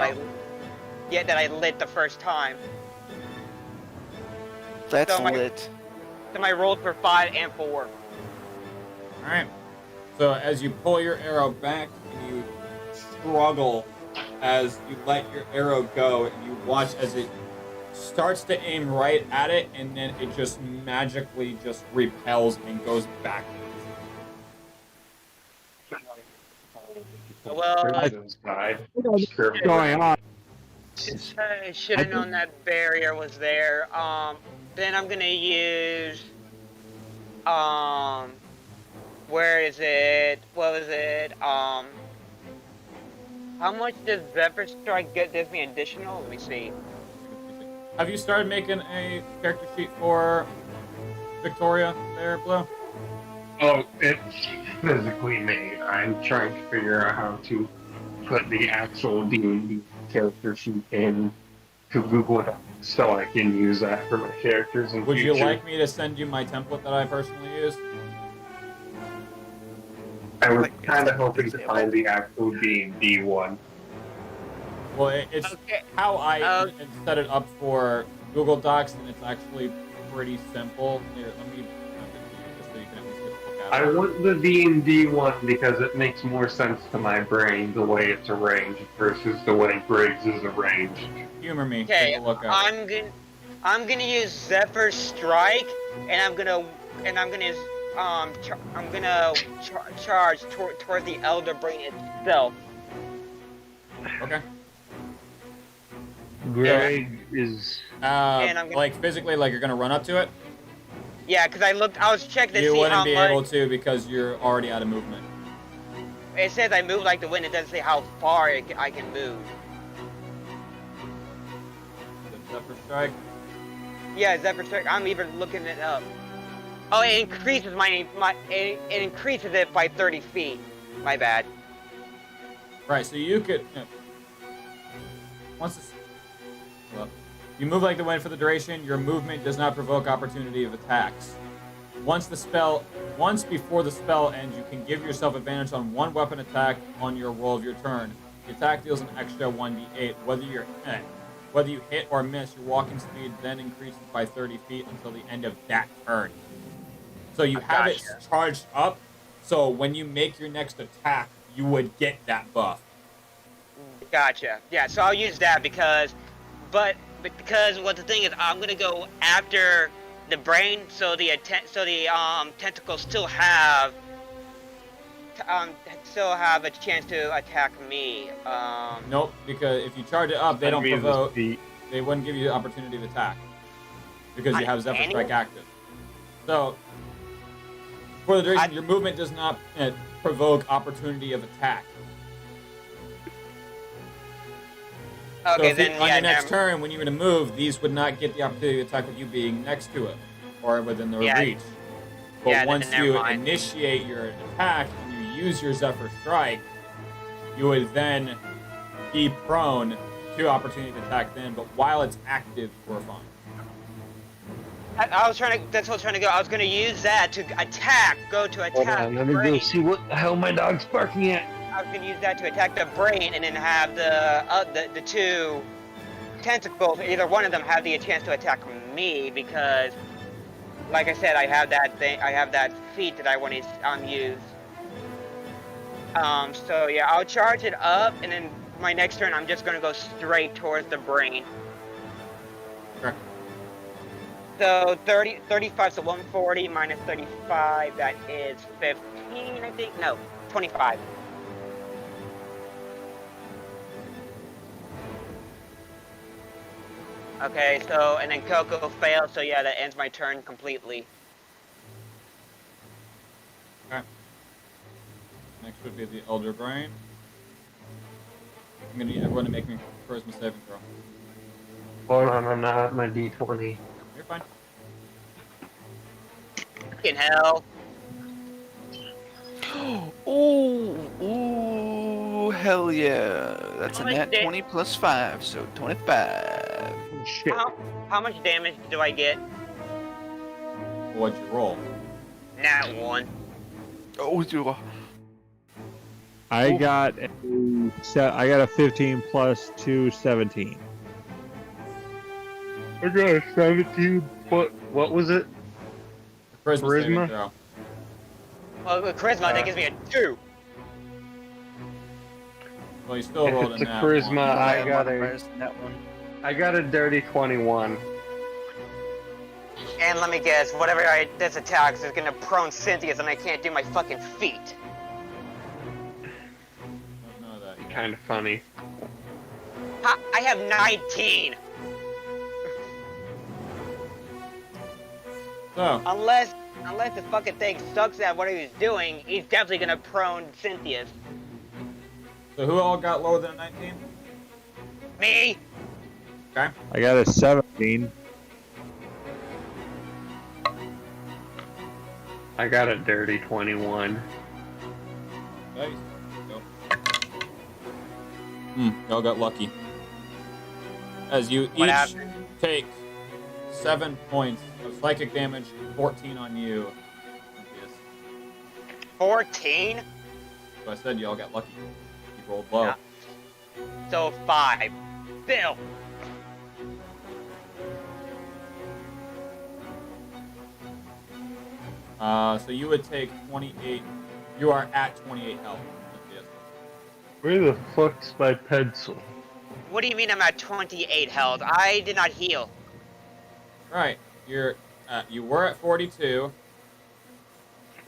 that I lit the first time. That's so my- lit. So I rolled for 5 and 4. All right. So as you pull your arrow back and you struggle as you let your arrow go, and you watch as it starts to aim right at it, and then it just magically just repels and goes back. Well, What's going on? I should have known that barrier was there. Then I'm gonna use where is it? What was it? How much does Zephyr Strike gives me additional? Let me see. Have you started making a character sheet for Victoria there, Blue? Oh, it's physically made. I'm trying to figure out how to put the actual D&D character sheet in to Google Docs so I can use that for my characters in Would future. you like me to send you my template that I personally use? I was Like, kind of hoping to example? find the actual D&D one. Well, it's Okay. how I set it up for Google Docs, and it's actually pretty simple. Here, let me just so you can at least get a look at I it. want the D&D one because it makes more sense to my brain the way it's arranged versus the way Griggs is arranged. Humor me. Okay, Take a look at it. I'm gonna use Zephyr Strike, and I'm gonna use charge toward the Elder Brain itself. Okay. Greg is... And I'm gonna- Like physically, like you're gonna run up to it. Yeah, because I was checking to You see wouldn't how be much. able to because you're already out of movement. It says I move like the wind. It doesn't say how far I can move. The Zephyr Strike. Yeah, Zephyr Strike. I'm even looking it up. Oh, it increases it increases it by 30 feet. My bad. Right. So you could. Once it's, well, you move like the wind for the duration. Your movement does not provoke opportunity of attacks. Once before the spell ends, you can give yourself advantage on one weapon attack on your roll of your turn. The attack deals an extra 1d8. Whether you hit or miss, your walking speed then increases by 30 feet until the end of that turn. So you have it charged up, so when you make your next attack, you would get that buff. Gotcha. Yeah, so I'll use that because what the thing is, I'm gonna go after the brain, so the tentacles still have a chance to attack me. Nope, because if you charge it up, they don't Enemies provoke. feet. They wouldn't give you the opportunity to attack because you have Zephyr any- Strike active. So For the duration, your movement does not provoke opportunity of attack. So Okay, if then on yeah, your next never- turn, when you're going to move, these would not get the opportunity to attack with you being next to it or within their Yeah. reach. But Yeah, then once never you mind. initiate your attack and you use your Zephyr Strike, you would then be prone to opportunity to attack then, but while it's active, we're fine. I was trying to. That's what I was trying to go. I was gonna use that to attack. Go to Hold attack on, the let me go brain. see what the hell my dog's barking at. I was gonna use that to attack the brain, and then have the two tentacles. Either one of them have the chance to attack me because, like I said, I have that thing. I have that feat that I want to use. So yeah, I'll charge it up, and then my next turn, I'm just gonna go straight towards the brain. Okay. So 35, so 140 minus 35, that is 15, I think? No, 25. Okay, so, and then Coco failed, so yeah, that ends my turn completely. Okay. Next would be the Elder Brain. I'm going to need everyone to make me a charisma saving throw. Hold on, I'm not at my D20. You're fine. Fucking hell. Ooh, hell yeah. That's a How much nat da- 20 plus 5, so 25. Shit. How much damage do I get? What'd you roll? Nat 1. Oh, do I got a 15 plus 2, 17. I got a 17. What was it? Charisma saving Charisma? throw. Well, with charisma, that gives me a 2. Well, you still If rolled it's a a nat charisma, one. I got a- modifiers in that one. I got a dirty 21. And let me guess, whatever this attacks is gonna prone Cynthia's and I can't do my fucking feat. Don't know that yet. Kind of funny. Ha, I have 19! So, Unless the fucking thing sucks at what he was doing, he's definitely gonna prone Cynthia's. so who all got lower than a 19? Me? Okay. I got a 17. I got a dirty 21. Nice. Go. Y'all got lucky. As you What each happened? take 7 points of psychic damage, 14 on you. Yes. 14? So I said y'all got lucky. You rolled low. Yeah. So 5. Bill! So you would take 28. You are at 28 health. Yes. Where the fuck's my pencil? What do you mean I'm at 28 health? I did not heal. Right. You were at 42.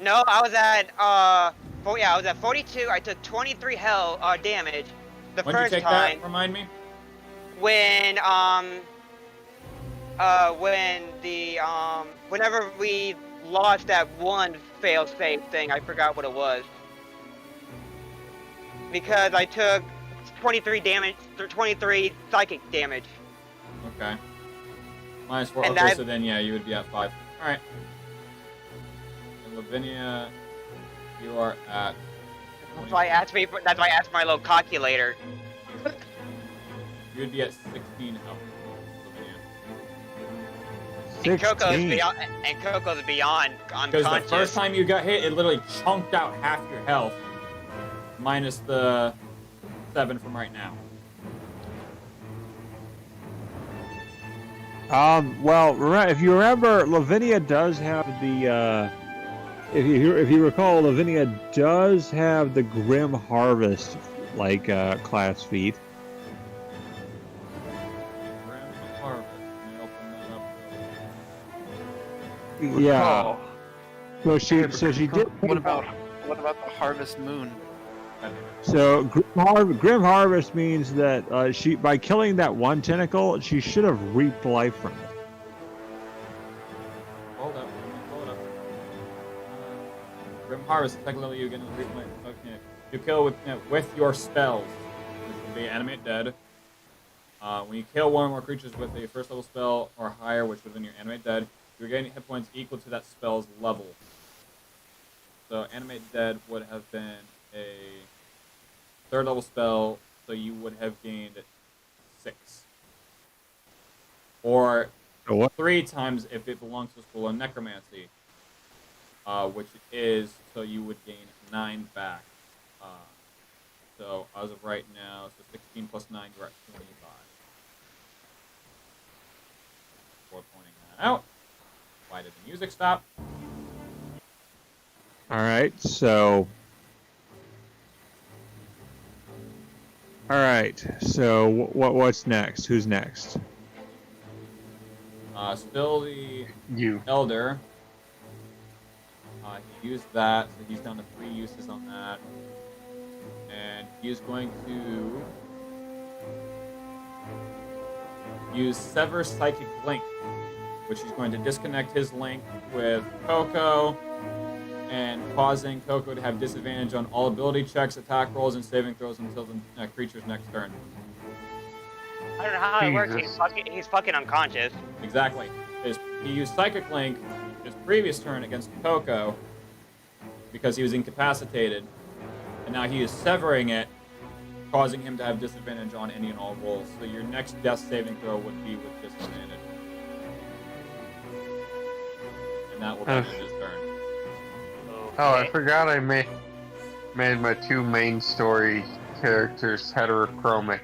No, I was at, I was at 42. I took 23 damage the When did you first take time. that? Remind me. Whenever we lost that one fail-safe thing, I forgot what it was. Because I took 23 damage, 23 psychic damage. Okay. Minus 4. And Okay, that- so then yeah, you would be at 5. All right. And Lavinia, you are at. That's why I asked for my little calculator. You would be at 16 health. Lavinia. And Coco's 16. beyond, Because unconscious. the first time you got hit, it literally chunked out half your health, minus the 7 from right now. Well, if you remember, Lavinia does have the. If you recall, Lavinia does have the Grim Harvest class feat. Grim Harvest. Let me open that up. Yeah. So she did. What about the Harvest Moon? So Grim Harvest means that she, by killing that one tentacle, she should have reaped life from it. Hold up. Hold up. Grim Harvest. Second level, you get another 3 point. Okay. You kill with your spells, which would be Animate Dead. When you kill one or more creatures with a first level spell or higher, which would have been your Animate Dead, you're getting hit points equal to that spell's level. So Animate Dead would have been a 3rd level spell, so you would have gained 6. Or 3 times if it belongs to the school of Necromancy, which is, so you would gain 9 back. So as of right now, so 16 plus 9, you're at 25. Before pointing that out, why did the music stop? Alright, so... Alright, so what's next? Who's next? Still the You. Elder. He used that, so he's down to 3 uses on that. And he's going to use Sever Psychic Link, which is going to disconnect his link with Coco, and causing Coco to have disadvantage on all ability checks, attack rolls, and saving throws until the creature's next turn. I don't know how it works. Jesus. He's fucking unconscious. Exactly. He used Psychic Link his previous turn against Coco because he was incapacitated, and now he is severing it, causing him to have disadvantage on any and all rolls. So your next death saving throw would be with disadvantage. And that will end his turn. Oh, I forgot I made my 2 main story characters heterochromic.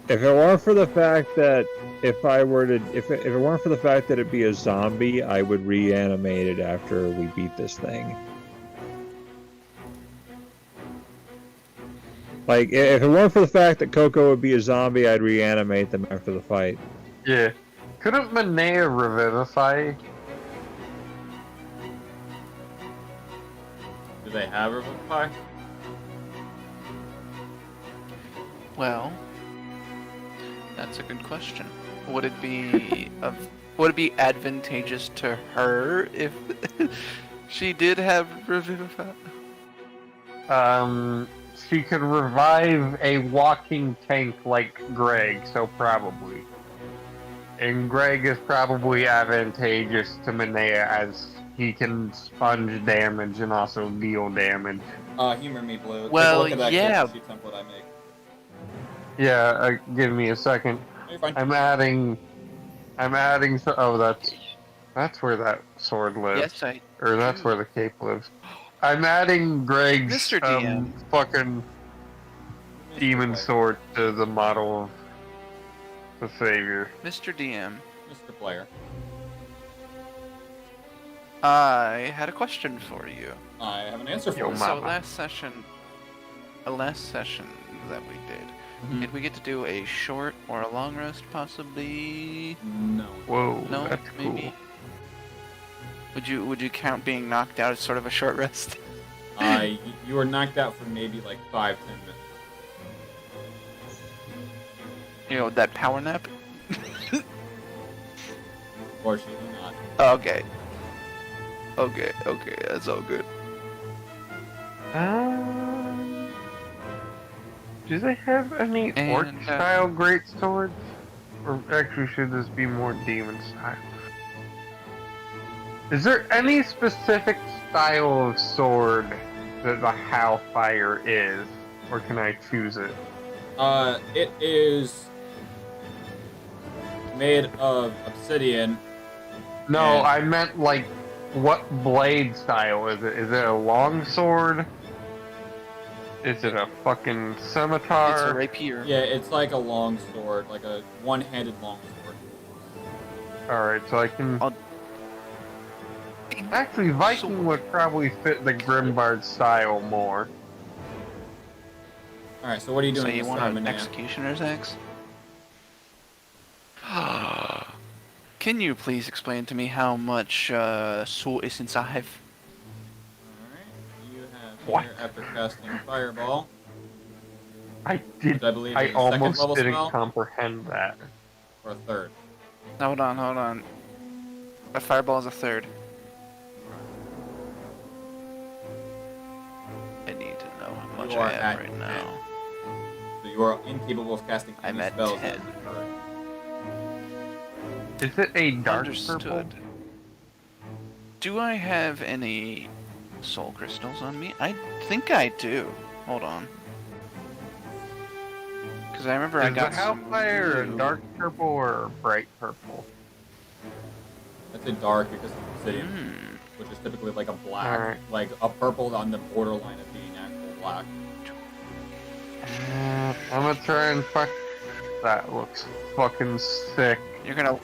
If it weren't for the fact that if it weren't for the fact that it'd be a zombie, I would reanimate it after we beat this thing. Like, if it weren't for the fact that Coco would be a zombie, I'd reanimate them after the fight. Yeah. Couldn't Manea revivify? Do they have Revivify? Well, that's a good question. Would it be advantageous to her if she did have Revivify? She could revive a walking tank like Greg, so probably. And Greg is probably advantageous to Manea as he can sponge damage and also deal damage. Humor me, Blue. Well, Take a look at that yeah. character sheet template I make. Yeah, give me a second. You're fine. I'm adding. Oh, that's where that sword lives. Yes, Or that's where the cape lives. I'm adding Greg's Mr. DM. fucking demon sword to the model of the savior. Mr. DM. Mr. Player. I had a question for you. I have an answer for Yo, you. Mama. So last session that we did, Mhm. did we get to do a short or a long rest possibly? No. Whoa, No, that's maybe. Would you count being knocked out as sort of a short rest? You were knocked out for maybe like 5-10 minutes. You know, that power nap? Unfortunately not. Okay, that's all good. Do they have any And, orc style great swords? Or actually, should this be more demon style? Is there any specific style of sword that the Hellfire is? Or can I choose it? It is made of obsidian. No, And- I meant like, what blade style is it? Is it a long sword? Is it a fucking scimitar? It's a rapier. Yeah, it's like a long sword, like a one-handed long sword. Alright, so I can... I'll- Actually, Viking would probably fit the Grimbard style more. Alright, so what are you doing So you this want time, an Manea? executioner's axe? Can you please explain to me how much soul essence I have? Alright, you have What? here after casting Fireball, I which I believe I is a second almost level didn't spell, comprehend that. or a third. Hold on. A fireball is a third. much You are I have at right 10. now. So you are incapable of casting I'm any at spells. 10. Is it a dark Understood. purple? Do I have any soul crystals on me? I think I do. Hold on. Because I remember I Is got the some Hellfire a blue. dark purple or a bright purple? That's a dark because of obsidian, Hmm. which is typically like a black, Alright. like a purple on the borderline of being actual black. I'm gonna try and fuck. That looks fucking sick. You're gonna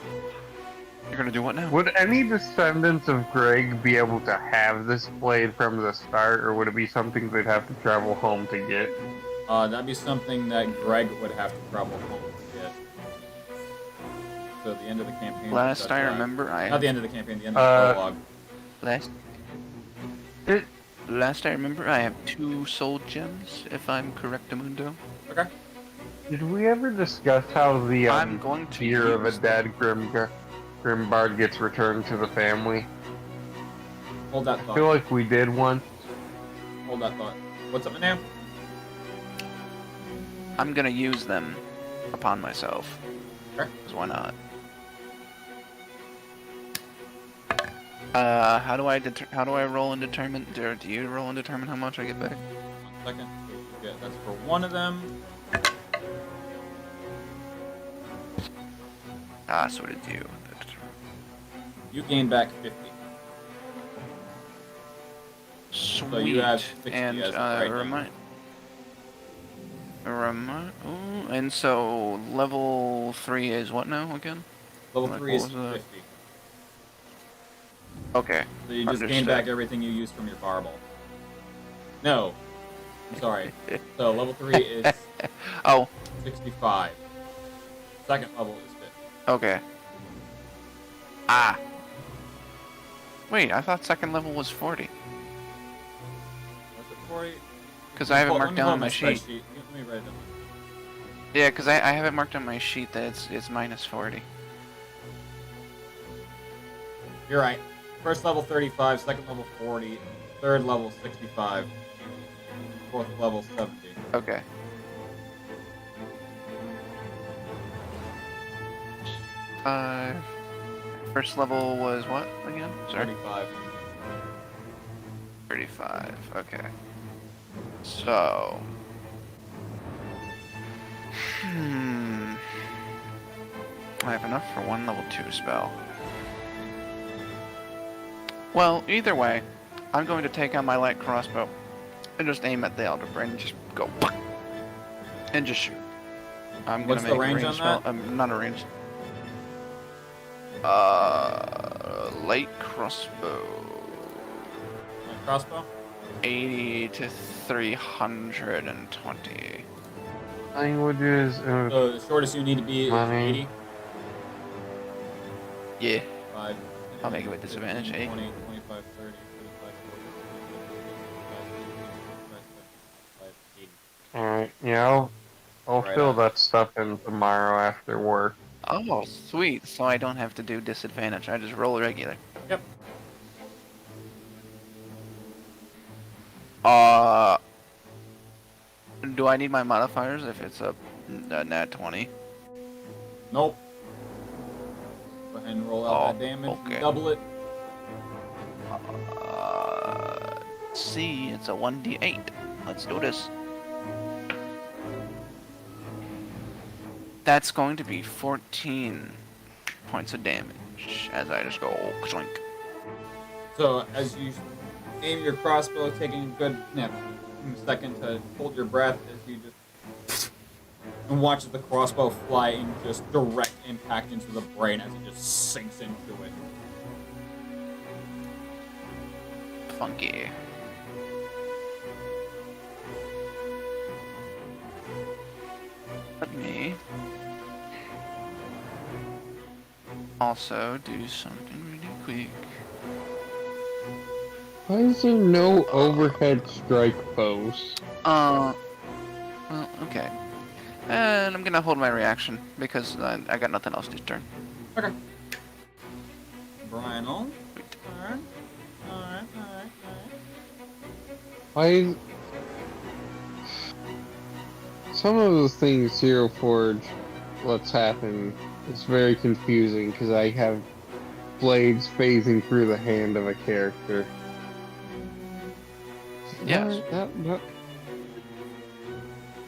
do what now? Would any descendants of Greg be able to have this blade from the start, or would it be something they'd have to travel home to get? That'd be something that Greg would have to travel home to get. So the end of the campaign. Last I remember, Not the end of the campaign, the end of the prologue. Last I remember, I have 2 soul gems, if I'm correct, Amundo. Okay. Did we ever discuss how the I'm going to year of a use dead Grimbard gets returned to the family? Hold that I thought. feel like we did once. Hold that thought. What's up now? I'm gonna use them upon myself. Sure. 'Cause why not? How do I roll and determine? Do you roll and determine how much I get back? 1 second. Yeah, that's for one of them. So did you. You gain back 50. Sweet. So you have 60 and as of right now. And so level 3 is what now again? Level Like, 3 what is was that? 50. Okay. So you just gain Understood. back everything you used from your fireball. No. I'm sorry. So level 3 is Oh, 65. Second level is 50. okay. Ah. Wait, I thought second level was 40. What's it 40? Because I have it Let marked me down pull on my up sheet. spreadsheet. Let me write it down. Yeah, because I have it marked on my sheet that it's minus 40. You're right. First level 35, second level 40, third level 65, fourth level 70. Okay. First level was what again? Sorry. 35. 35. Okay. So. I have enough for 1 level 2 spell. Well, either way, I'm going to take out my light crossbow and just aim at the Elder Brain and just go and just shoot. I'm What's gonna the make range a on range spell. that? Not a range. Light crossbow. Like crossbow? 80 to 320. Languages. So the shortest you need to be is Money. 80. Yeah. 5, I'll make it with disadvantage, 15, 8. 20, 25, 30, 35, 40, 50, Alright, yeah, I'll Right fill on. that stuff in tomorrow after work. Oh, sweet. So I don't have to do disadvantage. I just roll regular. Yep. Do I need my modifiers if it's a nat 20? Nope. Go ahead and roll out Oh, that damage. okay. Double it. See, it's a 1d8. Let's do this. That's going to be 14 points of damage as I just go clink. So as you aim your crossbow, taking a good second to hold your breath as you just and watch the crossbow fly in just direct impact into the brain as it just sinks into it. Funky. Let me also do something really quick. Why is there no overhead strike bows? Well, okay. And I'm gonna hold my reaction because I got nothing else this turn. Okay. Brian on. Alright. Alright. Why is... some of the things Hero Forge lets happen, it's very confusing because I have blades phasing through the hand of a character. Yes. That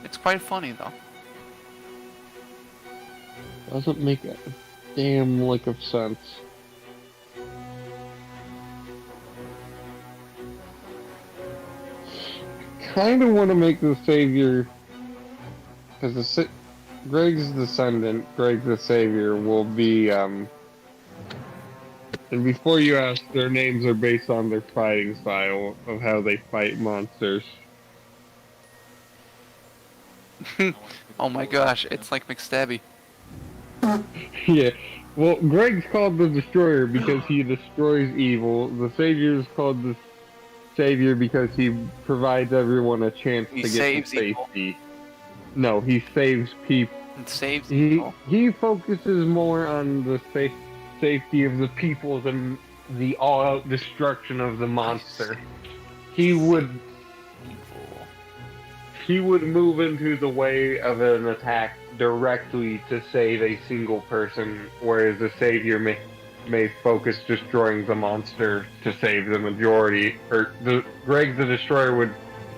It's quite funny though. doesn't make a damn lick of sense. Kind of want to make the savior, because Greg's descendant, Greg the savior, will be and before you ask, their names are based on their fighting style of how they fight monsters. Oh my gosh, it's like McStabby. Yeah. Well, Greg's called the Destroyer because he destroys evil. The Savior is called the Savior because he provides everyone a chance He to get to saves evil. safety. No, he saves people. It saves He people. he focuses more on the safety of the people than the all-out destruction of the monster. He would move into the way of an attack directly to save a single person, whereas the Savior may focus destroying the monster to save the majority, or Greg the Destroyer would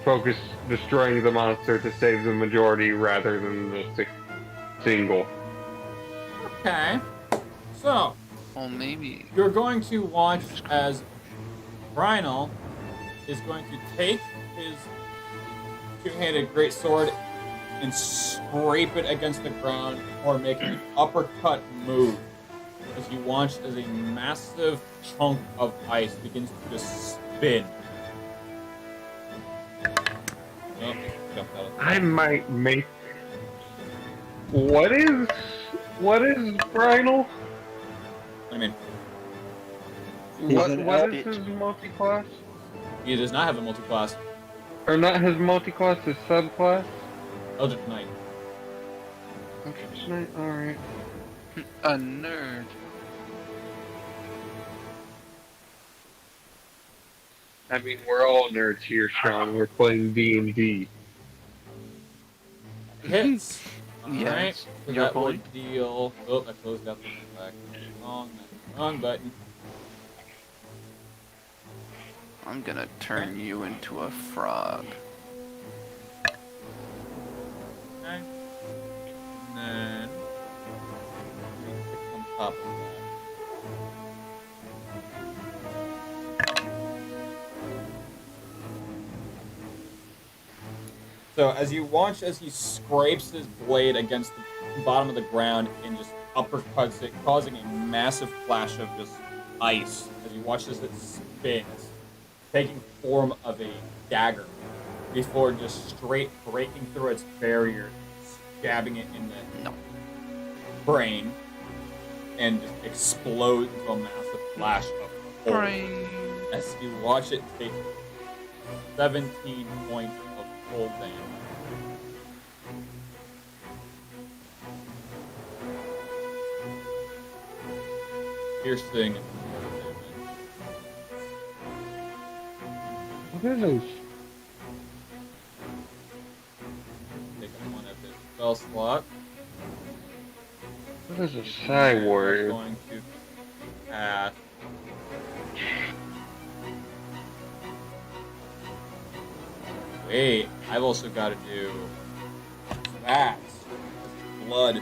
focus destroying the monster to save the majority rather than the single. Okay. So, Well, maybe. you're going to watch as Rhino is going to take his two-handed greatsword and scrape it against the ground or make an uppercut move as you watch as a massive chunk of ice begins to just spin. Oh, it jumped out of the I might make. What is Rhino? I mean, What an is elf. his multi-class? he does not have a multi-class Or not his multi-class, his subclass? Eldritch Knight. Okay, alright. A nerd. I mean, we're all nerds here, Sean. We're playing D&D. Hits. Yes, Alright, so your that point. would deal. Oh, I closed out the back. Wrong button. I'm gonna turn you into a frog. Okay. And then we click on top of that. So as you watch as he scrapes his blade against the bottom of the ground and just uppercuts it, causing a massive flash of just ice. As you watch as it spins, taking form of a dagger, before just straight breaking through its barrier, stabbing it in the brain, and just explodes into a massive flash of horror. Brain. As you watch it take 17 points of full damage. Piercing. What are those? Take one of his spell slot. What is a Psy We're Warrior? going to cast. Wait, I've also got to do that. Blood.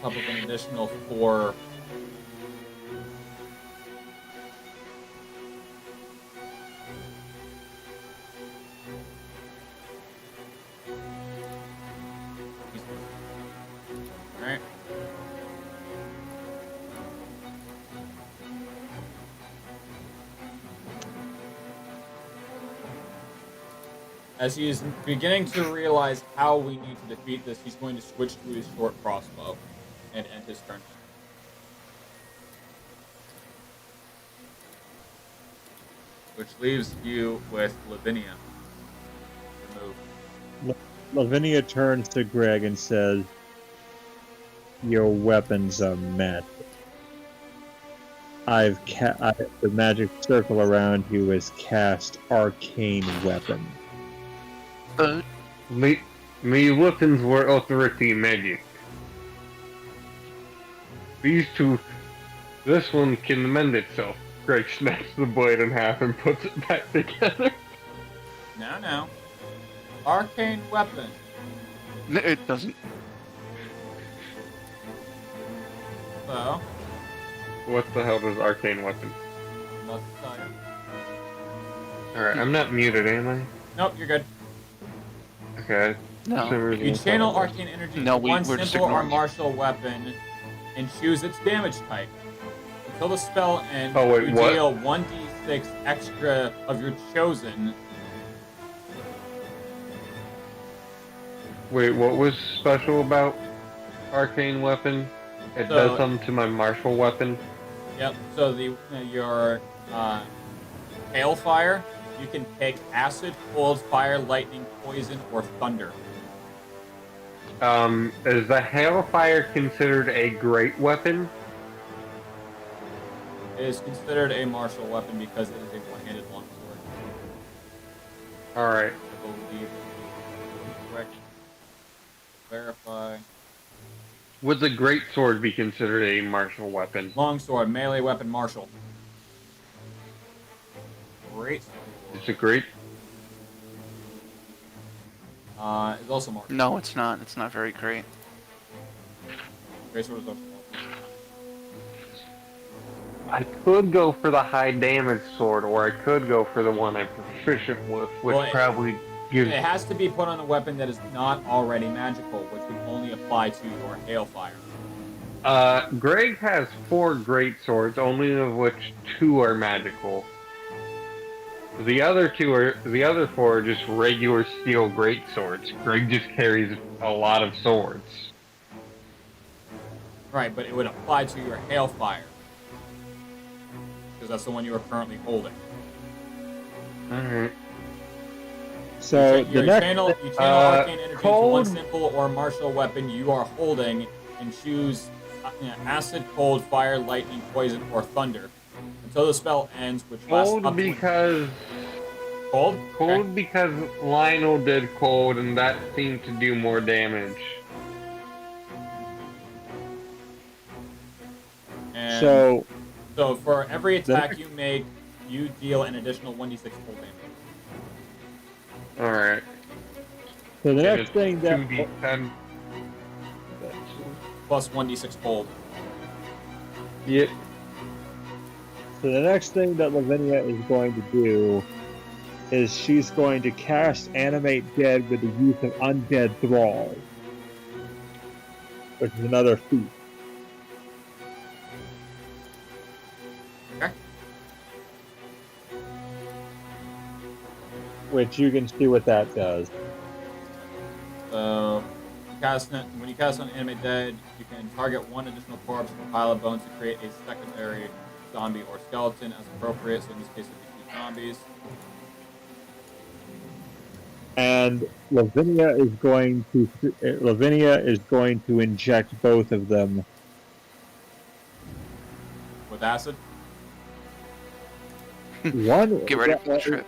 Up with an additional 4. Alright. As he is beginning to realize how we need to defeat this, he's going to switch to his short crossbow and end his turn. Which leaves you with Lavinia. Remove. Lavinia turns to Greg and says, "Your weapons are magic. The magic circle around you is cast arcane weapon. My weapons were authority magic. These two, this one can mend itself. Greg snaps the blade in half and puts it back together. No. Arcane weapon. It doesn't. So, What the hell does arcane weapon? let's tell you. Alright, I'm not muted, am I? Nope, you're good. Okay. No. For some reason You I thought channel I was. arcane energy No, to one we're just simple or ignoring you. martial weapon and choose its damage type. Until the spell ends, Oh, wait, you what? deal 1d6 extra of your chosen. Wait, what was special about arcane weapon? It So- does something to my martial weapon. Yep. So your hailfire, you can pick acid, cold, fire, lightning, poison, or thunder. Is the hailfire considered a great weapon? It is considered a martial weapon because it is a one-handed longsword. Alright. I believe. Correct. Verify. Would the great sword be considered a martial weapon? Longsword, melee weapon, martial. Great. Is it great? It's also martial. No, it's not. It's not very great. Great sword is also martial. I could go for the high damage sword, or I could go for the one I'm proficient with, which Well, probably gives. It has to be put on a weapon that is not already magical, which would only apply to your hailfire. Greg has 4 great swords, only of which 2 are magical. The other 4 are just regular steel great swords. Greg just carries a lot of swords. Right, but it would apply to your hailfire. Because that's the one you are currently holding. Alright. So you the next channel arcane energy to one cold- simple or martial weapon you are holding and choose acid, cold, fire, lightning, poison, or thunder until the spell ends, which lasts Cold up to because cold. cold Okay. because Lionel did cold, and that seemed to do more damage. And so so for every attack next- you make, you deal an additional 1d6 cold damage. Alright. so the And next it's thing that 2d10. Plus 1d6 cold. Yep. So the next thing that Lavinia is going to do is she's going to cast Animate Dead with the use of Undead Thrall, which is another feat. Okay. Which you can see what that does. So when you cast on Animate Dead, you can target one additional corpse or pile of bones to create a secondary zombie or skeleton as appropriate. So in this case, it would be 2 zombies. And Lavinia is going to inject both of them. With acid. One Get ready for the trip.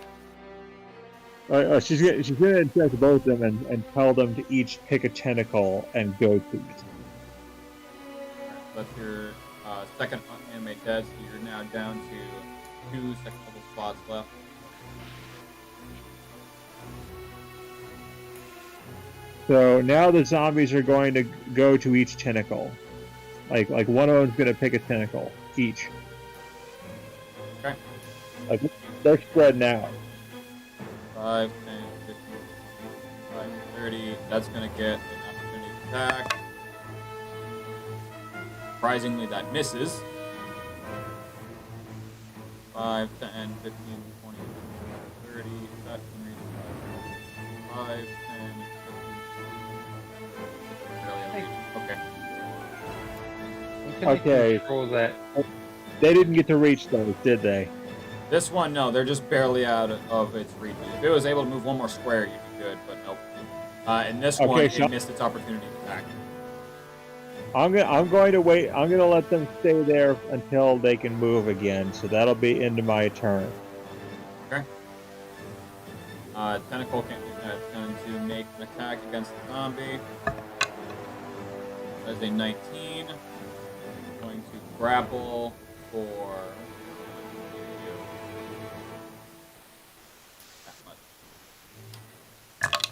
She's gonna inject both of them and tell them to each pick a tentacle and go to it. That's your second Animate Dead, so you're now down to 2 second level slots left. So now the zombies are going to go to each tentacle. Like one of them's gonna pick a tentacle each. Okay. Like they're spreading out. 5, 10, 15, 25, 30. That's going to get an opportunity to attack. Surprisingly, that misses. 5, 10, 15, 20, 30. That can reach 5, 10, 15, 20. Barely a reach. Okay. Okay. Control that. They didn't get to reach those, did they? This one, no, they're just barely out of its reach. If it was able to move one more square, you'd be good, but nope. And this one, so- it missed its opportunity to attack. I'm going to wait. I'm gonna let them stay there until they can move again. So that'll be into my turn. Tentacle is going to make an attack against the zombie. That's a 19. Going to grapple for that much.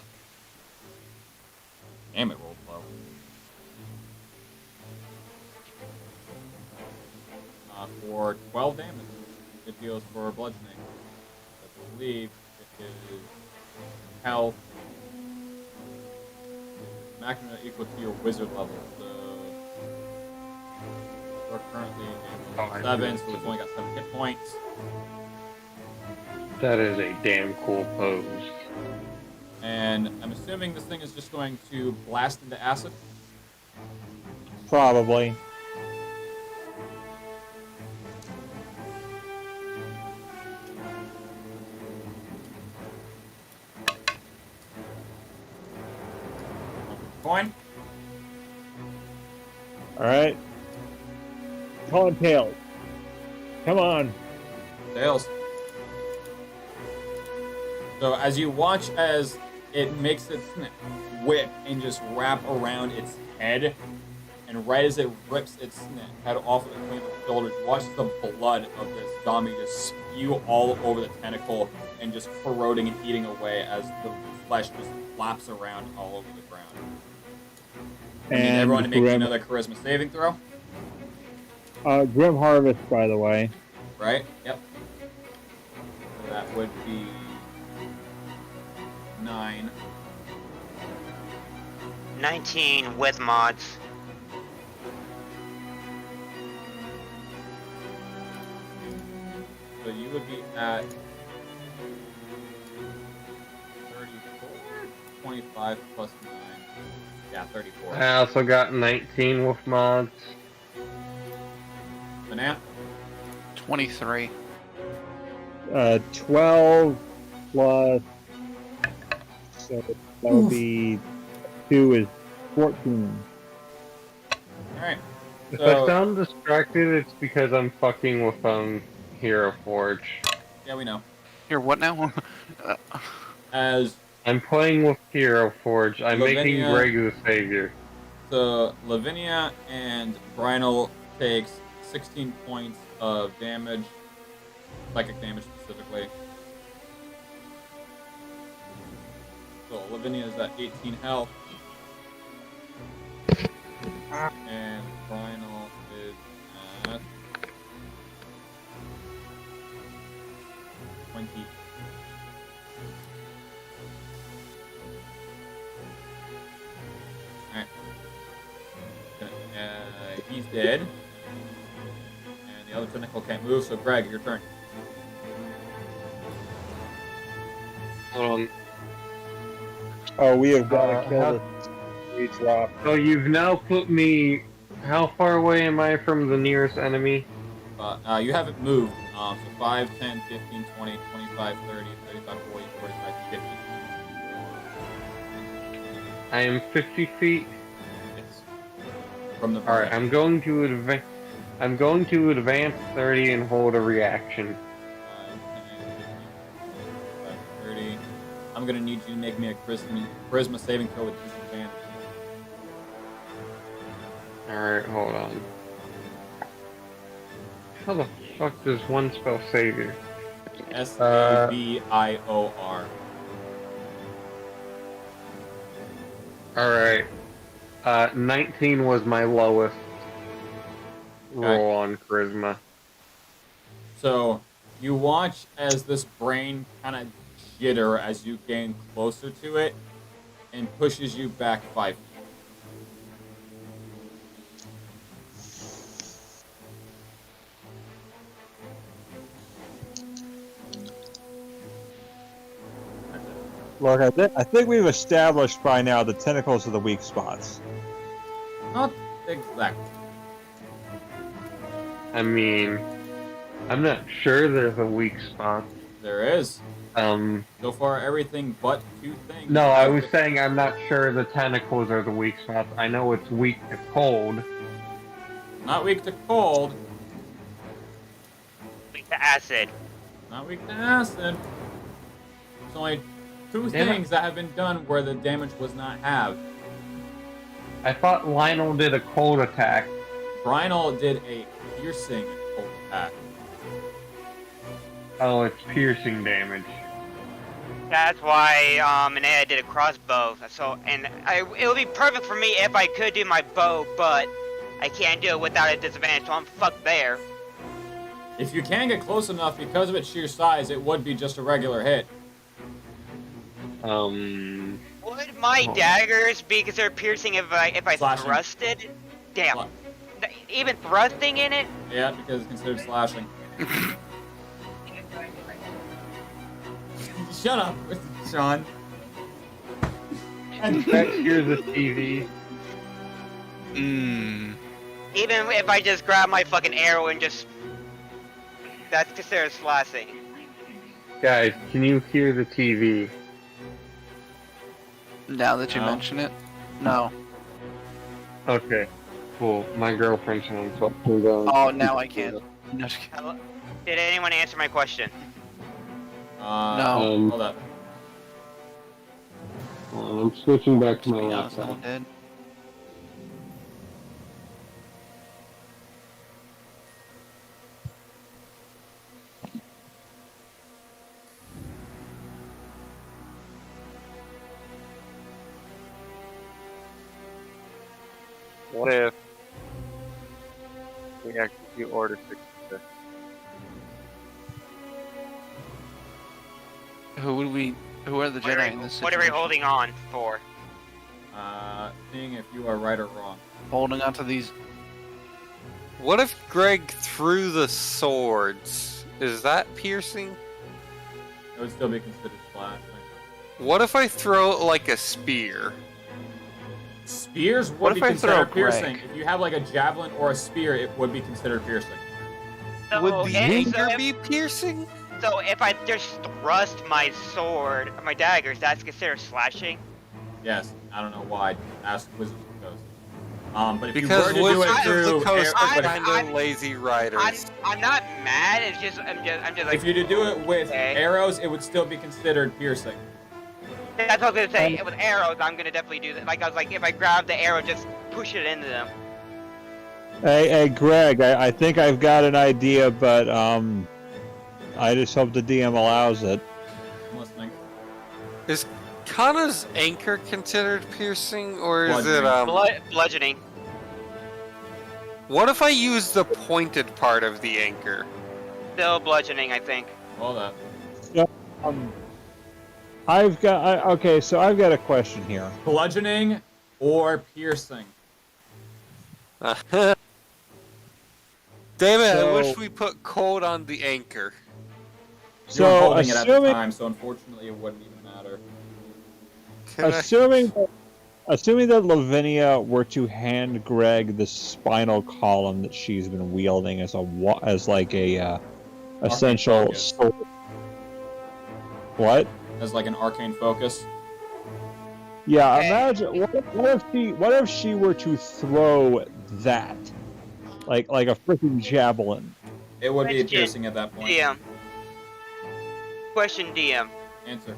Damn, it rolled low. For 12 damage. It deals for bludgeoning. I believe it is health. Maximum equal to your wizard level. So we're currently in 7, so it's only got 7 hit points. That is a damn cool pose. And I'm assuming this thing is just going to blast into acid. Probably. Coin. Alright. Come on, Tails. Come on. Tails. So as you watch as it makes its whip and just wrap around its head, and right as it rips its head off of the shoulders, you watch the blood of this zombie just spew all over the tentacle and just corroding and eating away as the flesh just flaps around all over the ground. I need everyone to make another charisma saving throw. Grim Harvest, by the way. Right? Yep. So that would be 9. 19 with mods. So you would be at 34? 25 plus 9. Yeah, 34. I also got 19 with mods. Banana? 23. 12 plus. So that would be 2 is 14. Alright. If So, I sound distracted, it's because I'm fucking with Hero Forge. yeah, we know. Here, what now? As I'm playing with Hero Forge. I'm making Lavinia- Greg the savior. so Lavinia and Brynel takes 16 points of damage, psychic damage specifically. So Lavinia is at 18 health. And Brynel is at 20. Alright. He's dead. And the other tentacle can't move, so Greg, your turn. Hold on. Oh, we have got to kill how- this. We drop. So you've now put me... How far away am I from the nearest enemy? You haven't moved. So 5, 10, 15, 20, 25, 30, 35, 40, 45, 50. I am 50 feet. Yes. From the Alright, I'm going to advance... I'm going to advance 30 and hold a reaction. 5, 10, 15, 25, 30. I'm gonna need you to make me a charisma saving throw with disadvantage. Alright, hold on. How the fuck does one spell savior? Savior. Alright. 19 was my lowest roll on charisma. So you watch as this brain kind of jitter as you gain closer to it, and pushes you back 5 feet. Look, I think we've established by now the tentacles are the weak spots. Not exactly. I mean, I'm not sure there's a weak spot. There is. So far, everything but 2 things. No, I was saying I'm not sure the tentacles are the weak spots. I know it's weak to cold. Not weak to cold. Weak to acid. Not weak to acid. It's only Two Damn it. things that have been done where the damage was not halved. I thought Lionel did a cold attack. Brynol did a piercing cold attack. Oh, it's piercing damage. That's why Anea did a crossbow. So it would be perfect for me if I could do my bow, but I can't do it without a disadvantage, so I'm fucked there. If you can get close enough, because of its sheer size, it would be just a regular hit. Would my daggers be considered piercing if I Slashing. thrusted? Damn. Sla- Even thrusting in it? Yeah, because it's considered slashing. Shut up, Sean. Here's the TV. Mmm. Even if I just grab my fucking arrow and just... That's considered slashing. Guys, can you hear the TV? Now that you No. mention it, no. Okay, cool. My girlfriend's home, so I'm going. Oh, now I can. No, just kidding. Hello? Did anyone answer my question? No. Hold up. I'm switching back to my Yeah, laptop. someone did. What if we execute Order 66? Who are the Jedi in this situation? What are we holding on for? Seeing if you are right or wrong. Holding on to these. What if Greg threw the swords? Is that piercing? It would still be considered slashing. What if I throw like a spear? Spears would What be if I throw considered piercing. Greg? If you have like a javelin or a spear, it would be considered piercing. So, Would the anchor so be piercing? so if I just thrust my sword, my daggers, that's considered slashing? Yes, I don't know why. Ask Wizards of the Coast. But if Because you were to do Wizards it of through the Coast I- are kind I'm- of lazy riders. I'm not mad, it's just, I'm just like... if you to do it with Okay. arrows, it would still be considered piercing. That's what I was gonna say. With arrows, I'm gonna definitely do that. Like I was like, if I grab the arrow, just push it into them. Hey, Greg, I think I've got an idea, but I just hope the DM allows it. I'm listening. Is Kana's anchor considered piercing, or is it Bludgeoning. What if I use the pointed part of the anchor? Still bludgeoning, I think. Hold up. Okay, so I've got a question here. Bludgeoning or piercing? Damn it, I So- wish we put cold on the anchor. You were So holding it at the assuming time, so unfortunately it wouldn't even matter. Can I- assuming that Lavinia were to hand Greg the spinal column that she's been wielding as like a essential focus. sword. What? As like an arcane focus. Yeah, Okay. imagine what if she were to throw that, like a freaking javelin. It would be Question. piercing at that point. DM. Question, DM. Answer.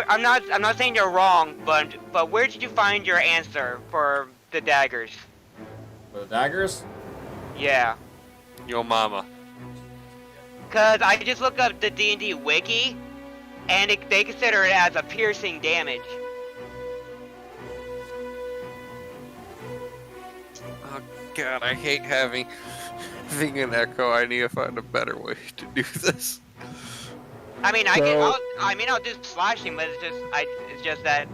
I'm not saying you're wrong, but where did you find your answer for the daggers? For the daggers? Yeah. Yo mama. Cause I just looked up the D&D wiki, and they consider it as a piercing damage. Oh god, I hate having an echo. I need to find a better way to do this. I mean, So- I'll do slashing, but it's just that.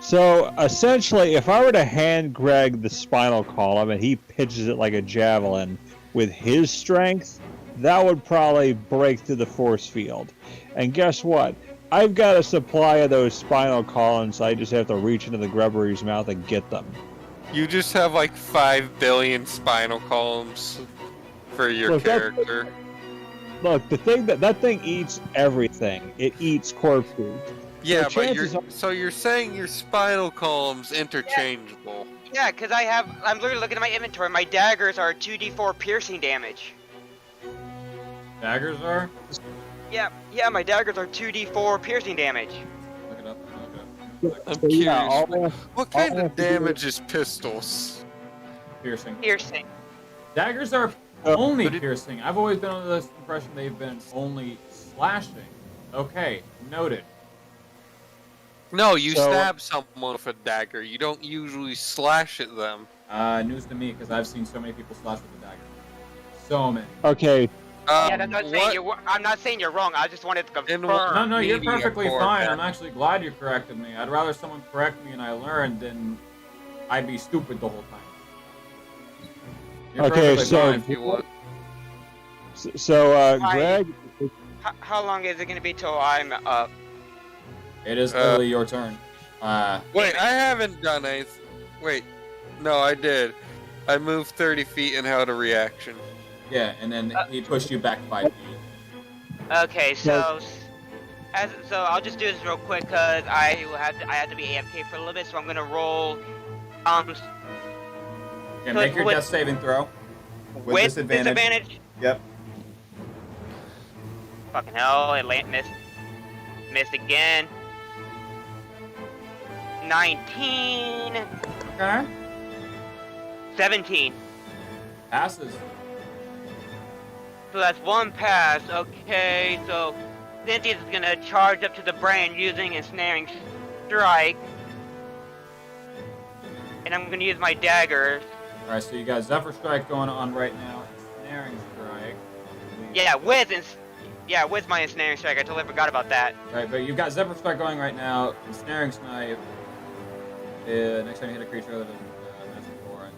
So essentially, if I were to hand Greg the spinal column and he pitches it like a javelin with his strength, that would probably break through the force field. And guess what? I've got a supply of those spinal columns. I just have to reach into the grubbery's mouth and get them. You just have like 5 billion spinal columns for your Look, that's- character. Look, the thing that thing eats everything. It eats corpses. Yeah, the but chances you're saying your spinal column's interchangeable. Yeah, cause I'm literally looking at my inventory. My daggers are 2d4 piercing damage. Daggers are? Yeah, my daggers are 2d4 piercing damage. Look it up. Look it up. I'm So, curious. yeah, What kind all I of have to do damage is pistols? Piercing. Piercing. Daggers are Oh, only but it- piercing. I've always been under this impression they've been only slashing. Okay, noted. No, you So- stab someone with a dagger. You don't usually slash at them. News to me because I've seen so many people slash with a dagger. So many. Okay, Yeah, that's not saying what? I'm not saying you're wrong. I just wanted to confirm. No, you're Media perfectly for fine. that. I'm actually glad you corrected me. I'd rather someone correct me and I learned than I'd be stupid the whole time. You're Okay, perfectly so- fine. If you want. so Greg, How long is it gonna be till I'm up? It is literally your turn. Wait, I haven't done anything. Wait, no, I did. I moved 30 feet and held a reaction. Yeah, and then he pushed you back 5 feet. Okay, so I'll just do this real quick because I have to be AFK for a little bit, so I'm gonna roll Okay, make your with- death saving throw. with disadvantage. disadvantage. Yep. Fucking hell! Missed again. 19, Okay. 17. Passes. So that's one pass. Okay, so Cynthia's gonna charge up to the brain using Ensnaring Strike. And I'm gonna use my daggers. Alright, so you got Zephyr Strike going on right now. Snaring Strike. Yeah, with my Ensnaring Strike. I totally forgot about that. Right, but you've got Zephyr Strike going right now. Snaring Snipe. Next time you hit a creature that is magic 4 and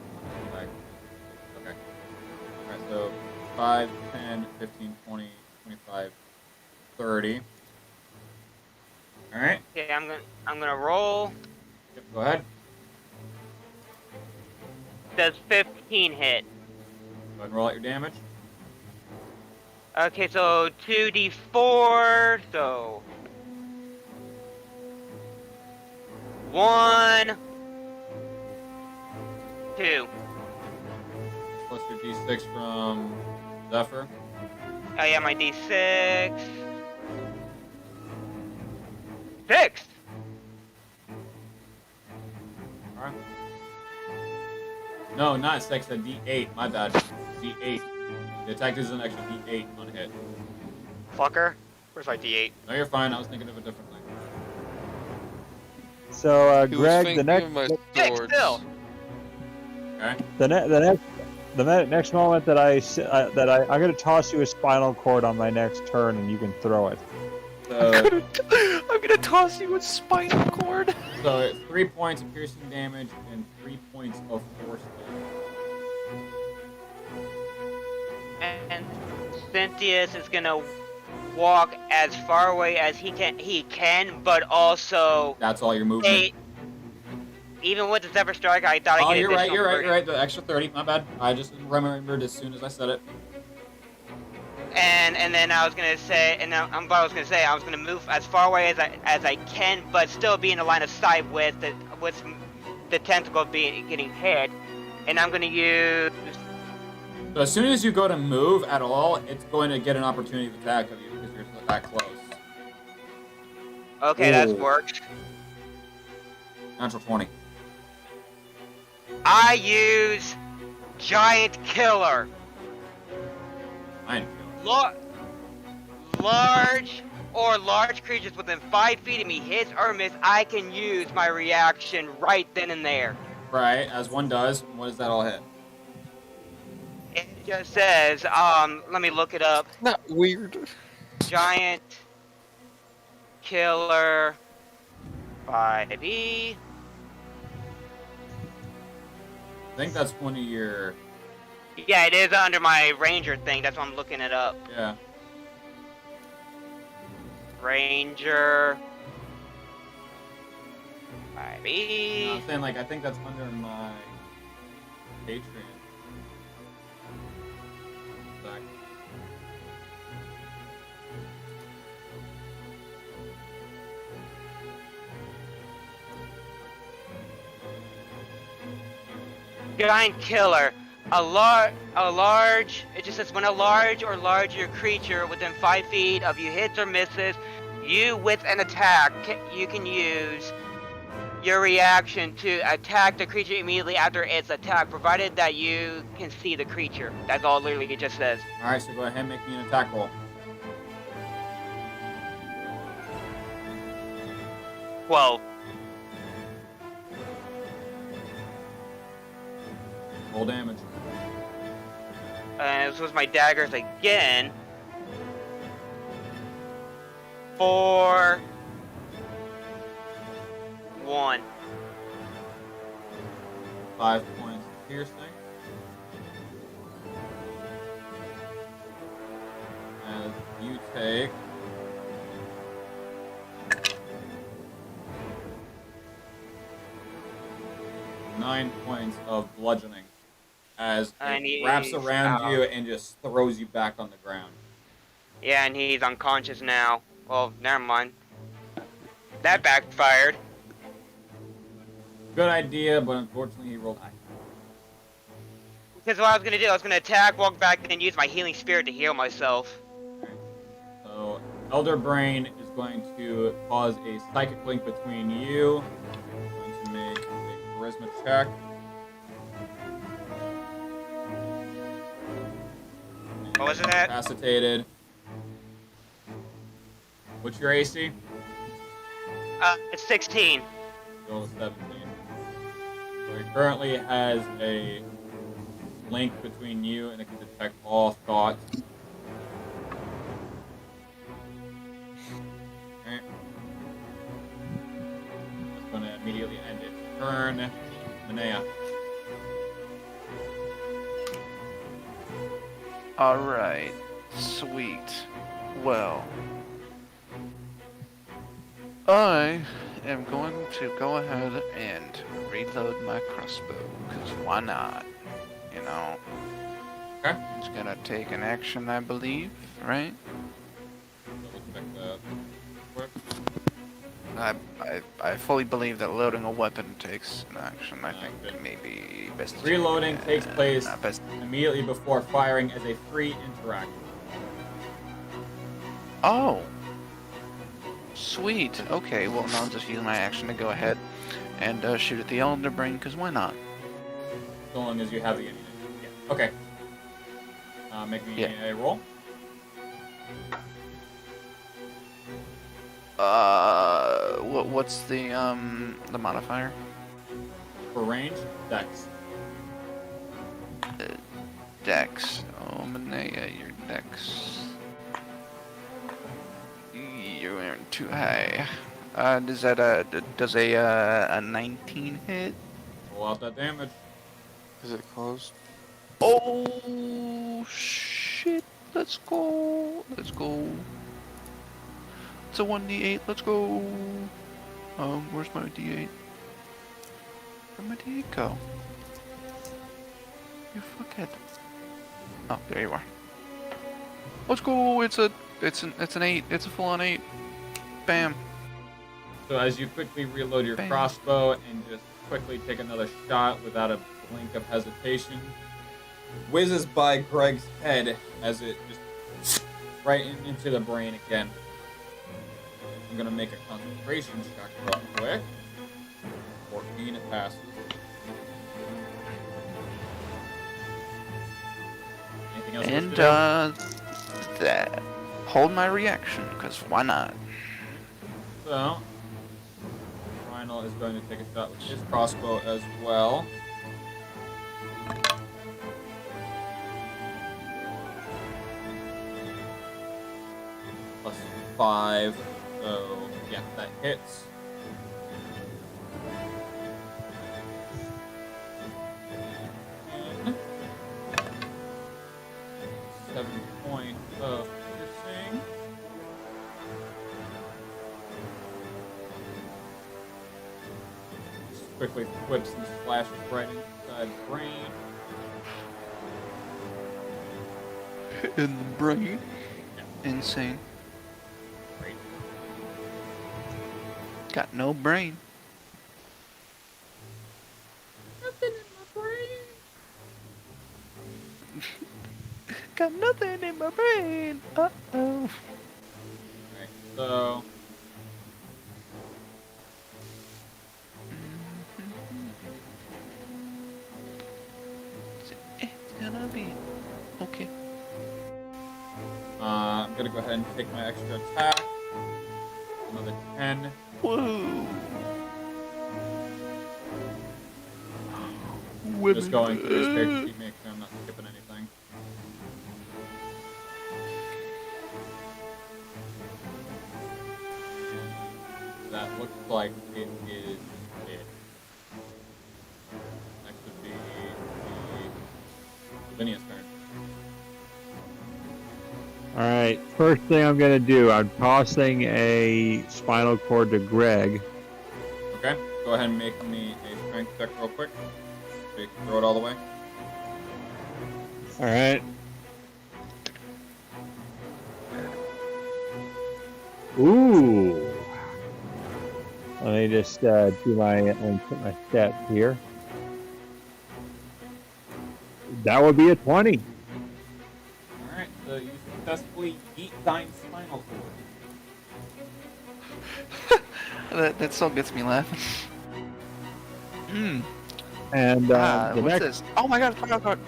back. Okay. Alright, so 5, 10, 15, 20, 25, 30. Alright. Okay, I'm gonna roll. Yep, go ahead. Does 15 hit? Go ahead and roll out your damage. Okay, so 2d4, so 1, 2. Plus your d6 from Zephyr. Oh yeah, my d6. 6. Alright. No, not 6, a d8. My bad. D8. The attack is an extra d8 on hit. Fucker. Where's my d8? No, you're fine. I was thinking of a different thing. so He was Greg, thinking the next of my 6 swords. still. Okay. the next moment that I'm gonna toss you a spinal cord on my next turn, and you can throw it. So, I'm gonna toss you a spinal cord. so 3 points of piercing damage and 3 points of force damage. And Cynthius is gonna walk as far away as he can, but also That's all your movement. even with the Zephyr Strike, I thought Oh, I get you're right. additional You're right. 30. You're right. The extra 30. My bad. I just remembered as soon as I said it. And then I was gonna say, I was gonna move as far away as I can, but still be in the line of sight with the tentacle getting hit. And I'm gonna use. So as soon as you go to move at all, it's going to get an opportunity to attack of you because you're that close. Okay, that's Ooh. worked. Natural 20. I use Giant Killer. Fine. Large creatures within 5 feet of me, hits or miss, I can use my reaction right then and there. Right, as one does. What does that all hit? It just says, let me look it up. Not weird. Giant Killer 5e. I think that's one of your. Yeah, it is under my Ranger thing, that's why I'm looking it up. Yeah. Ranger No, 5e. I'm saying, like, I think that's under my Patreon. Back. Giant Killer. a large. It just says when a large or larger creature within 5 feet of you hits or misses, you with an attack, you can use your reaction to attack the creature immediately after its attack, provided that you can see the creature. That's all literally it just says. Alright, so go ahead and make me an attack roll. 12. Roll damage. And this was my daggers again. 4, 1. 5 points of piercing. As you take 9 points of bludgeoning as And it wraps he's around out. you and just throws you back on the ground. Yeah, and he's unconscious now. Well, never mind. That backfired. Good idea, but unfortunately he rolled high. Because what I was gonna do, I was gonna attack, walk back, and use my healing spirit to heal myself. So Elder Brain is going to cause a psychic link between you. I'm going to make a charisma check. What was it at? Incapacitated. What's your AC? It's 16. Roll a 17. So he currently has a link between you and it can detect all thoughts. Okay. That's going to immediately end its turn. Manea. Alright. Sweet. Well. I am going to go ahead and reload my crossbow, because why not? You know? Okay. It's gonna take an action, I believe, right? Double check that quick. I fully believe that loading a weapon takes an action. I think good. maybe best to- Reloading takes place best. immediately before firing as a free interaction. Oh! Sweet. Okay, well, now I'll just use my action to go ahead and shoot at the Elder Brain, because why not? So long as you have the initiative. Yeah. Okay. Make me a roll. What's the modifier? For range, Dex. Dex. Oh, Manea, your Dex. You weren't too high. Does a 19 hit? Roll out that damage. Is it closed? Oh shit! Let's go. Let's go. It's a 1d8. Let's go. Where's my d8? Where'd my d8 go? You fuckhead. Oh, there you are. Let's go. It's an 8. It's a full-on 8. Bam. So as you quickly reload your Bam. crossbow and just quickly take another shot without a blink of hesitation, whizzes by Greg's head as it just right into the brain again. I'm gonna make a concentration check real quick. 14, it passes. Anything else? And that. Hold my reaction, because why not? So, Rhino is going to take a shot with his crossbow as well. Plus 5, so yeah, that hits. And 7 points of piercing. Just quickly whips and splashes right inside the brain. In the brain. Insane. Great. Got no brain. Nothing in my brain. got nothing in my brain. Uh-oh. Alright, so It's gonna be okay. I'm gonna go ahead and take my extra attack. Another 10. Whoa. Just going through his character sheet, make sure I'm not skipping anything. That looks like it is it. Next would be Lavinia's turn. Alright, first thing I'm gonna do, I'm tossing a spinal cord to Greg. Okay, go ahead and make me a strength check real quick. So you can throw it all the way. Alright. Ooh. Let me just do put my stats here. That would be a 20. Alright, so you successfully eat thine spinal cord. That still gets me laughing. And What's this? Oh my god, spinal cord.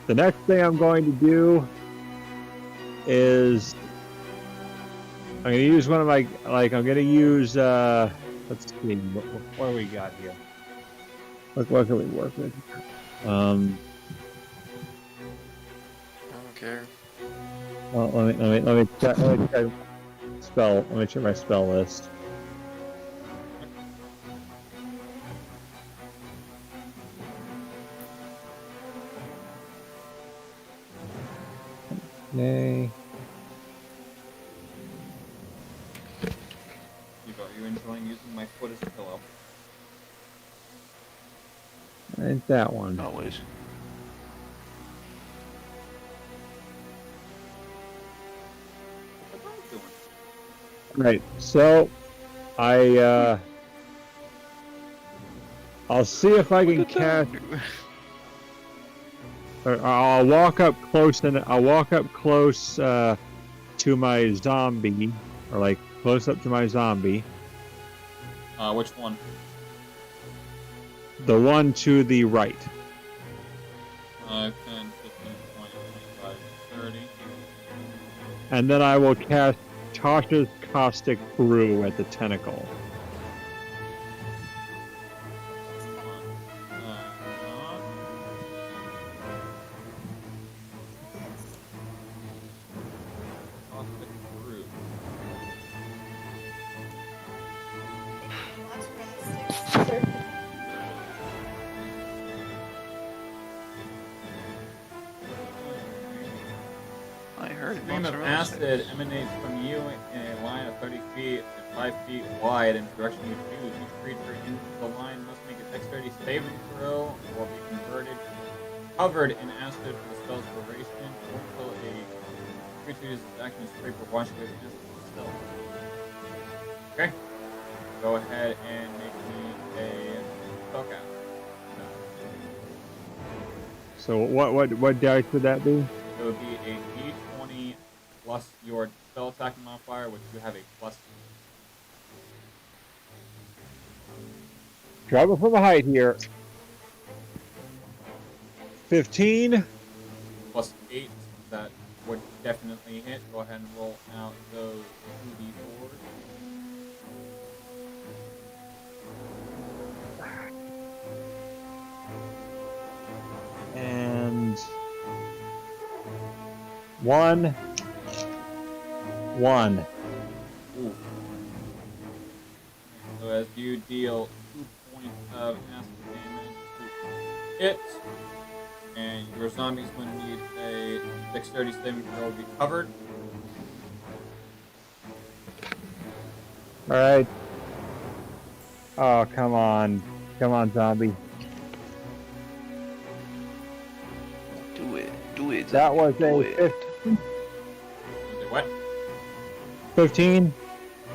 the next thing I'm going to do is I'm going to use one of my, I'm going to use, let's see, what do we got here? What can we work with? I don't care. Well, let me check spell. Let me check my spell list. Okay. Are you enjoying using my foot as a pillow? Ain't that one. Always. What am I doing? Right. So, I'll see if I can cast. I'll walk up close to my zombie, or like close up to my zombie. Which one? The one to the right. 5, 10, 15, 20, 25, 30. And then I will cast Tasha's Caustic Brew at the tentacle. Caustic Brew. I heard A stream of acid emanates from you in a line of 30 feet and 5 feet wide in the direction you choose. Each creature in the line must make a dexterity saving throw or be covered in acid for the spell's duration, or until a creature uses action to scrape or wash away the acid from the spell. Okay. Go ahead and make me a spellcast. So what dice would that be? It would be a d20 plus your spell attacking modifier, which you have a plus. Travel from a height here. 15. Plus 8, that would definitely hit. Go ahead and roll out those 2d4s. And 1. Ooh. So as you deal 2 points of acid damage to it, and your zombie's going to need a dexterity saving throw to be covered. Alright. Oh, come on. Come on, zombie. Do it. That was Do a it. 15. Is it what? 15.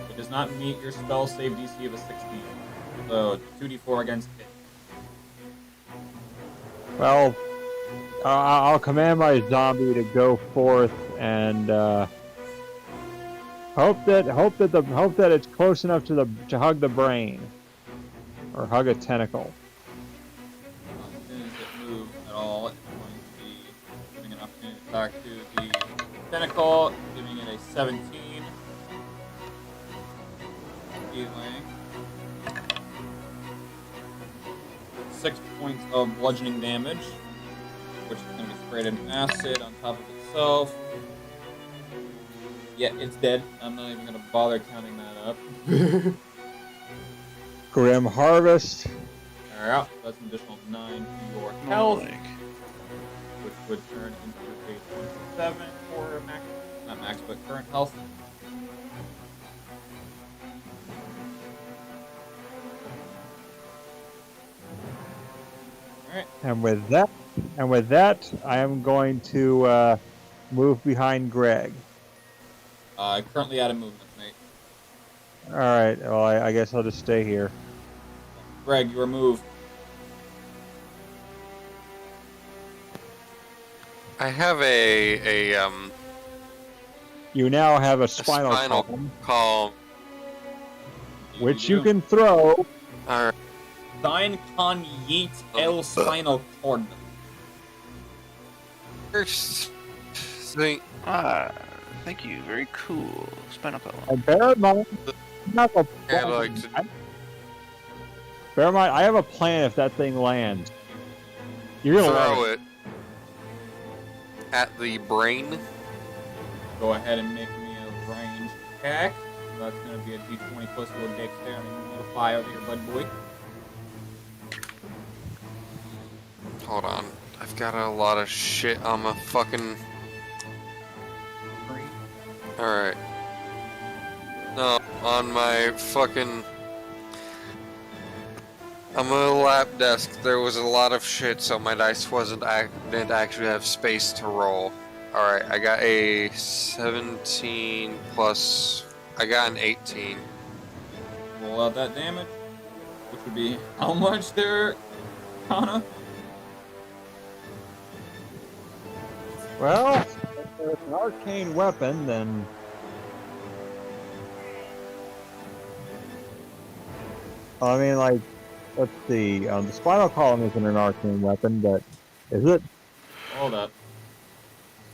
It does not meet your spell save DC of a 16. So 2d4 against it. Well, I'll command my zombie to go forth and hope that it's close enough to hug the brain or hug a tentacle. As soon as it moves at all, it's going to be giving an opportunity to attack to the tentacle, giving it a 17. Dealing 6 points of bludgeoning damage, which is going to be sprayed in acid on top of itself. Yeah, it's dead. I'm not even going to bother counting that up. Grim Harvest. Alright, that's an additional 9 to your health, Like, which would turn into a 27 for max, not max, but current health. Alright, And with that, I am going to move behind Greg. currently out of movement, mate. All right. Well, I guess I'll just stay here. Greg, your move. I have a You now have a spinal spinal column, column. which you can throw. Alright. Thine con yeet el spinal cord. First thing, thank you. Very cool. Spinal column. And bear in mind, I'd like to bear in mind, I have a plan if that thing lands. You're gonna throw love it at the brain. Go ahead and make me a range attack. That's going to be a d20 plus your dexterity modifier there, bud boy. Hold on. I've got a lot of shit on my fucking... Alright. No, on my fucking... On my lap desk, there was a lot of shit, so my dice didn't actually have space to roll. Alright, I got a 17 plus... I got an 18. Roll out that damage, which would be how much there, Kana? Well, if it's an arcane weapon, then I mean, like, let's see. The spinal column isn't an arcane weapon, but is it? Hold up.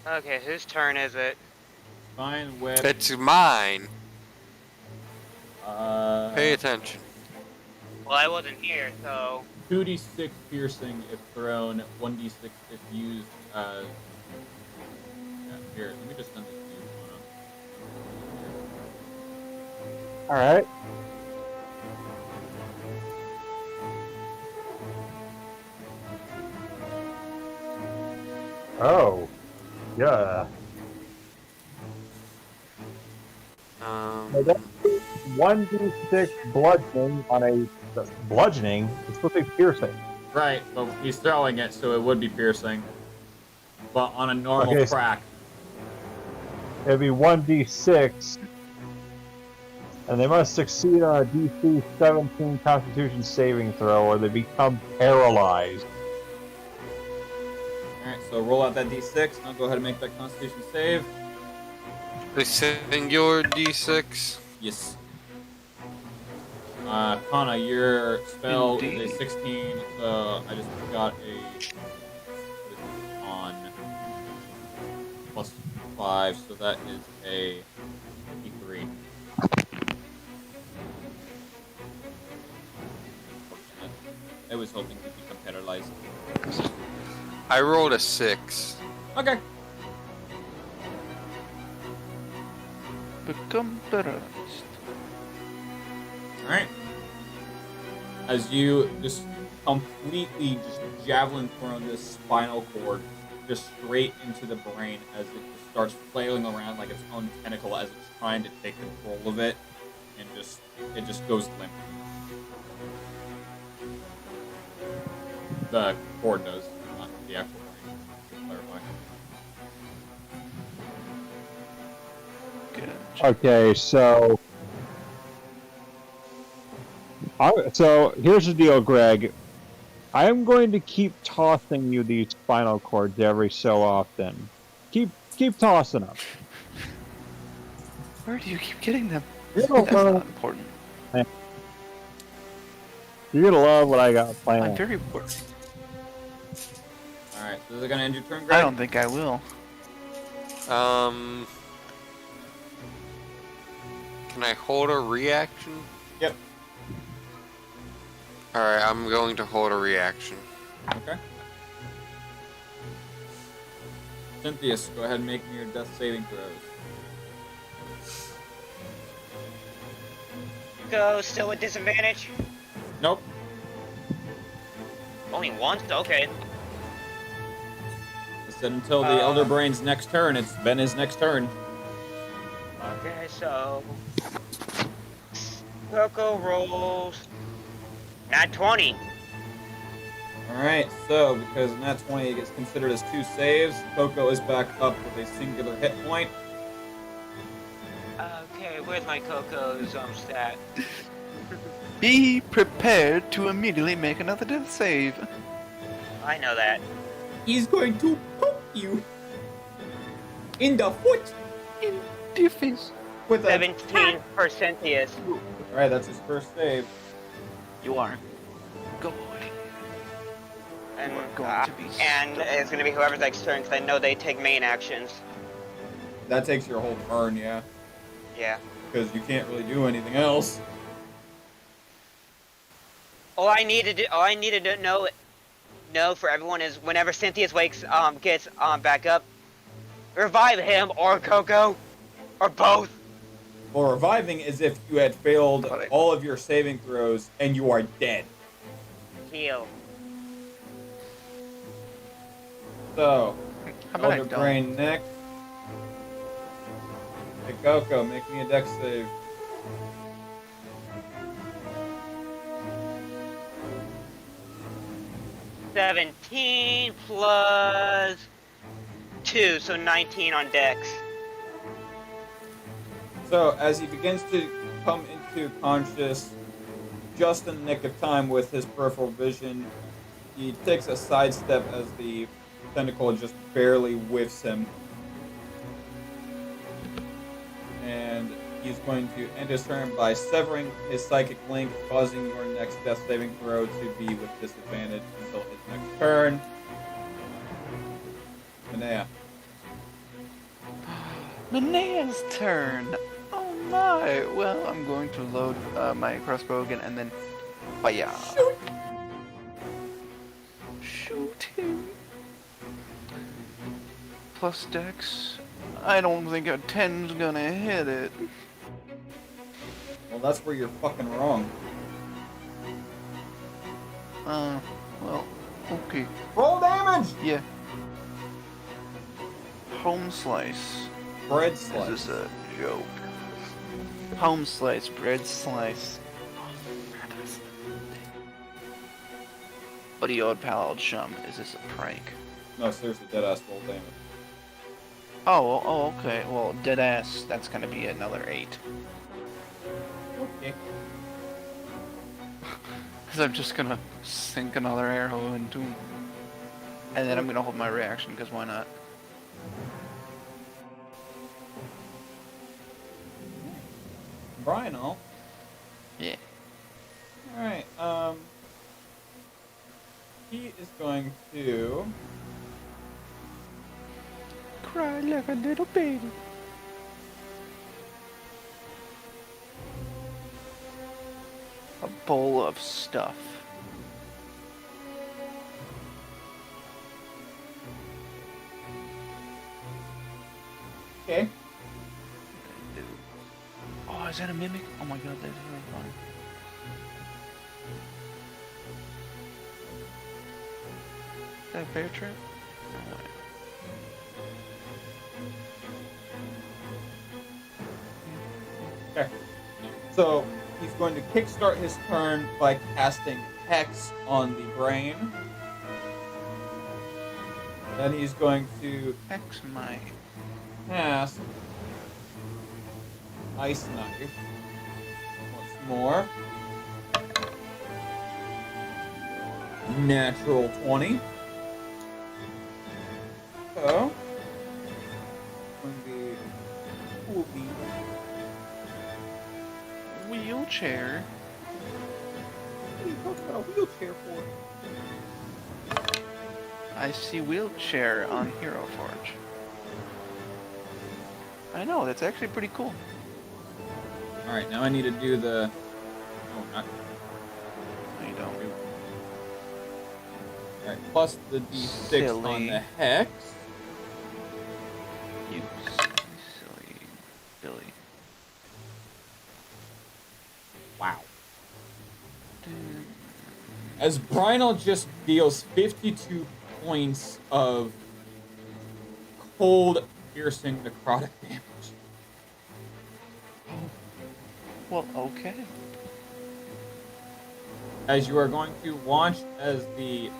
Okay, whose turn is it? Fine with It's mine. Pay attention. Well, I wasn't here, so 2d6 piercing if thrown, 1d6 if used as. Yeah, here, let me just send this to you, Kana. All right. Oh, yeah. That's 1d6 bludgeoning on a bludgeoning. It's supposed to be piercing. Right, but he's throwing it, so it would be piercing. But on a normal Okay, crack. It'd be 1d6, and they must succeed on a DC 17 Constitution saving throw, or they become paralyzed. Alright, so roll out that d6, and I'll go ahead and make that Constitution save. They send your D6. Yes. Kana, your spell Indeed. is a 16, so I just got a on plus 5, so that is a 53. I was hoping to become paralyzed. I rolled a 6. Okay. Become paralyzed. Alright. As you just completely just javelin thrown this spinal cord just straight into the brain as it just starts flailing around like its own tentacle as it's trying to take control of it, and it just goes limp. The cord does, not the actual brain, to clarify. Okay, so here's the deal, Greg. I am going to keep tossing you these spinal cords every so often. Keep tossing them. Where do you keep getting them? You're That's gonna, not important. you're gonna love what I got I'm planned. very worried. All right, so is it gonna end your turn, Greg? I don't think I will. Can I hold a reaction? Yep. Alright, I'm going to hold a reaction. Okay. Cynthia, go ahead and make me your death saving throws. Go still with disadvantage. Nope. Only once. Okay. I said until the Elder Brain's next turn. It's been his next turn. Okay, so Coco rolls nat 20. Alright, so because nat 20 gets considered as 2 saves, Coco is back up with a singular hit point. Okay, where's my Coco's stat? Be prepared to immediately make another death save. I know that. He's going to poke you in the foot In your face. with a 17 for Cynthia's. Alright, that's his first save. You are good. And, are going to be and it's gonna be whoever's next turn, because I know they take main actions. That takes your whole turn, yeah. Yeah. Because you can't really do anything else. All I needed to know for everyone is whenever Cynthia's gets back up, revive him or Coco, or both. Well, reviving is if you had failed all of your saving throws and you are dead. Heal. So, How about I Elder don't? Brain next. Hey, Coco, make me a dex save. $17 plus 2, so 19 on Dex. So, as he begins to come into conscious, just in the nick of time with his peripheral vision, he takes a sidestep as the tentacle just barely whiffs him. And he's going to end his turn by severing his psychic link, causing your next death saving throw to be with disadvantage until his next turn. Manea. Linnеa's turn. Oh my. Well, I'm going to load my crossbow again and then fire. Shoot him. Plus dex. I don't think a 10's gonna hit it. Well, that's where you're fucking wrong. Well, okay. Roll damage! Yeah. Home slice. Bread Is slice. this a joke? Home slice, bread slice. Buddy old pal old chum, is this a prank? No, seriously, deadass roll damage. Oh, okay. Well, dead ass, that's gonna be another 8. Okay. Because I'm just gonna sink another arrow into him. And then I'm gonna hold my reaction, because why not? Brian, all. Yeah. Alright, he is going to... Cry like a little baby. A bowl of stuff. Okay. Oh, is that a mimic? Oh my god, that's really fun. Is that a bear trap? No way. Okay. So, he's going to kickstart his turn by casting Hex on the brain. Then he's going to X my. cast Ice Knife once more. natural 20. So, going to be cool beans. Wheelchair. What are you talking about a wheelchair for? I see wheelchair on Hero Forge. I know, that's actually pretty cool. Alright, now I need to do the... Oh, not... No, you don't. Alright, plus the d6 Silly. on the hex. You silly Billy. Wow. As Brynel just deals 52 points of cold, piercing necrotic damage. Well, okay. As you are going to watch as the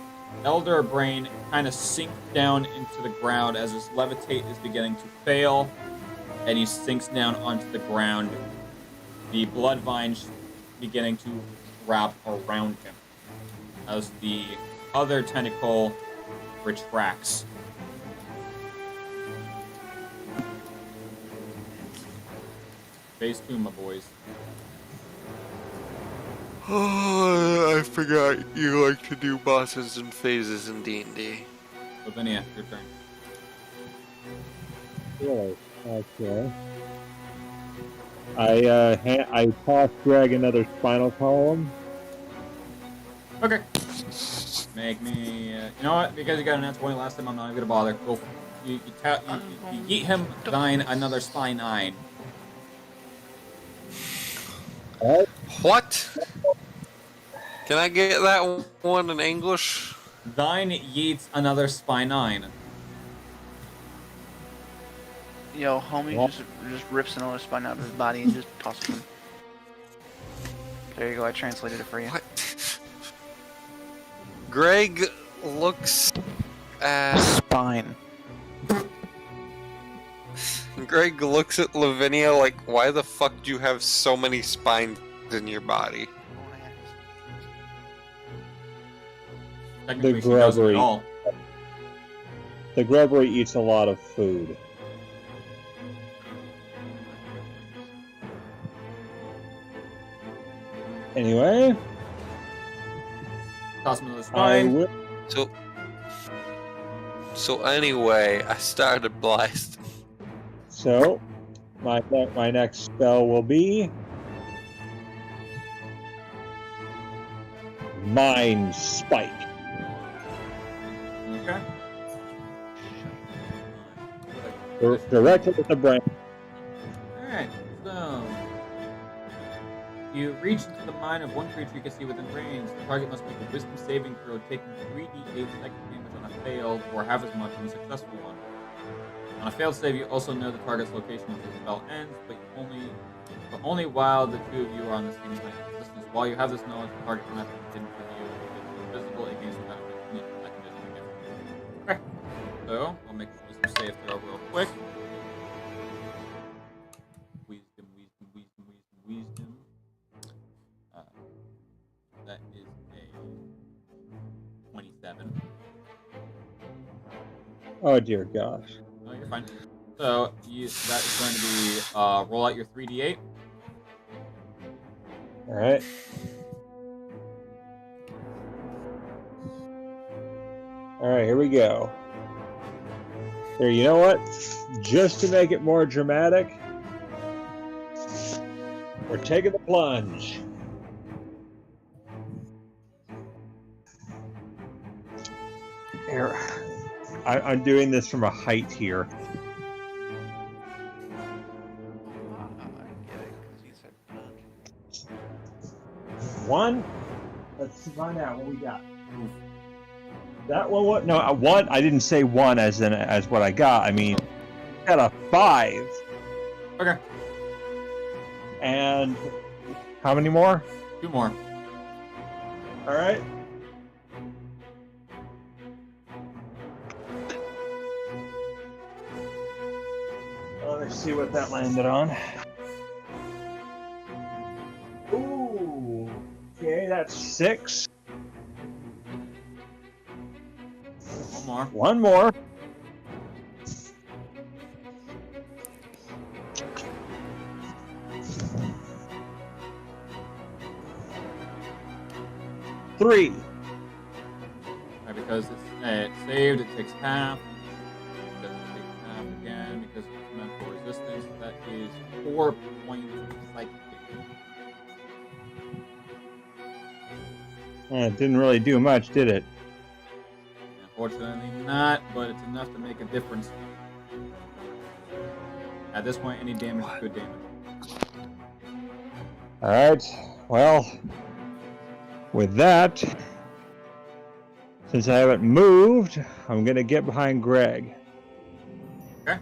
Elder Brain kind of sink down into the ground as his levitate is beginning to fail, and he sinks down onto the ground. The blood vines beginning to wrap around him as the other tentacle retracts. Phase 2, my boys. Oh, I forgot you like to do bosses and phases in D&D. Lavinia, your turn. Really? Okay. I toss Greg another spinal column. Okay. Make me. You know what? Because you got an N20 last time, I'm not even gonna bother. Go. You yeet him thine another spy 9. What? Can I get that one in English? Thine yeets another spy 9. Yo, homie just rips another spine out of his body and just tosses him. There you go, I translated it for you. What? Greg looks at... Spine. Greg looks at Lavinia like, why the fuck do you have so many spines in your body? Technically, she doesn't at all. The grubbery eats a lot of food. Anyway, Toss him to the I spine. will. So anyway, I started blasting. So, my next spell will be Mind Spike. Okay. Directly at the brain. Alright, so. You reach into the mind of one creature you can see within range. The target must make a wisdom saving throw, taking 3d8 psychic damage on a failed, or half as much on a successful one. On a failed save, you also know the target's location once the spell ends, but only while the two of you are on the same distance. While you have this knowledge, the target cannot be hidden from you. If it's invisible, it gains the benefit of mechanism against you. Okay. So, I'll make a wisdom save throw real quick. Wisdom. That is a 27. Oh dear gosh. No, you're fine. So that is going to be roll out your 3d8. All right. All right, here we go. Here, you know what? Just to make it more dramatic, we're taking the plunge. Here, I'm doing this from a height here. One. Let's find out what we got. That one, what? No, one. I didn't say one as what I got. I mean, I got a 5. Okay. And how many more? 2 more. All right. Let me see what that landed on. Ooh. Okay, that's 6. more. One more. Three. Right, because it's saved, it takes half. It doesn't take half again because it's meant for resistance. That is 4 points of psychic damage. It didn't really do much, did it? Unfortunately not, but it's enough to make a difference. At this point, any damage is good damage. Alright, well, with that, since I haven't moved, I'm going to get behind Greg. Okay.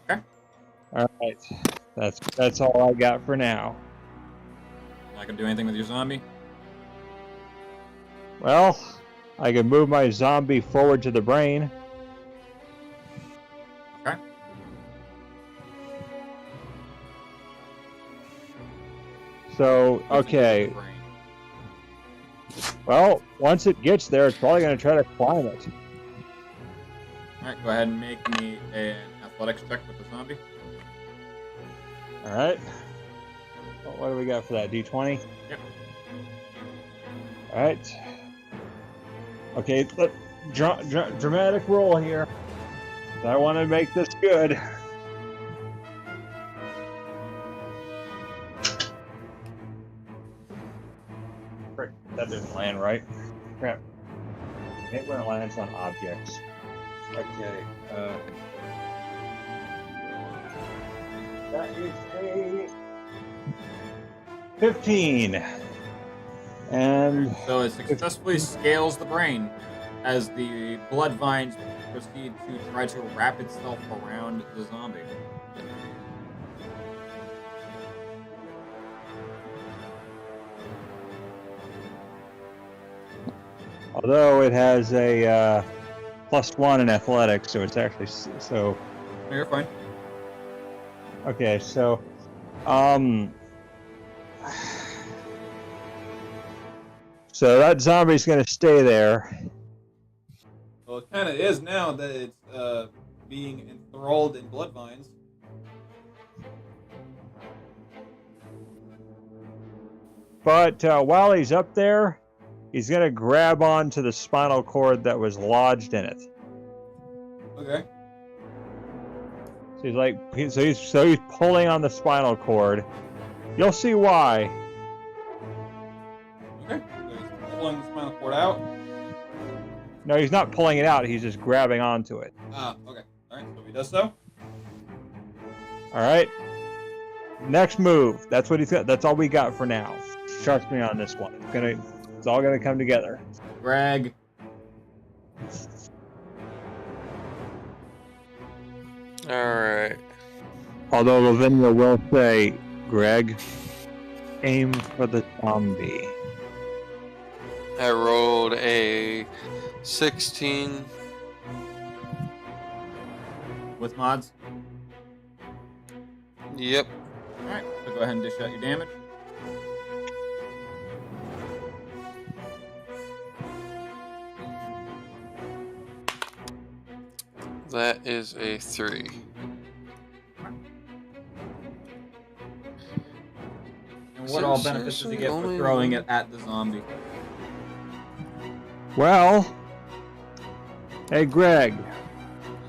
Okay. Alright, that's all I got for now. Not gonna do anything with your zombie? Well, I can move my zombie forward to the brain. Okay. So, okay. Well, once it gets there, it's probably going to try to climb it. Alright, go ahead and make me an athletics check with the zombie. Alright. What do we got for that? D20? Yep. Alright. Okay, dramatic roll here. I want to make this good. Frick, that didn't land right. Crap. Hate when it lands on objects. Okay. That is a 15. And So it successfully scales the brain as the blood vines proceed to try to wrap itself around the zombie. although it has a +1 in athletics, so it's actually so. No, you're fine. Okay, so so that zombie's gonna stay there. Well, it kind of is now that it's being enthralled in blood vines. But while he's up there, he's gonna grab onto the spinal cord that was lodged in it. Okay. So he's pulling on the spinal cord. You'll see why. Okay. So he's pulling the spinal cord out. No, he's not pulling it out. He's just grabbing onto it. Ah, okay. All right. So he does so. All right. Next move. That's what he's got. That's all we got for now. Trust me on this one. It's all gonna come together. Greg. Alright. Although Lavinia will say, Greg, aim for the zombie. I rolled a 16. With mods. Yep. All right. So go ahead and dish out your damage. That is a 3. And what all benefits does he get for Only throwing it at the zombie? Well, hey Greg,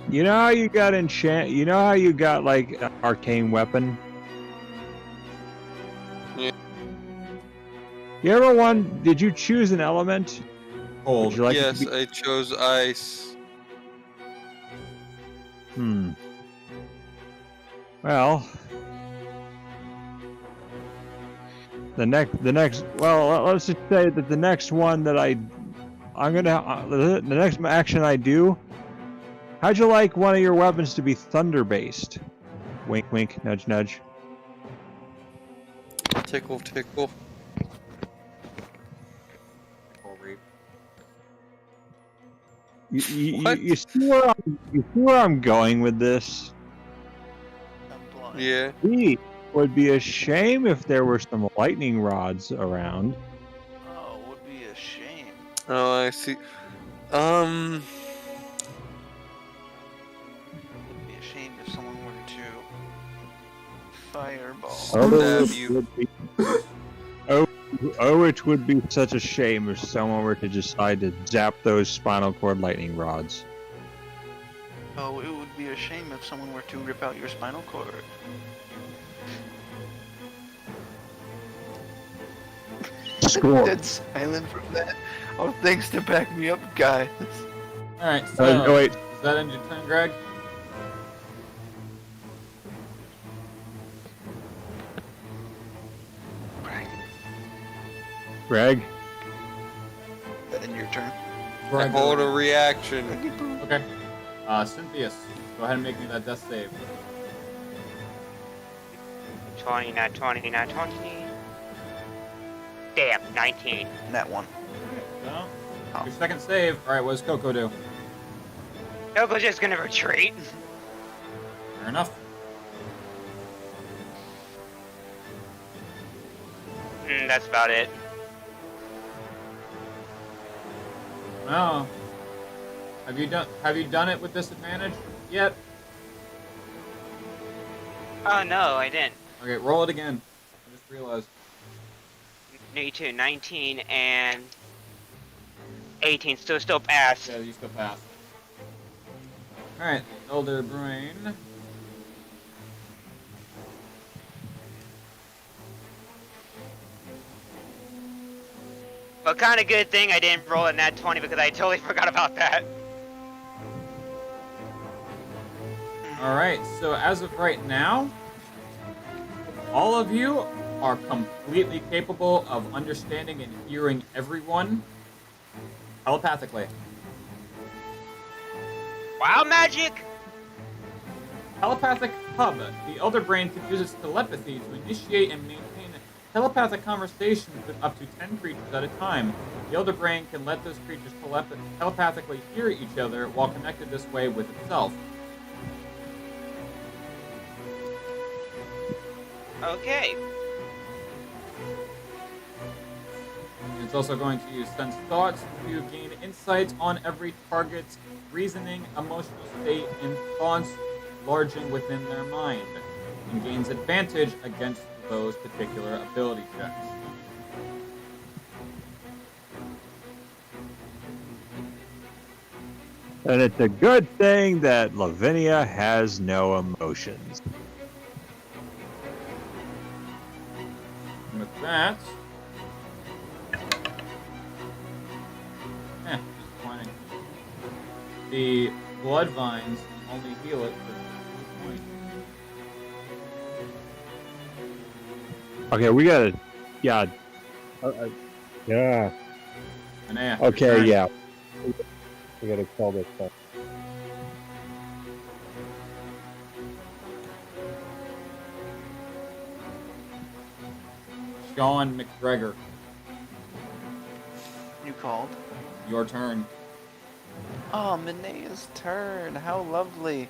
you know how you got You know how you got like an arcane weapon? Yeah. You ever did you choose an element? Cold. Would you like it Yes, to be- I chose ice. Well, the next. Well, let's just say that the next one that the next action I do. How'd you like one of your weapons to be thunder-based? Wink, wink, nudge, nudge. Tickle, tickle. What? You see where I'm going with this? I'm blind. Yeah. It would be a shame if there were some lightning rods around. Oh, Oh, I see. It'd be a shame if someone were to fireball. Stab you. It would be such a shame if someone were to decide to zap those spinal cord lightning rods. Oh, it would be a shame if someone were to rip out your spinal cord. Score. Dead silent from that. Oh, thanks to back me up, guys. Alright, so Oh, wait. is that end your turn, Greg? Right. Greg? That in your turn. Greg. Hold a reaction. Okay. Cynthius, go ahead and make me that death save. 20, not 20, not 20. Damn, 19. That one. So, Oh. your second save. Alright, what does Coco do? Coco's just gonna retreat. Fair enough. That's about it. Oh. Have you done it with disadvantage yet? Oh no, I didn't. Okay, roll it again. I just realized. Me too. 19 and 18. Still pass. Yeah, you still pass. Alright, Elder Brain. But kind of good thing I didn't roll in that 20 because I totally forgot about that. Alright, so as of right now, all of you are completely capable of understanding and hearing everyone telepathically. Wow, magic! Telepathic Hub. The Elder Brain can use its telepathy to initiate and maintain telepathic conversations with up to 10 creatures at a time. The Elder Brain can let those creatures telepathically hear each other while connected this way with itself. Okay. It's also going to use sense thoughts to gain insights on every target's reasoning, emotional state, and thoughts lodging within their mind, and gains advantage against those particular ability checks. And it's a good thing that Lavinia has no emotions. And with that, disappointing. The blood vines only heal it for 2 points. Okay, we gotta. Yeah. Yeah. Anea, Okay, your turn. yeah. We gotta call this stuff. Sean McGregor, You called? your turn. Oh, Minea's turn. How lovely.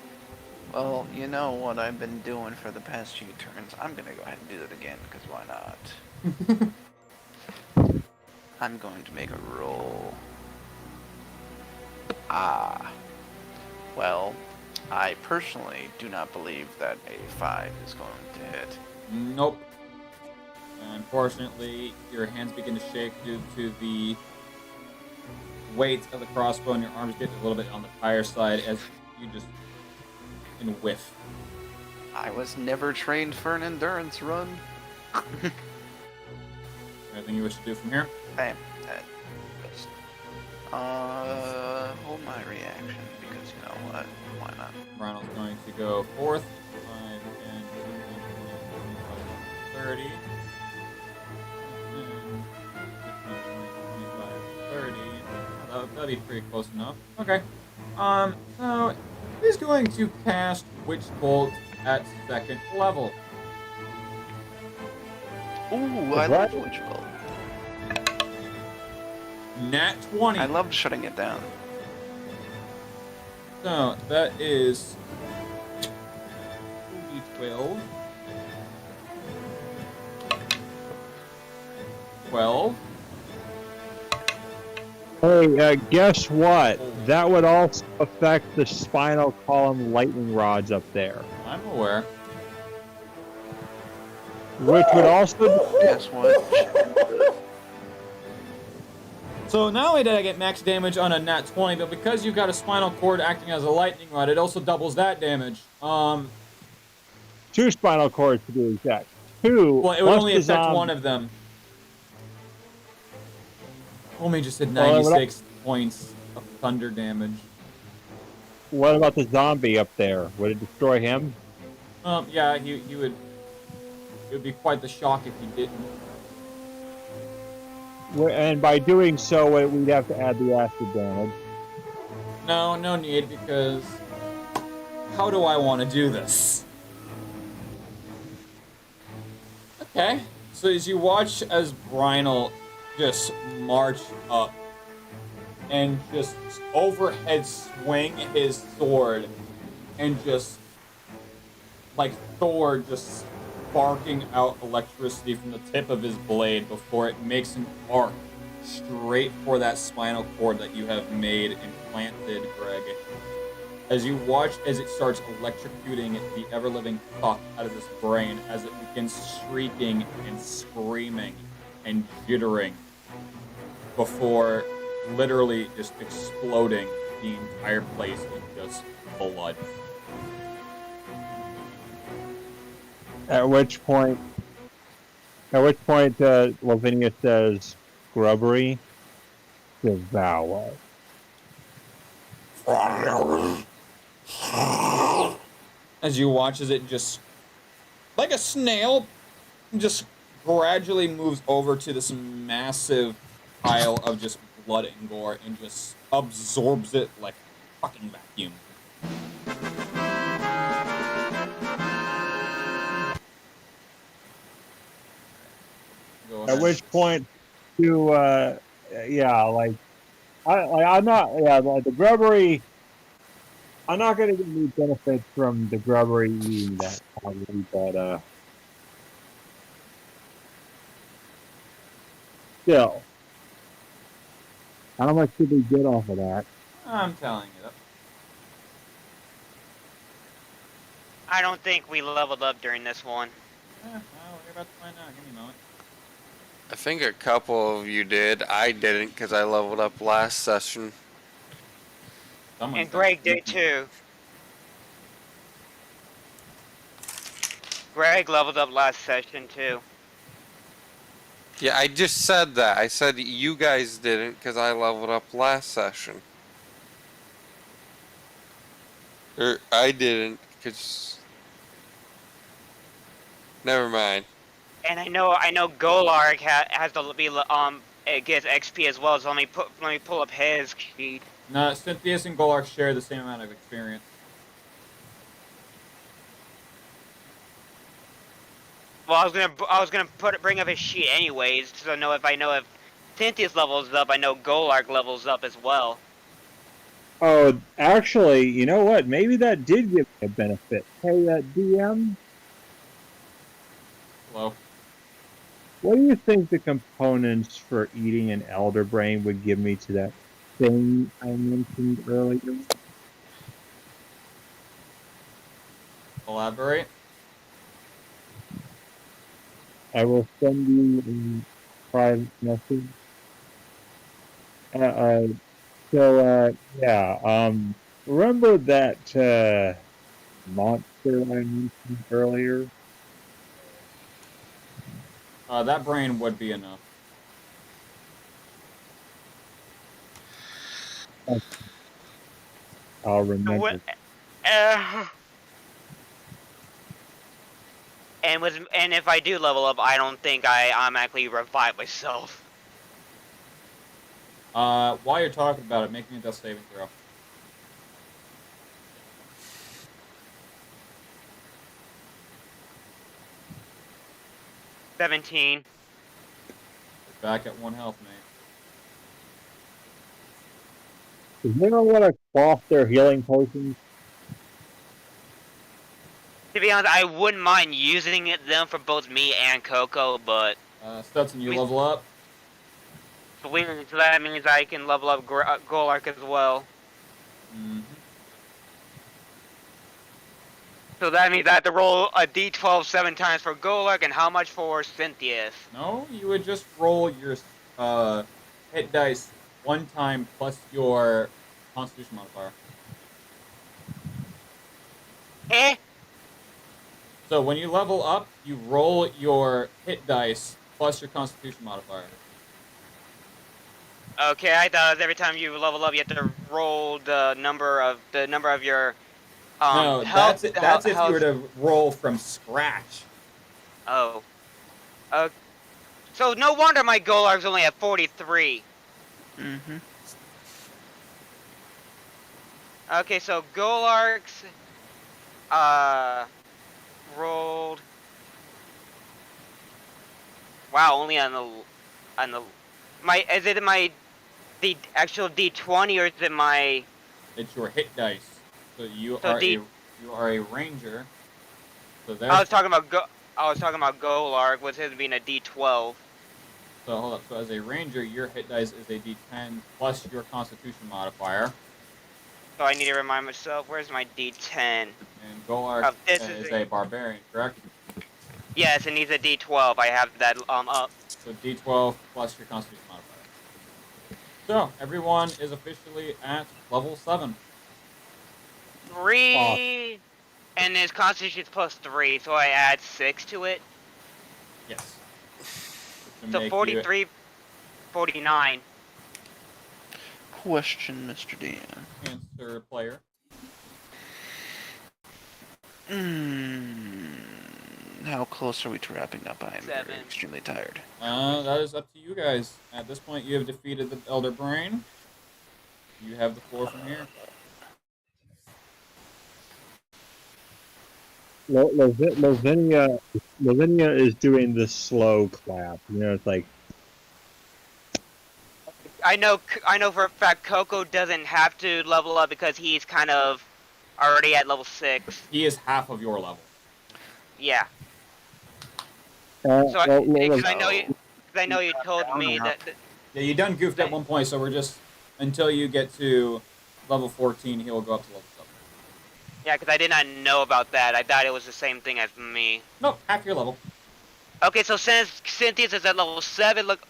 Well, you know what I've been doing for the past few turns. I'm gonna go ahead and do it again, because why not? I'm going to make a roll. Well, I personally do not believe that a 5 is going to hit. Nope. Unfortunately, your hands begin to shake due to the weight of the crossbow, and your arms get a little bit on the higher side as you just in whiff. I was never trained for an endurance run. Anything you wish to do from here? Bam. Just, hold my reaction, because you know what? Why not? Ronald's going to go 4th, 5, 10, 20, 25, 30. 30. That'll be pretty close enough. Okay. So he's going to cast Witch Bolt at 2nd level. Ooh, I love Witch Bolt. Nat 20. I love shutting it down. So that is 2d12. 12. Hey, guess what? That would also affect the spinal column lightning rods up there, I'm aware. which would also. Guess what? So not only did I get max damage on a nat 20, but because you've got a spinal cord acting as a lightning rod, it also doubles that damage. 2 spinal cords to be exact. 2. Well, it would plus only the affect zombie. one of them. Homie just did Well, 96 points of thunder damage. What about the zombie up there? Would it destroy him? Yeah, he would. It would be quite the shock if he didn't. And by doing so, we'd have to add the acid damage. No need, because how do I want to do this? Okay, so as you watch as Brynel just march up and just overhead swing his sword and just like Thor just sparking out electricity from the tip of his blade before it makes an arc straight for that spinal cord that you have made and planted, Greg. As you watch as it starts electrocuting the ever-living fuck out of this brain as it begins shrieking and screaming and jittering before literally just exploding the entire place in just blood. At which point, Lavinia says, "Grubbery, devour." As you watch as it just, like a snail, just gradually moves over to this massive pile of just blood and gore and just absorbs it like a fucking vacuum. Go At ahead. which point, I'm not, the grubbery. I'm not going to get any benefits from the grubbery eating that, probably, but still, how much did we get off of that? I'm telling you. I don't think we leveled up during this one. Well, we're about to find out. Give me a moment. I think a couple of you did. I didn't because I leveled up last session. Someone's And Greg done. did too. Greg leveled up last session too. Yeah, I just said that. I said you guys didn't because I leveled up last session. Or I didn't because... Never mind. And I know Golarg has to be it gets XP as well. So let me pull up his sheet. No, Cynthius and Golark share the same amount of experience. Well, I was gonna bring up his sheet anyways, so I know if Cynthius levels up, I know Golarg levels up as well. Oh, actually, you know what? Maybe that did give me a benefit. Hey, DM, Hello. what do you think the components for eating an elder brain would give me to that thing I mentioned earlier? Elaborate. I will send you a private message. Remember that monster I mentioned earlier? That brain would be enough. I'll remember. What, and if I do level up, I don't think I automatically revive myself. While you're talking about it, make me a death saving throw. – 17. You're back at 1 health, mate. Does anyone want to quaff their healing potions? To be honest, I wouldn't mind using them for both me and Coco, but Stetson, you level up? Sweet, so that means I can level up Golark as well. Mhm. So that means I have to roll a d12 7 times for Golark, and how much for Cynthius? No, you would just roll your hit dice one time plus your Constitution modifier. Eh? So when you level up, you roll your hit dice plus your Constitution modifier. Okay, I thought it was every time you level up, you have to roll the number of your No, health. that's if you were to roll from scratch. Oh. So no wonder my Golark's only at 43. Mm-hmm. Okay, so Golark's rolled. Wow, only on the is it the actual D20 or is it my? It's your hit dice. So you So are a ranger. So there's I was talking about Golark with his being a D12. So hold up. So as a ranger, your hit dice is a D10 plus your Constitution modifier, So I need to remind myself. Where's my D10? and Golark This is is a barbarian, correct? Yes, it needs a D12. I have that up. So D12 plus your Constitution modifier. So everyone is officially at level 7. 3, and his Constitution's plus 3, so I add 6 to it. Yes. So 43, 49. Question, Mr. Dan. Answer player. How close are we to wrapping up? I am 7. very extremely tired. That is up to you guys. At this point, you have defeated the Elder Brain. You have the floor from here. Lavinia is doing the slow clap. You know, it's like, I know for a fact Coco doesn't have to level up because he's kind of already at level 6. He is half of your level. Yeah. well, So I know you told me that. Yeah, you done goofed at one point, so we're just until you get to level 14, he will go up to level 7. Yeah, because I did not know about that. I thought it was the same thing as me. Nope, half your level. Okay, so since Cynthius is at level 7, let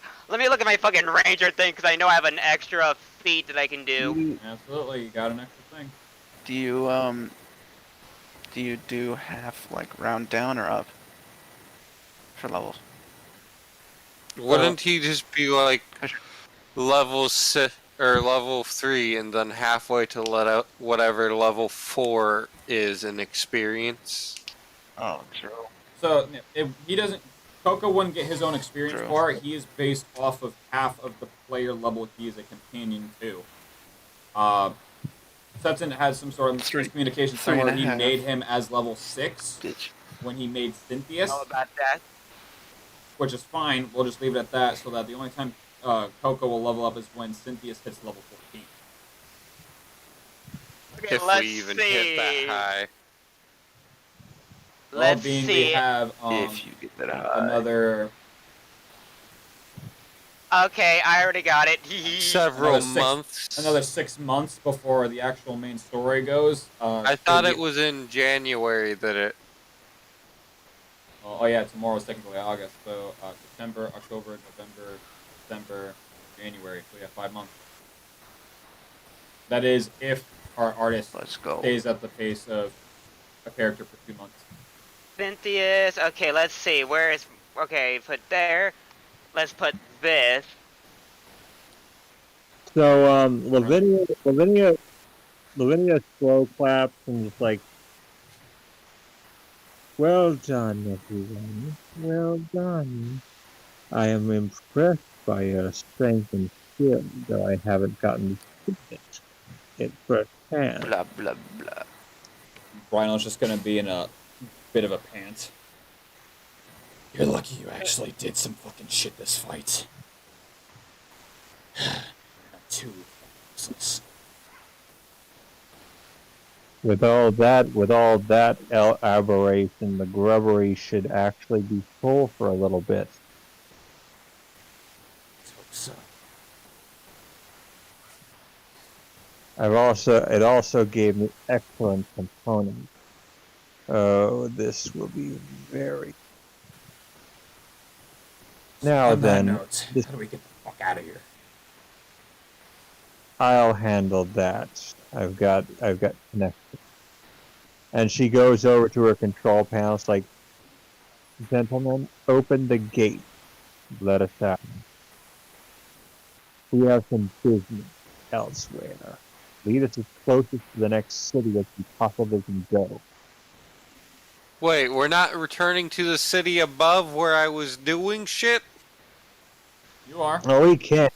me look at my fucking ranger thing because I know I have an extra feat that I can do. Absolutely, you got an extra thing. Do you do half like round down or up for levels? Wouldn't he just be like level 6 or level 3 and then halfway to let out whatever level 4 is in experience? Oh, true. So if he doesn't, Coco wouldn't get his own experience True. for it. He is based off of half of the player level he is a companion to. Setson has some sort of miscommunication somewhere. He made him as level 6 when he made Cynthius. Know about that? Which is fine. We'll just leave it at that, so that the only time Coco will level up is when Cynthius hits level 14. Okay, If let's we even see. hit that high. Let's We see. have if you get that high. another Okay, I already got it. Several months. another 6 months before the actual main story goes. I thought it was in January that it. Oh yeah, tomorrow's technically August, so September, October, November, December, January. So yeah, 5 months. That is if our artist Let's go. stays at the pace of a character for 2 months. Cynthius. Okay, let's see. Where is? Okay, put there. Let's put this. so Lavinia slow claps and just like, well done, everyone. Well done. I am impressed by your strength and skill, though I haven't gotten to see it firsthand. Blah blah blah. Rhino's just gonna be in a bit of a pant. You're lucky you actually did some fucking shit this fight. Not too useless. With all that aberration, the grubbery should actually be full for a little bit. Let's hope so. It also gave me excellent components. Oh, this will be very. Now On that then, note, this- how do we get the fuck out of here? I'll handle that. I've got connection. And she goes over to her control panel. It's like, gentlemen, open the gate. Let us out. We have some business elsewhere. Lead us as closest to the next city as you possibly can go. Wait, we're not returning to the city above where I was doing shit? You are. Oh, we can.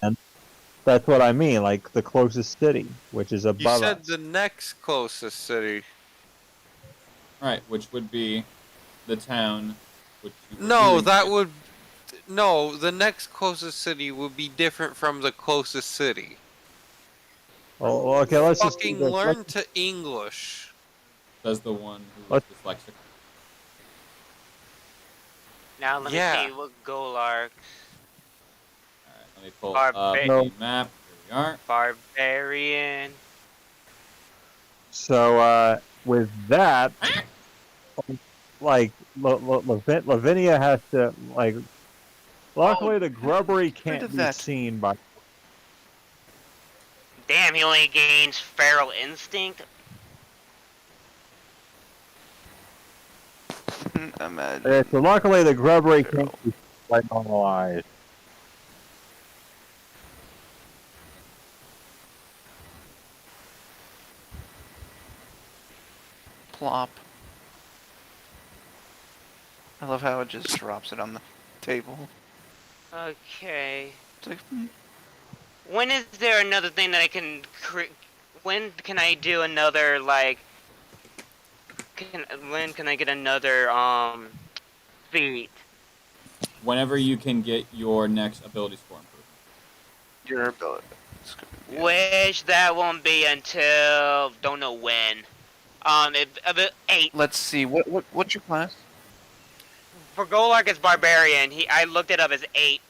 That's what I mean, like the closest city, which is You above said us. the next closest city. Right, which would be the town which you were No, doing that shit. would... No, the next closest city would be different from the closest city. Oh, okay, let's just do Fucking this. learn to English. Says the one who was dyslexic. Now let Yeah. me see what Golark. Alright, let me pull up Barba- the map. Here we are. Barbarian. So, with that, like, Lavinia has to, like, luckily the grubbery can't of be that. seen by. Damn, he only gains feral instinct. Imagine. So luckily the grubbery can't be seen by normal eyes. Plop. I love how it just drops it on the table. Okay. It's like, When is there another thing that I can when can I do another, like, when can I get another, feat? Whenever you can get your next ability score improvement. your ability. Yeah. Which that won't be until, don't know when. About 8. Let's see. What's your class? For Golark, it's Barbarian. I looked it up as 8.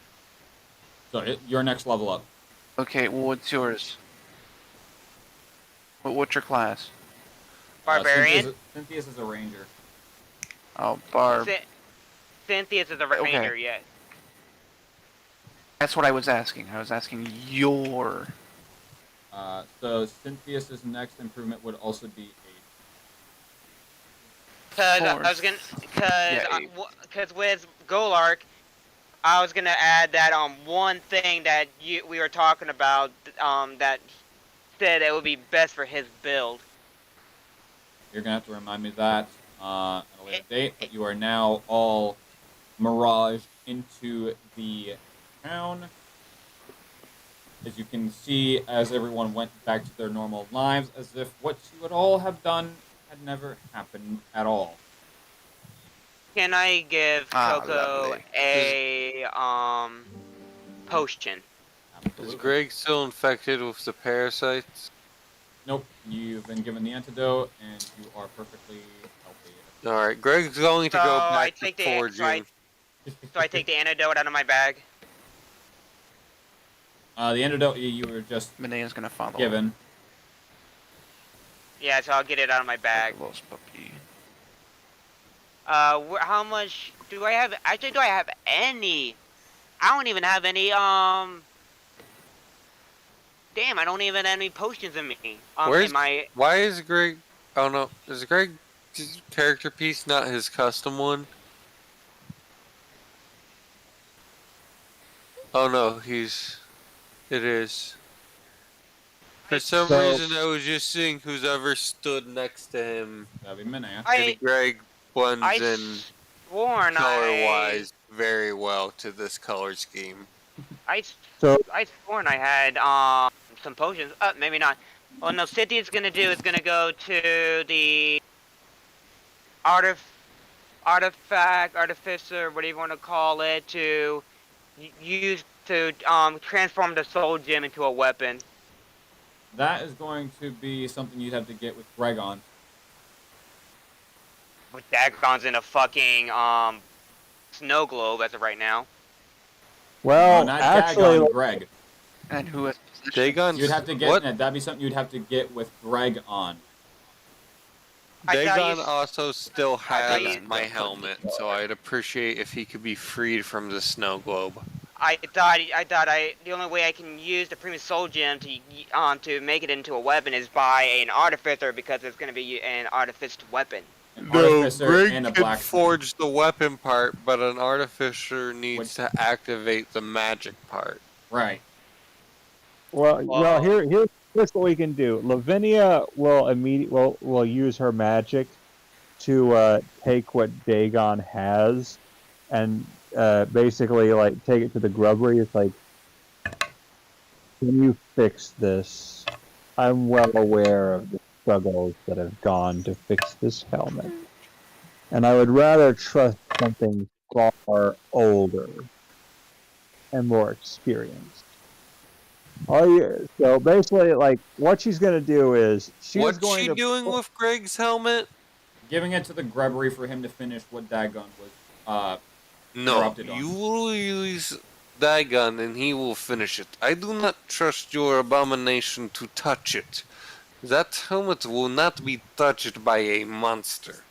So your next level up. Okay. Well, what's yours? What's your class? Barbarian? Cynthia's is a ranger. Oh, Barb. Cynthia's is a Okay. ranger, yes. That's what I was asking. I was asking your. So Cynthia's next improvement would also be 8. Cause I was gonna, cause with Golark, I was gonna add that one thing that we were talking about, that said it would be best for his build. You're gonna have to remind me of that at a later date. But you are now all miraged into the town. As you can see, as everyone went back to their normal lives, as if what you would all have done had never happened at all. Can I give Coco lovely. a potion? Is Absolutely. Greg still infected with the parasites? Nope. You've been given the antidote, and you are perfectly healthy. Alright, Greg's going to So go I back to take the forging. so I take the antidote out of my bag. The antidote you were just Manea's gonna follow. given. Yeah, so I'll get it out of my bag. Los puppy. How much do I have? Actually, do I have any? I don't even have any, Damn, I don't even have any potions in me. Where's in my... Why is Greg... Oh no, is Greg's character piece not his custom one? Oh no, it is. For some reason I was just seeing who's ever stood next to him. That'd be Minea. And Greg blends in sworn color-wise very well to this color scheme. I sworn I had some potions. Maybe not. Well, no. Cynthia's gonna do is gonna go to the artificer, whatever you want to call it, to use to transform the soul gem into a weapon. That is going to be something you'd have to get with Gregon. But Dagon's in a fucking snow globe as of right now. Well, not actually, Dagon, Greg. And who has Dagon's You'd have to get what? that'd be something you'd have to get with Greg on. I thought Dagon you- also still thought has you- my helmet, so I'd appreciate if he could be freed from the snow globe. I thought the only way I can use the Primus Soul Gem to make it into a weapon is by an artificer because it's gonna be an artificed weapon. An No, artificer Greg and a can blacksmith. forge the weapon part, but an artificer needs to activate the magic part. Right. Well, here's what we can do. Lavinia will use her magic to take what Dagon has and basically like take it to the grubbery. It's like, can you fix this? I'm well aware of the struggles that have gone to fix this helmet, and I would rather trust something far older and more experienced. So basically, like, what she's going to do is What's she doing with Greg's helmet? Giving it to the grubbery for him to finish what Dagon was No, interrupted on. you will use Dagon and he will finish it. I do not trust your abomination to touch it. That helmet will not be touched by a monster.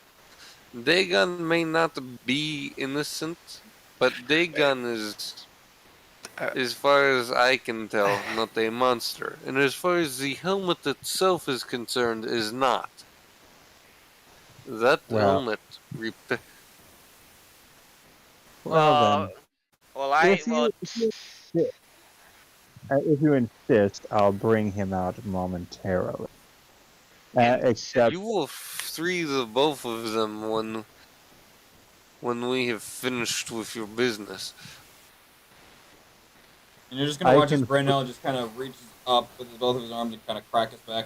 Dagon may not be innocent, but Dagon is, as far as I can tell, not a monster. And as far as the helmet itself is concerned, is not. That helmet... Well, Well, then. If you insist, I'll bring him out momentarily. Except you will free the both of them when we have finished with your business. And you're just gonna watch as can- Brennell just kind of reaches up with both of his arms and kind of crack his back.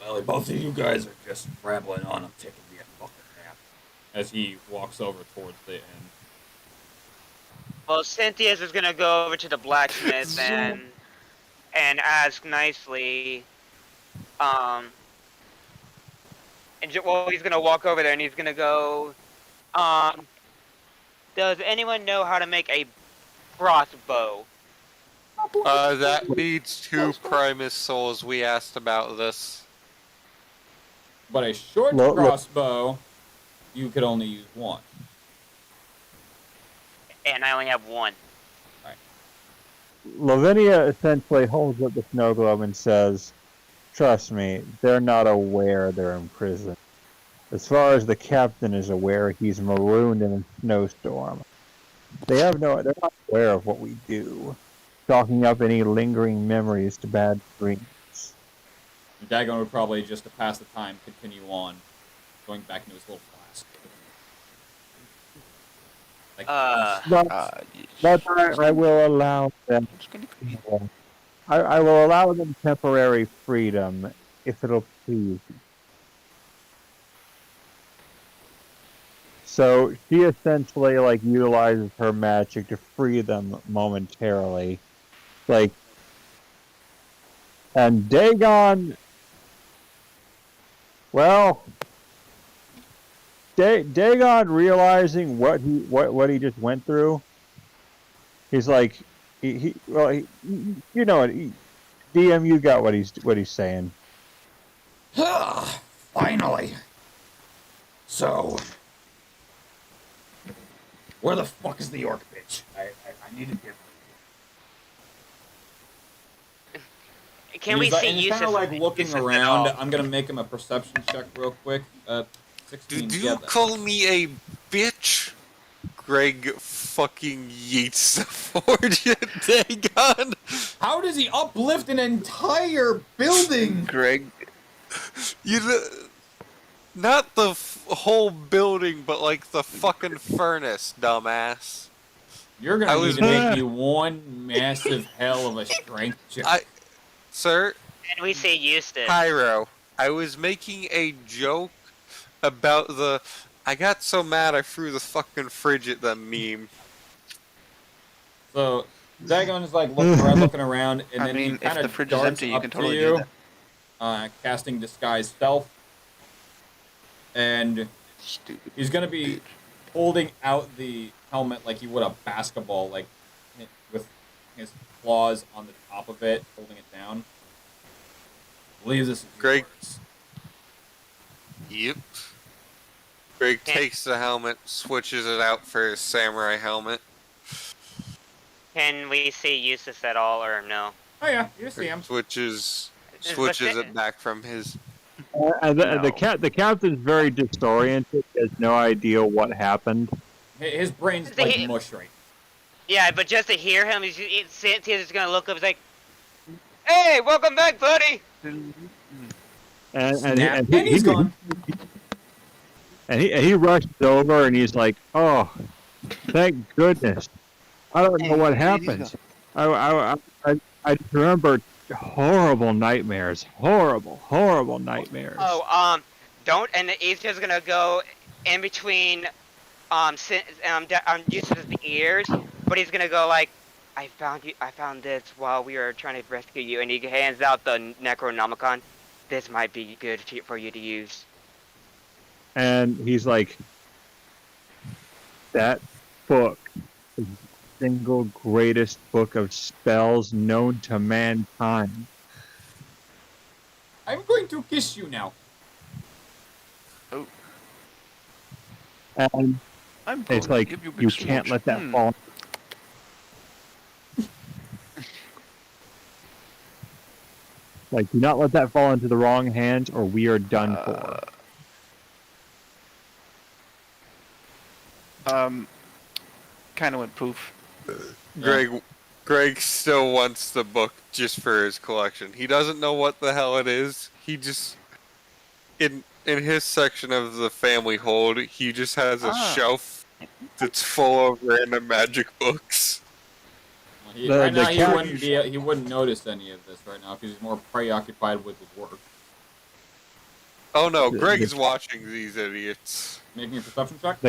Well, both of you guys are just rambling on. I'm taking me a fucking nap. As he walks over towards the end. Well, Cynthia's is gonna go over to the blacksmith and ask nicely, he's gonna walk over there and he's gonna go, does anyone know how to make a crossbow? That needs 2 Primus souls. We asked about this. But a short Look. crossbow, you could only use one. And I only have one. Lavinia essentially holds up the snow globe and says, "Trust me, they're not aware they're in prison. As far as the captain is aware, he's marooned in a snowstorm. They're not aware of what we do, chalking up any lingering memories to bad dreams." Dagon would probably, just to pass the time, continue on, going back into his little flask. Like, But I will allow them. I will allow them temporary freedom if it'll please. So she essentially like utilizes her magic to free them momentarily, and Dagon. Well, Dagon realizing what he just went through, he's like, you know what, DM, you got what he's saying. Finally. So, where the fuck is the orc bitch? I need to get. Can we see he's uses? kind of like looking uses at around. all? I'm gonna make him a perception check real quick. 16. Did yeah, you that call works. me a bitch? Greg fucking yeets the forge at Dagon. How does he uplift an entire building? Greg, Not the whole building, but like the fucking furnace, dumbass. You're I gonna was- need to make me one massive hell of a strength check. Sir, Can we see Eustace? Pyro, I was making a joke about I got so mad I threw the fucking fridge at them meme. So Dagon is like looking around, and I then he mean, if kind the of fridge is darts empty, you up can to totally do you, that. casting disguise stealth, and Stupid. he's gonna be holding out the helmet like you would a basketball, like with his claws on the top of it, holding it down. I believe this is Greg. yours. Yep. Greg takes the helmet, switches it out for his samurai helmet. Can we see Eustace at all, or no? Oh yeah, you see him. Switches But it back from his. The captain's very disoriented. He has no idea what happened. His brain's The like he- mush right. Yeah, but just to hear him, Cynthia's just gonna look up. He's like, "Hey, welcome back, buddy." And he's gone. And he rushes over and he's like, "Oh, thank goodness! I don't know what happened. I just remember horrible nightmares, horrible nightmares." Oh, don't. And he's just gonna go in between, Eustace's ears, but he's gonna go like, I found this while we were trying to rescue you," and he hands out the Necronomicon. "This might be good for you to use." And he's like, "That book is the single greatest book of spells known to mankind." I'm going to kiss you now. And I'm it's going like, to give you a big you can't smooch. let that fall. Like, do not let that fall into the wrong hands, or we are done for. Kind of went poof. Greg still wants the book just for his collection. He doesn't know what the hell it is. He just in his section of the family hold, he just has a shelf that's full of random magic books. Right now, he wouldn't notice any of this right now because he's more preoccupied with his work. Oh no, Greg's watching these idiots. Make me a perception check.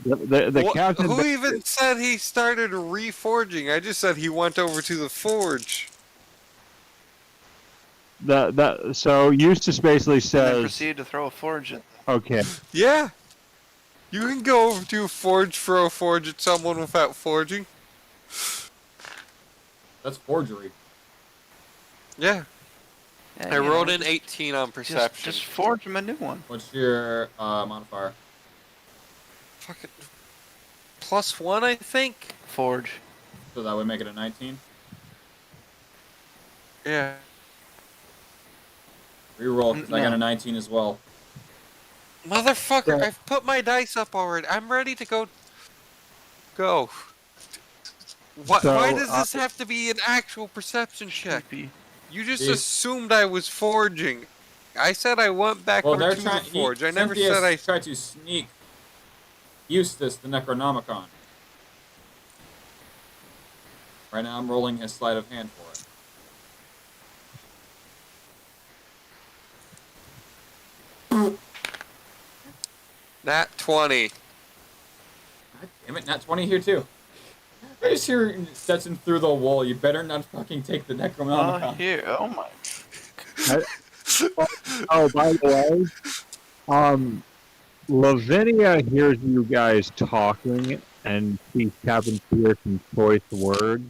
The captain. Who even said he started reforging? I just said he went over to the forge. So Eustace basically And then says, proceeded to throw a forge at "Okay, Yeah. You can go over to a forge, throw a forge at someone without forging. That's forgery. Yeah. Yeah, I rolled an 18 on perception. Just forge him a new one. What's your modifier? Fucking +1, I think. Forge. So that would make it a 19. Yeah. Reroll because I got No. a 19 as well. Motherfucker, I've put my dice up already. I'm ready to go. Why does this have to be an actual perception check? Creepy. You just These- assumed I was forging. I said I went back Well, they're to trying. the forge. I never Cynthia said I. tried to sneak Eustace the Necronomicon. Right now, I'm rolling his sleight of hand for it. Nat 20. God damn it, not 20 here too. I just hear Stetson through the wall. You better not fucking take the Necronomicon. Here. Oh my. oh, by the way, Lavinia hears you guys talking and sees Captain Pearson's choice words.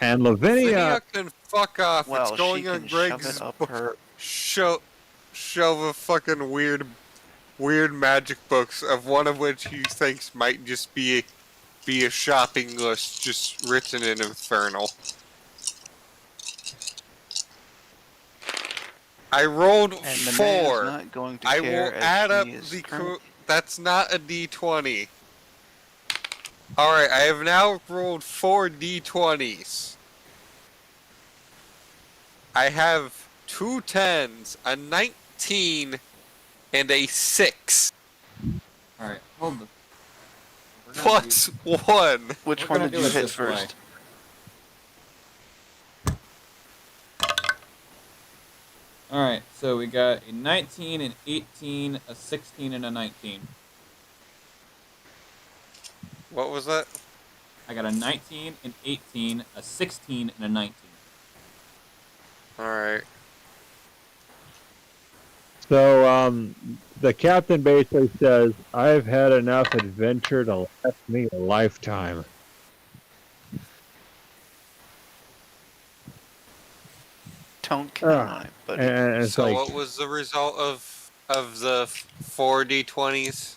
And Lavinia can fuck off. Well, it's going she on can shove Greg's it up her. shove a fucking weird magic books, of one of which he thinks might just be a shopping list just written in Infernal. I rolled And the man is 4. not going to I care will as add he up is the. current- That's not a d20. Alright, I have now rolled 4 d20s. I have 2 10s, a 19, and a 6. Alright, hold the. Plus 1. Which We're one gonna did do you it hit this way. first? Alright, so we got a 19, an 18, a 16, and a 19. What was that? I got a 19, an 18, a 16, and a 19. Alright. So, the captain basically says, I've had enough adventure to last me a lifetime. Don't count on Ah, it, buddy. and it's So like, what was the result of the 4d20s?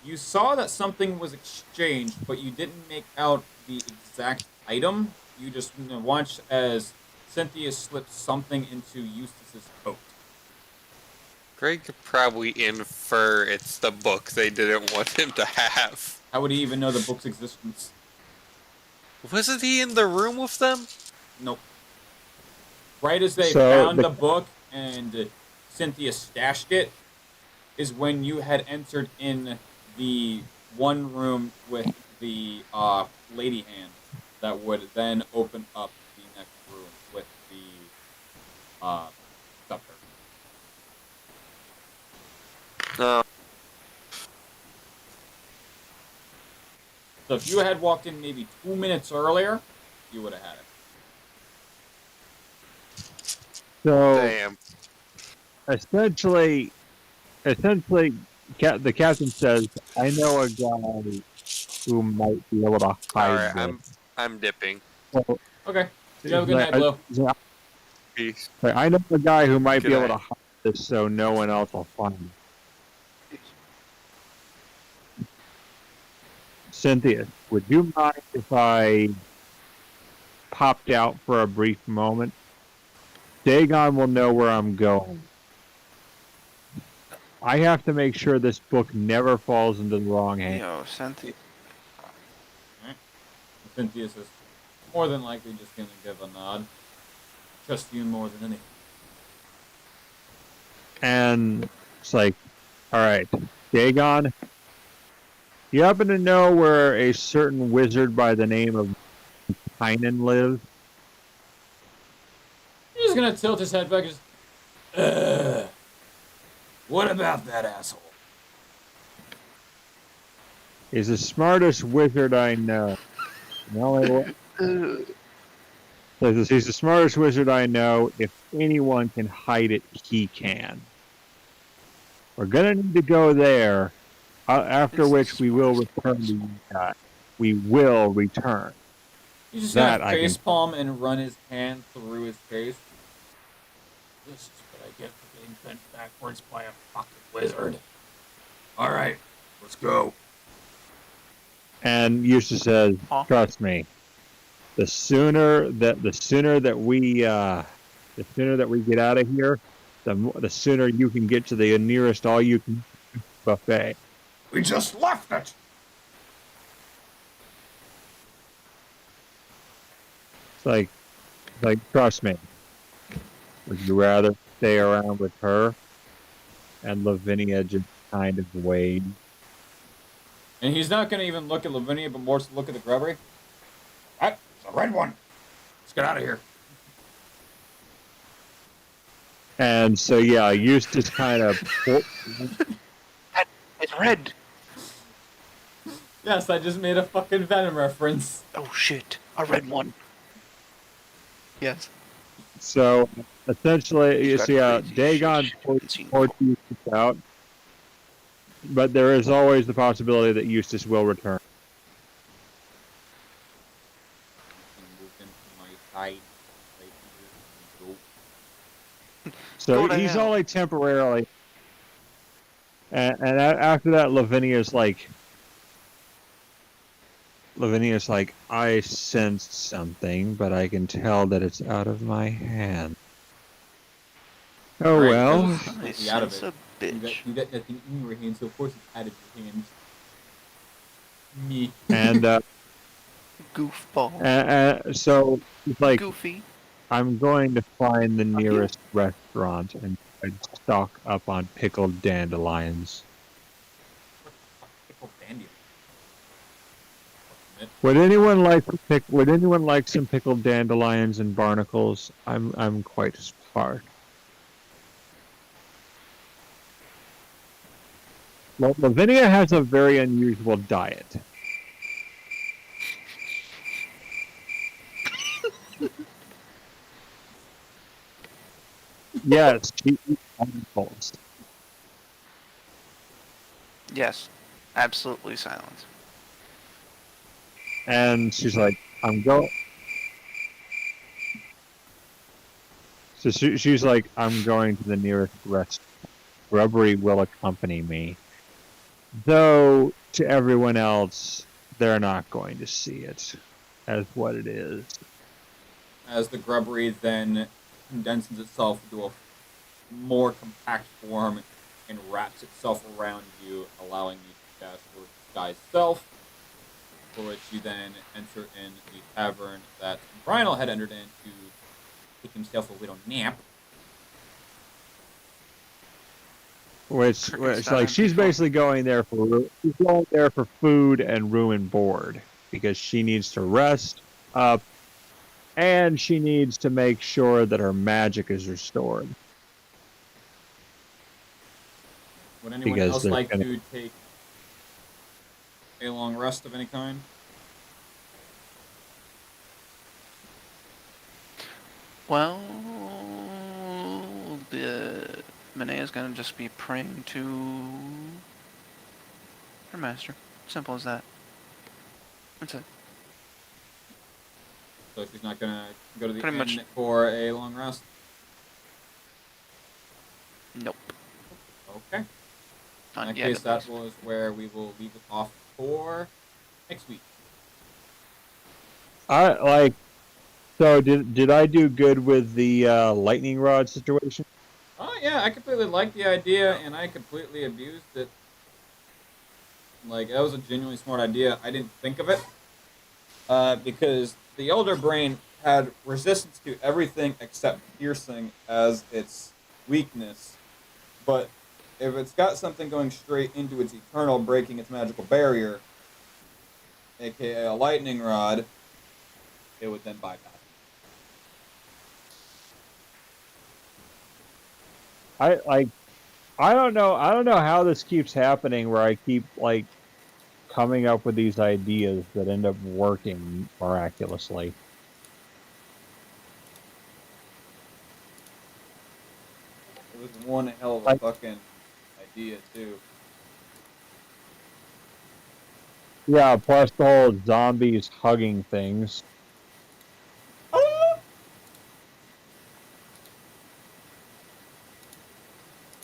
You saw that something was exchanged, but you didn't make out the exact item. You just watched as Cynthia slipped something into Eustace's coat. Greg could probably infer it's the book they didn't want him to have. How would he even know the book's existence? Wasn't he in the room with them? Nope. Right as they So found the- the book and Cynthia stashed it, is when you had entered in the one room with the lady hand that would then open up the next room with the scepter. No. So if you had walked in maybe 2 minutes earlier, you would have had it. so Damn. essentially, the captain says, I know a guy who might be able to hide Alright, this. I'm dipping. So, Okay. You have a good like, night, Blue. Peace. I know a guy who might Good be able night. to hide this so no one else will find it. Cynthia, would you mind if I popped out for a brief moment? Dagon will know where I'm going. I have to make sure this book never falls into the wrong hands. Yo, Cynthia. Cynthia says, more than likely just gonna give a nod. Trust you more than anything. And it's like, all right, Dagon, you happen to know where a certain wizard by the name of Tynan lives? He's just gonna tilt his head back and just, what about that asshole? He's the smartest wizard I know. The only one- He's the smartest wizard I know. If anyone can hide it, he can. We're gonna need to go there. After It's which we will return to you guys. We will return. He's just That gonna I can- facepalm and run his hand through his face. This is what I get for getting bent backwards by a fucking wizard. Alright, let's go. And Eustace says, Huh? "Trust me. The sooner that we get out of here, the sooner you can get to the nearest all-you-can buffet." We just left it. It's like trust me. Would you rather stay around with her? And Lavinia just kind of weighed. And he's not gonna even look at Lavinia, but more to look at the grubbery. That's the red one. Let's get out of here. And so yeah, Eustace kind of It's red. Yes, I just made a fucking Venom reference. Oh shit, a red one. Yes. so essentially you Got see crazy Dagon shit you haven't seen ports Eustace out. But there is always the possibility that Eustace will return. Move into my side right here. So Go to he's hell. only temporarily. And after that, Lavinia's like, I sensed something, but I can tell that it's out of my hand. Oh Right, well. because it's Nice, completely out of that's it. a You bitch. got that thing in your hand, so of course it's out of your hand. Me. And Goofball. so it's like, Goofy. I'm going to find the nearest restaurant and stock up on pickled dandelions. Pickled dandelion. Would anyone like some pickled dandelions and barnacles? I'm quite sparse. Well, Lavinia has a very unusual diet. Yes, she eats animals. Yes, absolutely silent. And she's like, I'm going. So she's like, I'm going to the nearest restaurant. Rubbery will accompany me. Though, to everyone else, they're not going to see it as what it is. As the grubbery then condenses itself into a more compact form and wraps itself around you, allowing you to cast your disguise self, for which you then enter in the tavern that Brynel had entered in to take himself a little nap. Which Curtains like down, she's people. basically going there for food and room and board because she needs to rest up and she needs to make sure that her magic is restored Would anyone because else they're like gonna. to take a long rest of any kind? Well, the Manea's gonna just be praying to her master. Simple as that. That's it. So she's not gonna go to the Pretty inn much. for a long rest? Nope. Okay. In Not that yet, case, at that least. was where we will leave it off for next week. I like. So did I do good with the lightning rod situation? Oh yeah, I completely liked the idea, and I completely abused it. Like, that was a genuinely smart idea. I didn't think of it, because the Elder Brain had resistance to everything except piercing as its weakness. But if it's got something going straight into its eternal, breaking its magical barrier, aka a lightning rod, it would then bypass. I like. I don't know. I don't know how this keeps happening where I keep like coming up with these ideas that end up working miraculously. It was one hell of a Like, fucking idea too. yeah, plus the whole zombies hugging things.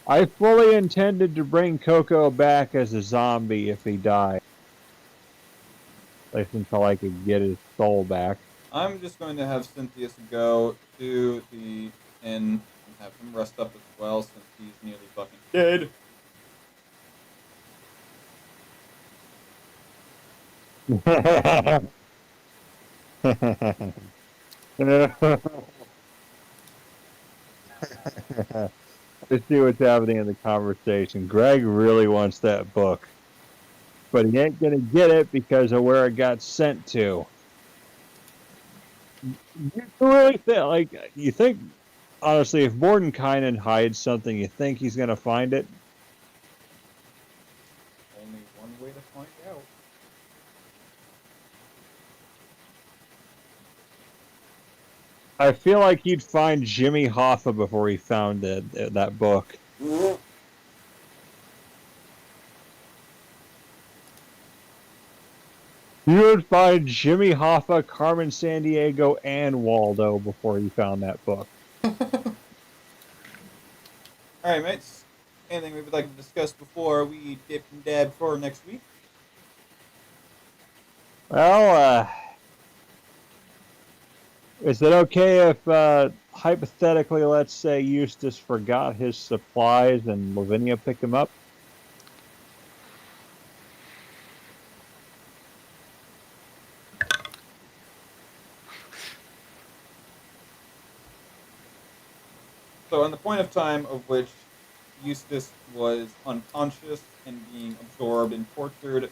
I fully intended to bring Coco back as a zombie if he died. Like, until I could get his soul back. I'm just going to have Cynthius go to the inn and have him rest up as well since he's nearly fucking dead. Let's see what's happening in the conversation. Greg really wants that book, but he ain't gonna get it because of where it got sent to. You really think, like, you think, honestly, if Mordenkainen hides something, you think he's gonna find it? Only one way to find out. I feel like he'd find Jimmy Hoffa before he found that book. You would find Jimmy Hoffa, Carmen Sandiego, and Waldo before you found that book. Alright, mates. Anything we would like to discuss before we dip and dab for next week? Well, is it okay if, hypothetically, let's say Eustace forgot his supplies and Lavinia picked him up? So, on the point of time of which Eustace was unconscious and being absorbed and tortured,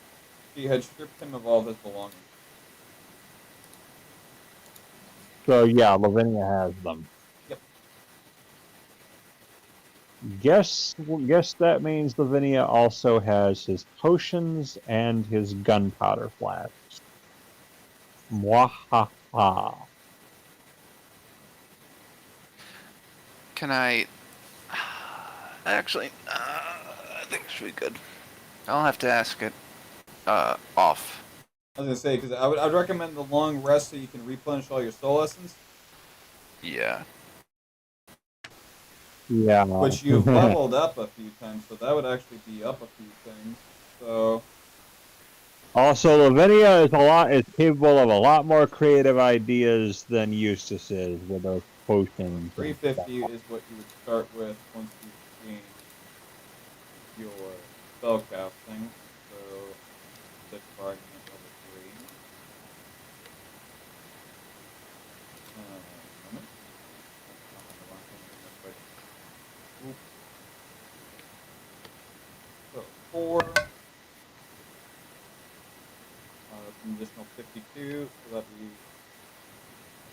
she had stripped him of all his belongings. So yeah, Lavinia has them. Yep. Guess that means Lavinia also has his potions and his gunpowder flasks. Mwahaha. Can I Actually, I think it should be good. I'll have to ask it off. I was gonna say because I'd recommend the long rest so you can replenish all your soul essence, Yeah. Yeah. which you've leveled up a few times, so that would actually be up a few things. So Also, Lavinia is capable of a lot more creative ideas than Eustace is with those potions. and 350 is what you would start with once you gain your spell casting. So just for argument level 3. Moment. I'm on the wrong thing real quick. Oop. So 4. That's an additional 52, so that'd be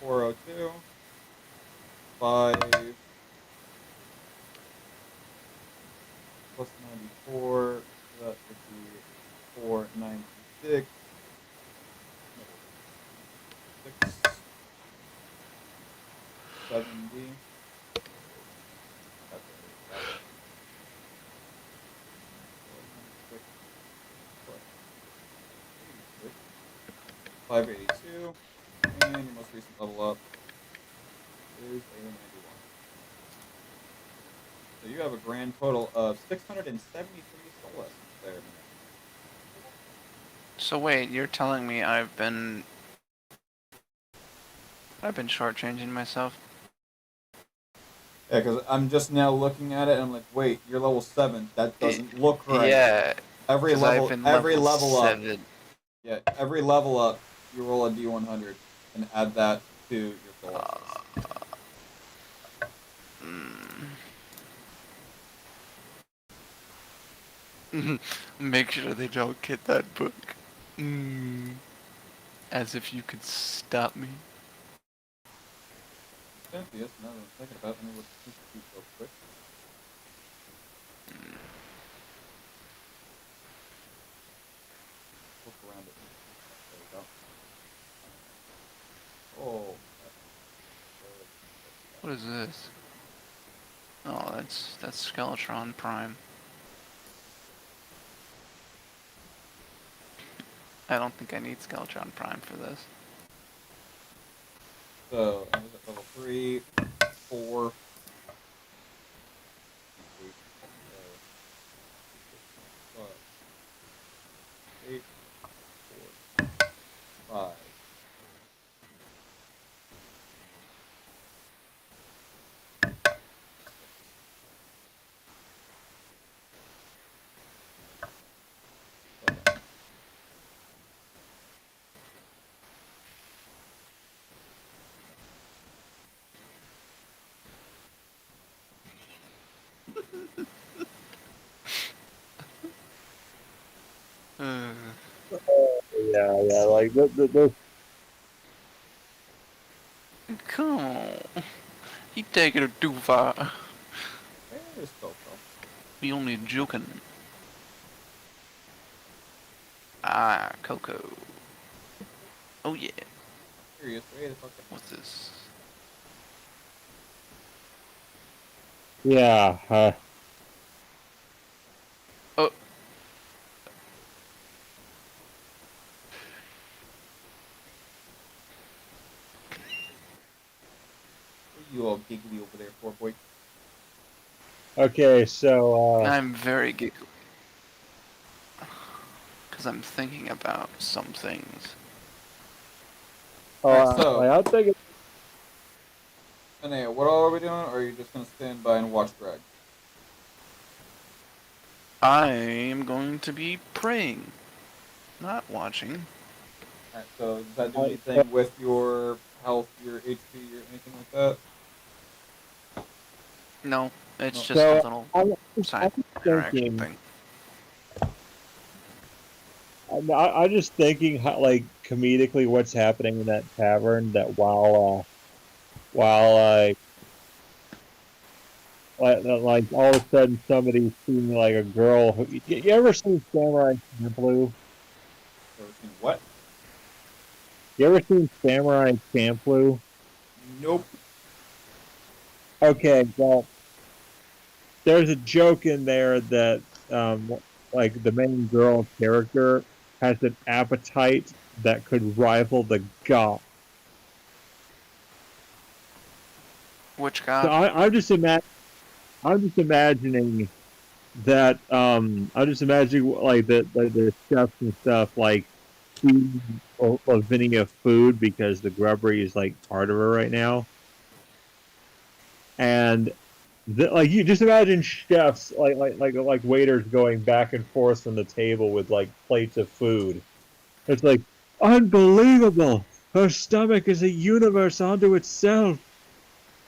402. 5 plus 94, so that would be 496. 6, 70. That's right. 496 plus 86. 582. And your most recent level up is a 91. So you have a grand total of 673 soul essence there. So wait, you're telling me I've been shortchanging myself? Yeah, because I'm just now looking at it and I'm like, wait, you're level 7. That doesn't look right. Yeah. Every 'Cause level, I've been every level level up. 7. Yeah, every level up, you roll a d100 and add that to your soul essence. Make sure they don't get that book. As if you could stop me. Yes, now that I'm thinking about it, let me look at this real quick. Look around it. There we go. Oh. What is this? Oh, that's Skeletron Prime. I don't think I need Skeletron Prime for this. So, I was at level 3, 4, 8, 4, 5. Yeah, like the Come on. He taking it too far. There's Coco. We only joking. Ah, Coco. Oh yeah. Curious, wait a fucking. What's this? yeah. Oh. What are you all giggly over there for, boy? Okay, so I'm very giggly. Because I'm thinking about some things. Alright, so- like, I'm thinking. Anyway, what all are we doing, or are you just gonna stand by and watch Greg? I am going to be praying, not watching. Alright, so does that do anything with your health, your HP, or anything like that? No, it's No. just So, a little side interaction thing. I'm just thinking how, like, comedically what's happening in that tavern. That while like all of a sudden somebody's seeing like a girl. You ever seen Samurai Champloo? Ever seen what? You ever seen Samurai Champloo? Nope. Okay, well, there's a joke in there that like the main girl character has an appetite that could rival the god. Which So god? I'm just imagining that I'm just imagining like the chefs and stuff like feeding Lavinia food because the grubbery is like part of her right now, and like you just imagine chefs like waiters going back and forth from the table with like plates of food. It's like unbelievable. Her stomach is a universe unto itself.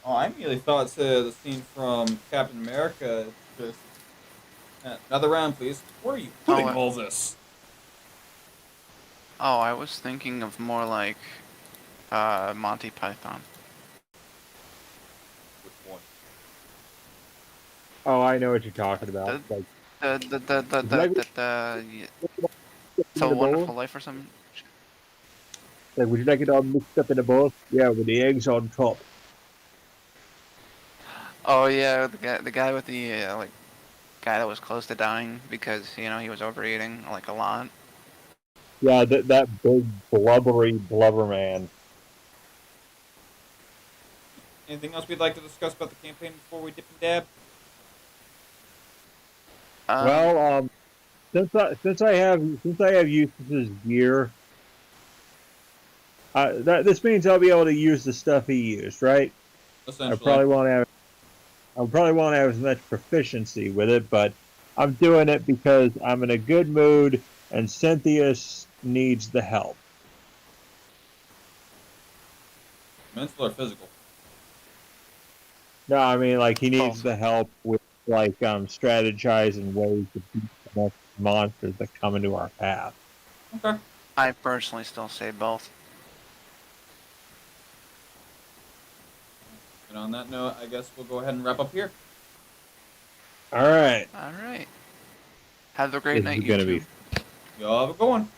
Oh, I immediately thought to the scene from Captain America. It's just another round, please. Where are you putting Oh, all this? Oh, I was thinking of more like Monty Python. Which one? Oh, I know what you're talking about. The Like, the It's a in a bowl? Wonderful Life or something. Like, would you like it all mixed up in a bowl? Yeah, with the eggs on top. Oh yeah, the guy with the guy that was close to dying because he was overeating like a lot. Yeah, that big blubbery blubber man. Anything else we'd like to discuss about the campaign before we dip and dab? Well, since I have Eustace's gear, this means I'll be able to use the stuff he used, right? Essentially. I probably won't have as much proficiency with it, but I'm doing it because I'm in a good mood and Cynthius needs the help. Mental or physical? No, I mean like he needs Both. the help with like strategizing ways to beat the next monsters that come into our path. Okay. I personally still say both. And on that note, I guess we'll go ahead and wrap up here. All right. All right. Have a great This night, is gonna YouTube. be Y'all have a good one.